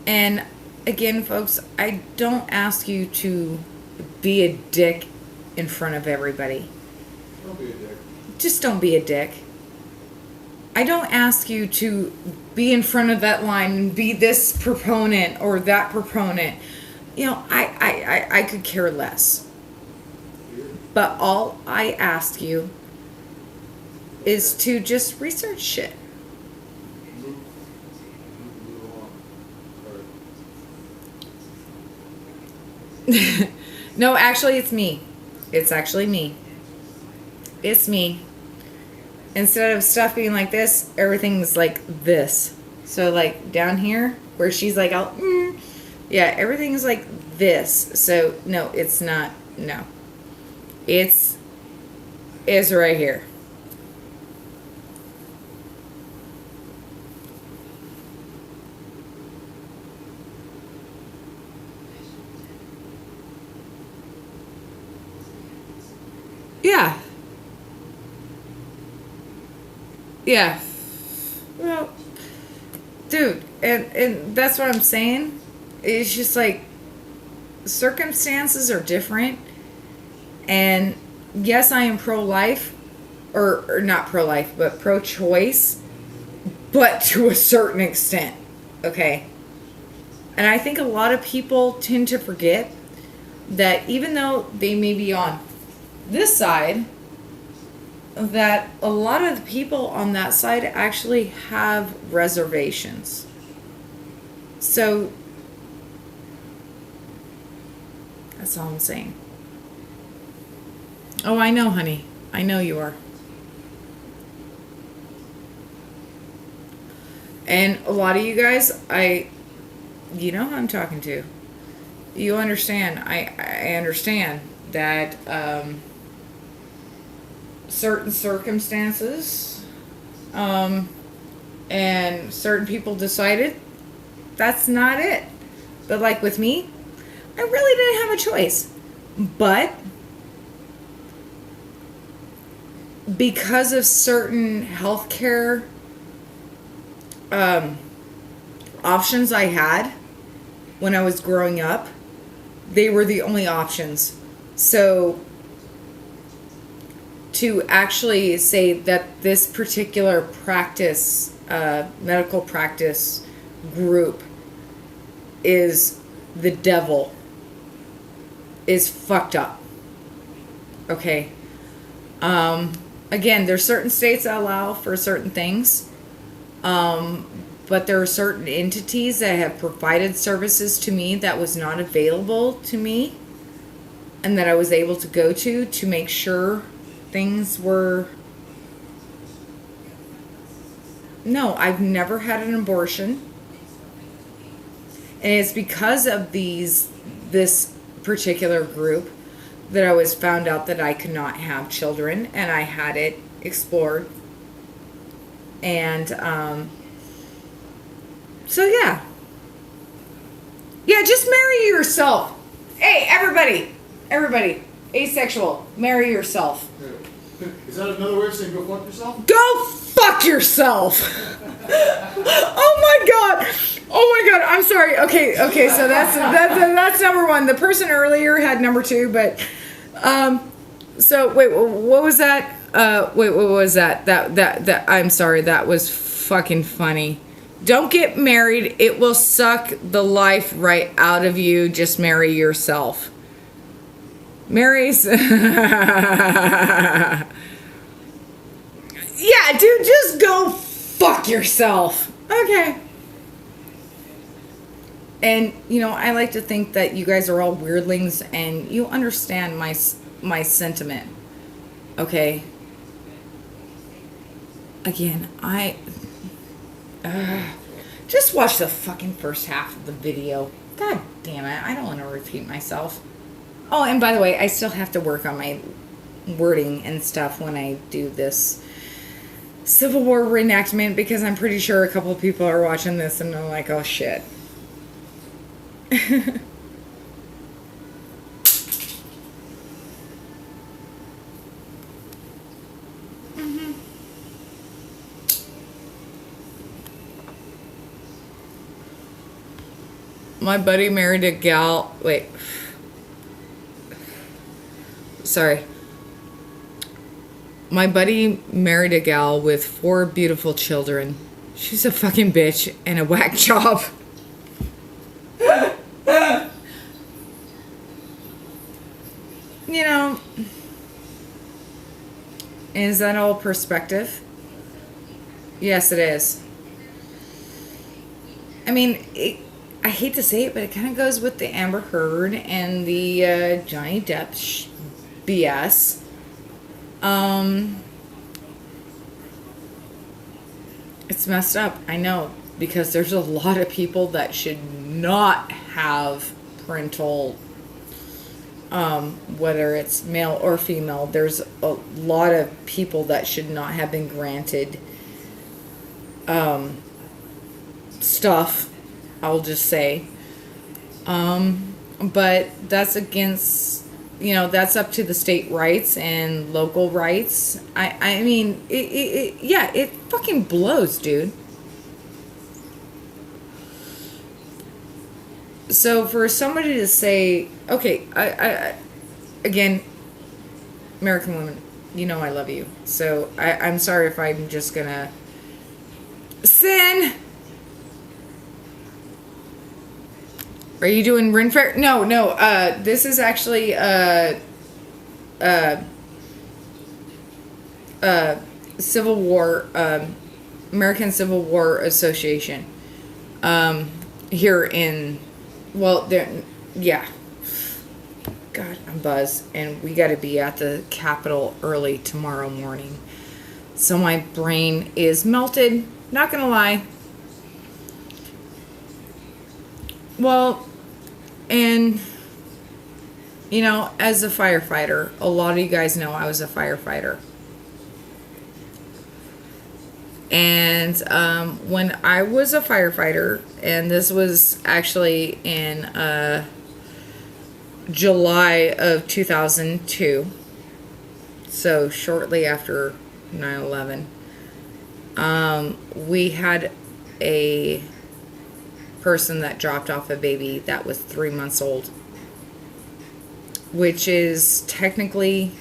And again, folks, I don't ask you to be a dick in front of everybody. Don't be a dick. Just don't be a dick. I don't ask you to be in front of that line and be this proponent or that proponent. You know, I could care less. But all I ask you is to just research shit. No, actually, it's me. It's actually me. It's me. instead of stuff being like this, everything's like this. So like down here where she's like, yeah, everything's like this. So no, it's not. No, it's right here. Yeah. Yeah. Well, dude, and that's what I'm saying. It's just like circumstances are different. And yes, I am pro-life, or not pro-life, but pro-choice, but to a certain extent. Okay. And I think a lot of people tend to forget that even though they may be on this side, that a lot of the people on that side actually have reservations. So that's all I'm saying. Oh, I know, honey. I know you are. And a lot of you guys, you know who I'm talking to. You understand. I understand that certain circumstances and certain people decided that's not it. But like with me, I really didn't have a choice. But because of certain healthcare options I had when I was growing up, they were the only options. So to actually say that this particular practice, medical practice group is the devil is fucked up. Okay. Again, there's certain states that allow for certain things. But there are certain entities that have provided services to me that was not available to me and that I was able to go to make sure things were... No, I've never had an abortion. And it's because of this particular group that I was found out that I could not have children, and I had it explored. And so yeah, just marry yourself. Hey, everybody, asexual, marry yourself. Is that another way of saying go fuck yourself? Go fuck yourself. Oh my god, I'm sorry. Okay, so that's number one. The person earlier had number two, but so wait, what was that? What was that? That I'm sorry, that was fucking funny. Don't get married. It will suck the life right out of you. Just marry yourself. Mary's... Yeah, dude, just go fuck yourself. Okay. And, I like to think that you guys are all weirdlings and you understand my sentiment. Okay? Again, just watch the fucking first half of the video. God damn it. I don't want to repeat myself. Oh, and by the way, I still have to work on my wording and stuff when I do this Civil War reenactment, because I'm pretty sure a couple of people are watching this and they're like, oh shit. My buddy married a gal. Wait. Sorry. My buddy married a gal with 4 beautiful children. She's a fucking bitch and a whack job. Is that all perspective? Yes, it is. I mean, I hate to say it, but it kind of goes with the Amber Heard and the Johnny Depp BS. It's messed up. I know, because there's a lot of people that should not have parental, whether it's male or female. There's a lot of people that should not have been granted stuff, I'll just say. But that's against, that's up to the state rights and local rights. I mean, it fucking blows, dude. So for somebody to say, okay, I again, American women, I love you. So I'm sorry if I'm just gonna sin. Are you doing Ren Fair? No. This is actually Civil War, American Civil War Association. Here in, yeah. God, I'm buzzed, and we got to be at the Capitol early tomorrow morning. So my brain is melted. Not gonna lie. Well, and, as a firefighter, a lot of you guys know I was a firefighter. And when I was a firefighter, and this was actually in July of 2002, so shortly after 9/11, we had a person that dropped off a baby that was 3 months old, which is technically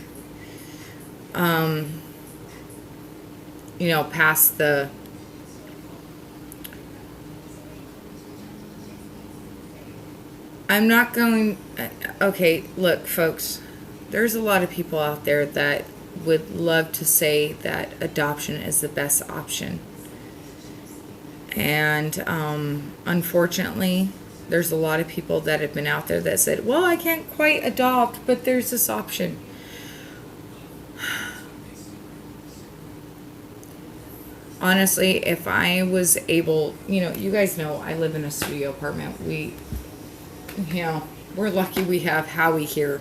past the okay, look folks, there's a lot of people out there that would love to say that adoption is the best option. And unfortunately, there's a lot of people that have been out there that said, well, I can't quite adopt, but there's this option. Honestly, if I was able, you guys know I live in a studio apartment. We're lucky we have Howie here.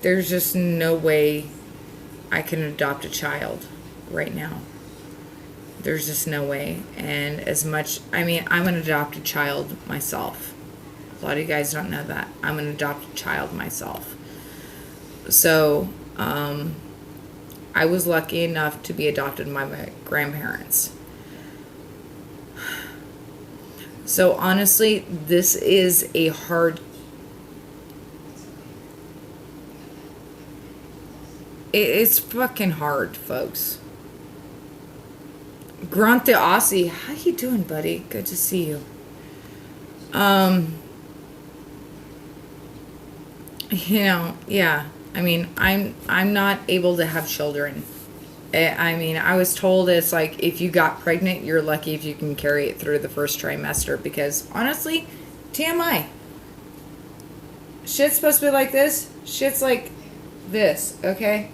There's just no way I can adopt a child right now. There's just no way. And I'm an adopted child myself. A lot of you guys don't know that. I'm an adopted child myself. So, I was lucky enough to be adopted by my grandparents. So honestly, this is a hard... It's fucking hard, folks. Grunt the Aussie, how you doing, buddy? Good to see you. Yeah. I mean, I'm not able to have children. I was told it's like if you got pregnant, you're lucky if you can carry it through the first trimester, because honestly, TMI. Shit's supposed to be like this. Shit's like this, okay?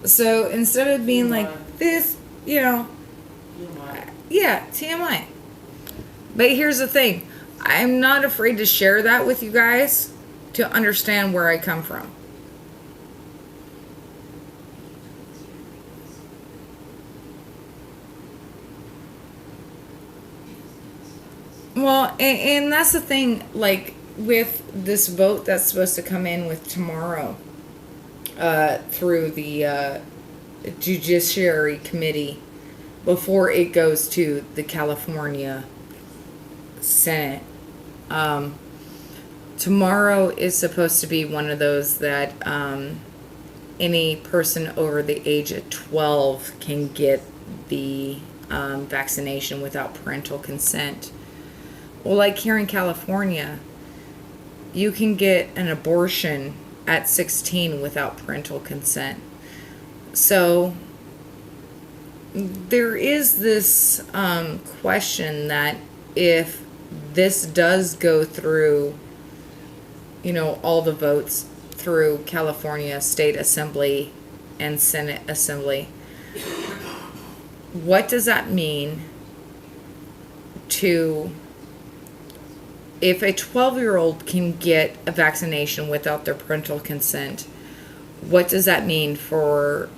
So instead of being like this, yeah, TMI. But here's the thing. I'm not afraid to share that with you guys to understand where I come from. Well, and that's the thing, like, with this vote that's supposed to come in with tomorrow, through the Judiciary Committee, before it goes to the California Senate. Tomorrow is supposed to be one of those that any person over the age of 12 can get the vaccination without parental consent. Well, like here in California, you can get an abortion at 16 without parental consent. So there is this question that if this does go through, all the votes through California State Assembly and Senate Assembly, what does that mean to, if a 12-year-old can get a vaccination without their parental consent, what does that mean for,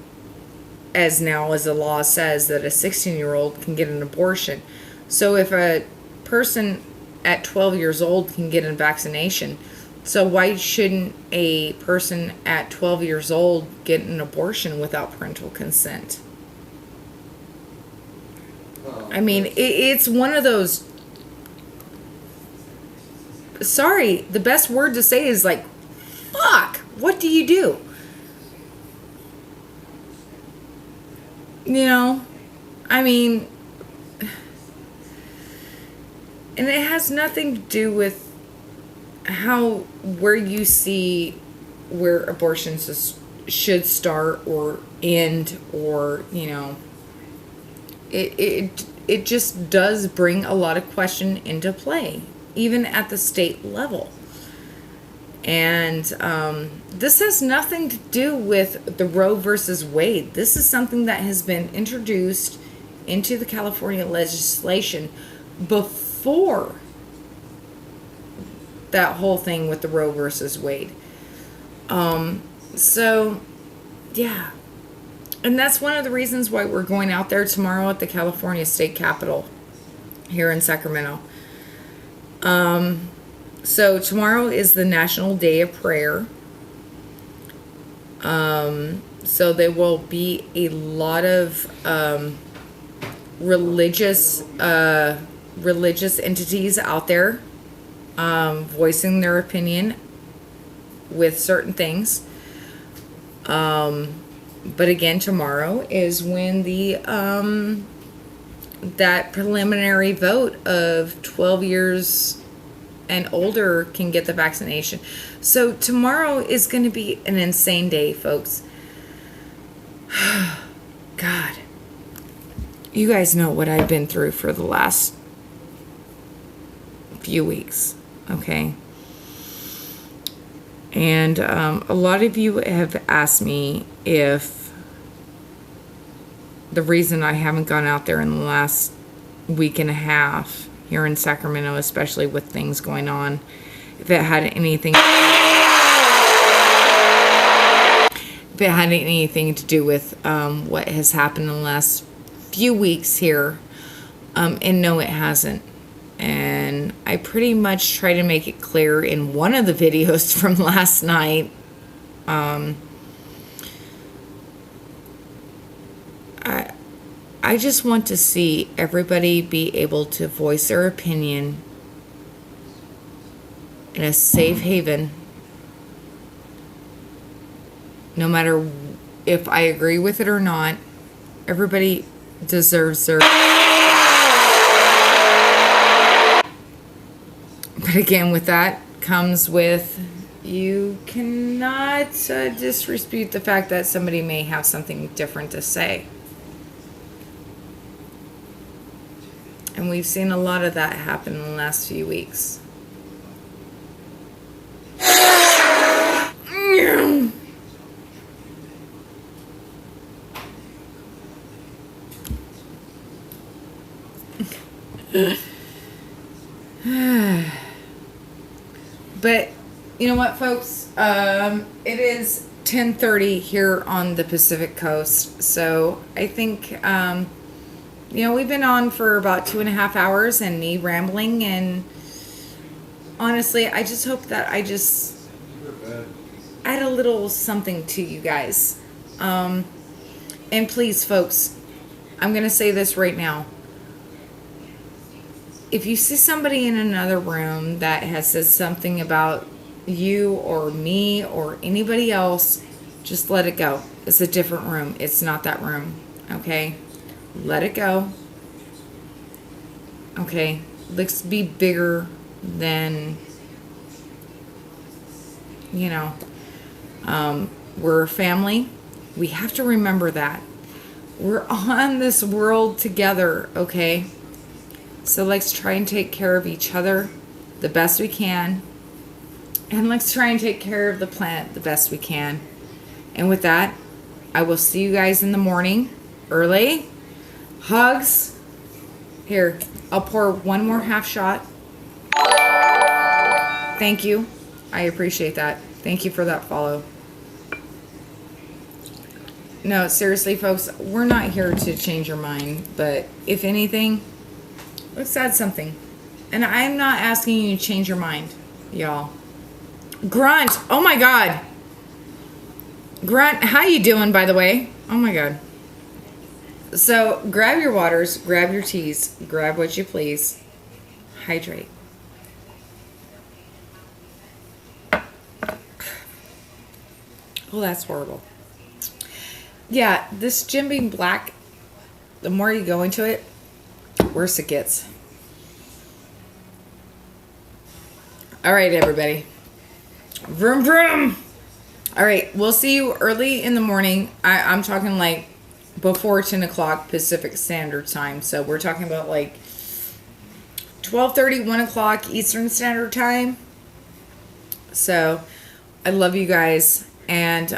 as the law says, that a 16-year-old can get an abortion? So if a person at 12 years old can get a vaccination, so why shouldn't a person at 12 years old get an abortion without parental consent? I mean, it's one of those, sorry, the best word to say is like, fuck, what do you do? You know, I mean, and it has nothing to do with where you see where abortions should start or end, or, you know, it just does bring a lot of question into play, even at the state level. And this has nothing to do with the Roe versus Wade. This is something that has been introduced into the California legislation before that whole thing with the Roe versus Wade. So, yeah. And that's one of the reasons why we're going out there tomorrow at the California State Capitol here in Sacramento. So tomorrow is the National Day of Prayer. So there will be a lot of religious entities out there voicing their opinion with certain things. But again, tomorrow is when the that preliminary vote of 12 years and older can get the vaccination. So tomorrow is going to be an insane day, folks. God. You guys know what I've been through for the last few weeks, okay? And a lot of you have asked me if the reason I haven't gone out there in the last week and a half here in Sacramento, especially with things going on, if it had anything to do with what has happened in the last few weeks here. And no, it hasn't. And I pretty much try to make it clear in one of the videos from last night. I just want to see everybody be able to voice their opinion in a safe haven, no matter if I agree with it or not. Everybody deserves their... But again, with that comes with, you cannot disrespute the fact that somebody may have something different to say. And we've seen a lot of that happen in the last few weeks. But you know what, folks? It is 10:30 here on the Pacific Coast. So I think... we've been on for about 2.5 hours and me rambling, and honestly, I just hope that I just add a little something to you guys. And please, folks, I'm going to say this right now. If you see somebody in another room that has said something about you or me or anybody else, just let it go. It's a different room. It's not that room. Okay? Let it go. Okay, let's be bigger than, we're a family. We have to remember that. We're on this world together, okay? So let's try and take care of each other the best we can. And let's try and take care of the planet the best we can. And with that, I will see you guys in the morning, early. Hugs. Here, I'll pour one more half shot. Thank you. I appreciate that. Thank you for that follow. No, seriously, folks, we're not here to change your mind, but if anything, let's add something. And I'm not asking you to change your mind, y'all. Grunt, oh my God. Grunt, how you doing, by the way? Oh my God. So grab your waters, grab your teas, grab what you please. Hydrate. Oh, that's horrible. Yeah, this Jim Beam Black, the more you go into it, worse it gets. All right, everybody. Vroom, vroom. All right, we'll see you early in the morning. I'm talking like before 10 o'clock Pacific Standard Time. So we're talking about like 12:30, 1 o'clock Eastern Standard Time. So I love you guys. And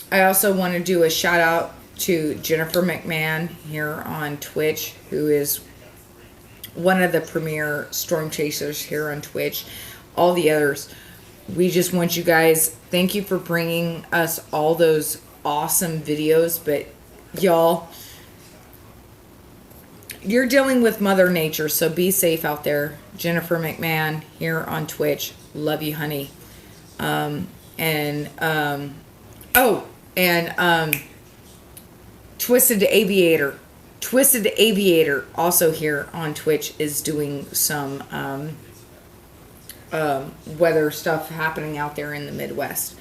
I also want to do a shout out to Jennifer McMahon here on Twitch, who is one of the premier storm chasers here on Twitch. All the others, we just want you guys, thank you for bringing us all those awesome videos. But y'all, you're dealing with Mother Nature, so be safe out there. Jennifer McMahon here on Twitch. Love you, honey. Twisted Aviator. Twisted Aviator also here on Twitch is doing some weather stuff happening out there in the Midwest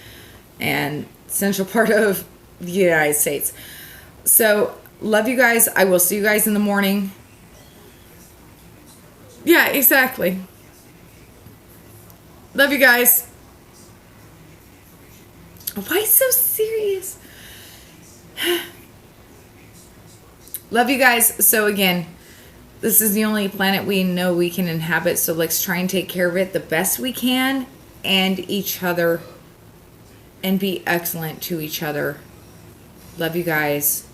and central part of the United States. So love you guys. I will see you guys in the morning. Yeah, exactly. Love you guys. Why so serious? Love you guys. So again, this is the only planet we know we can inhabit. So let's try and take care of it the best we can and each other and be excellent to each other. Love you guys.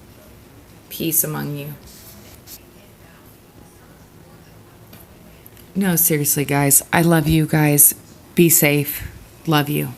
Peace among you. No, seriously, guys. I love you guys. Be safe. Love you.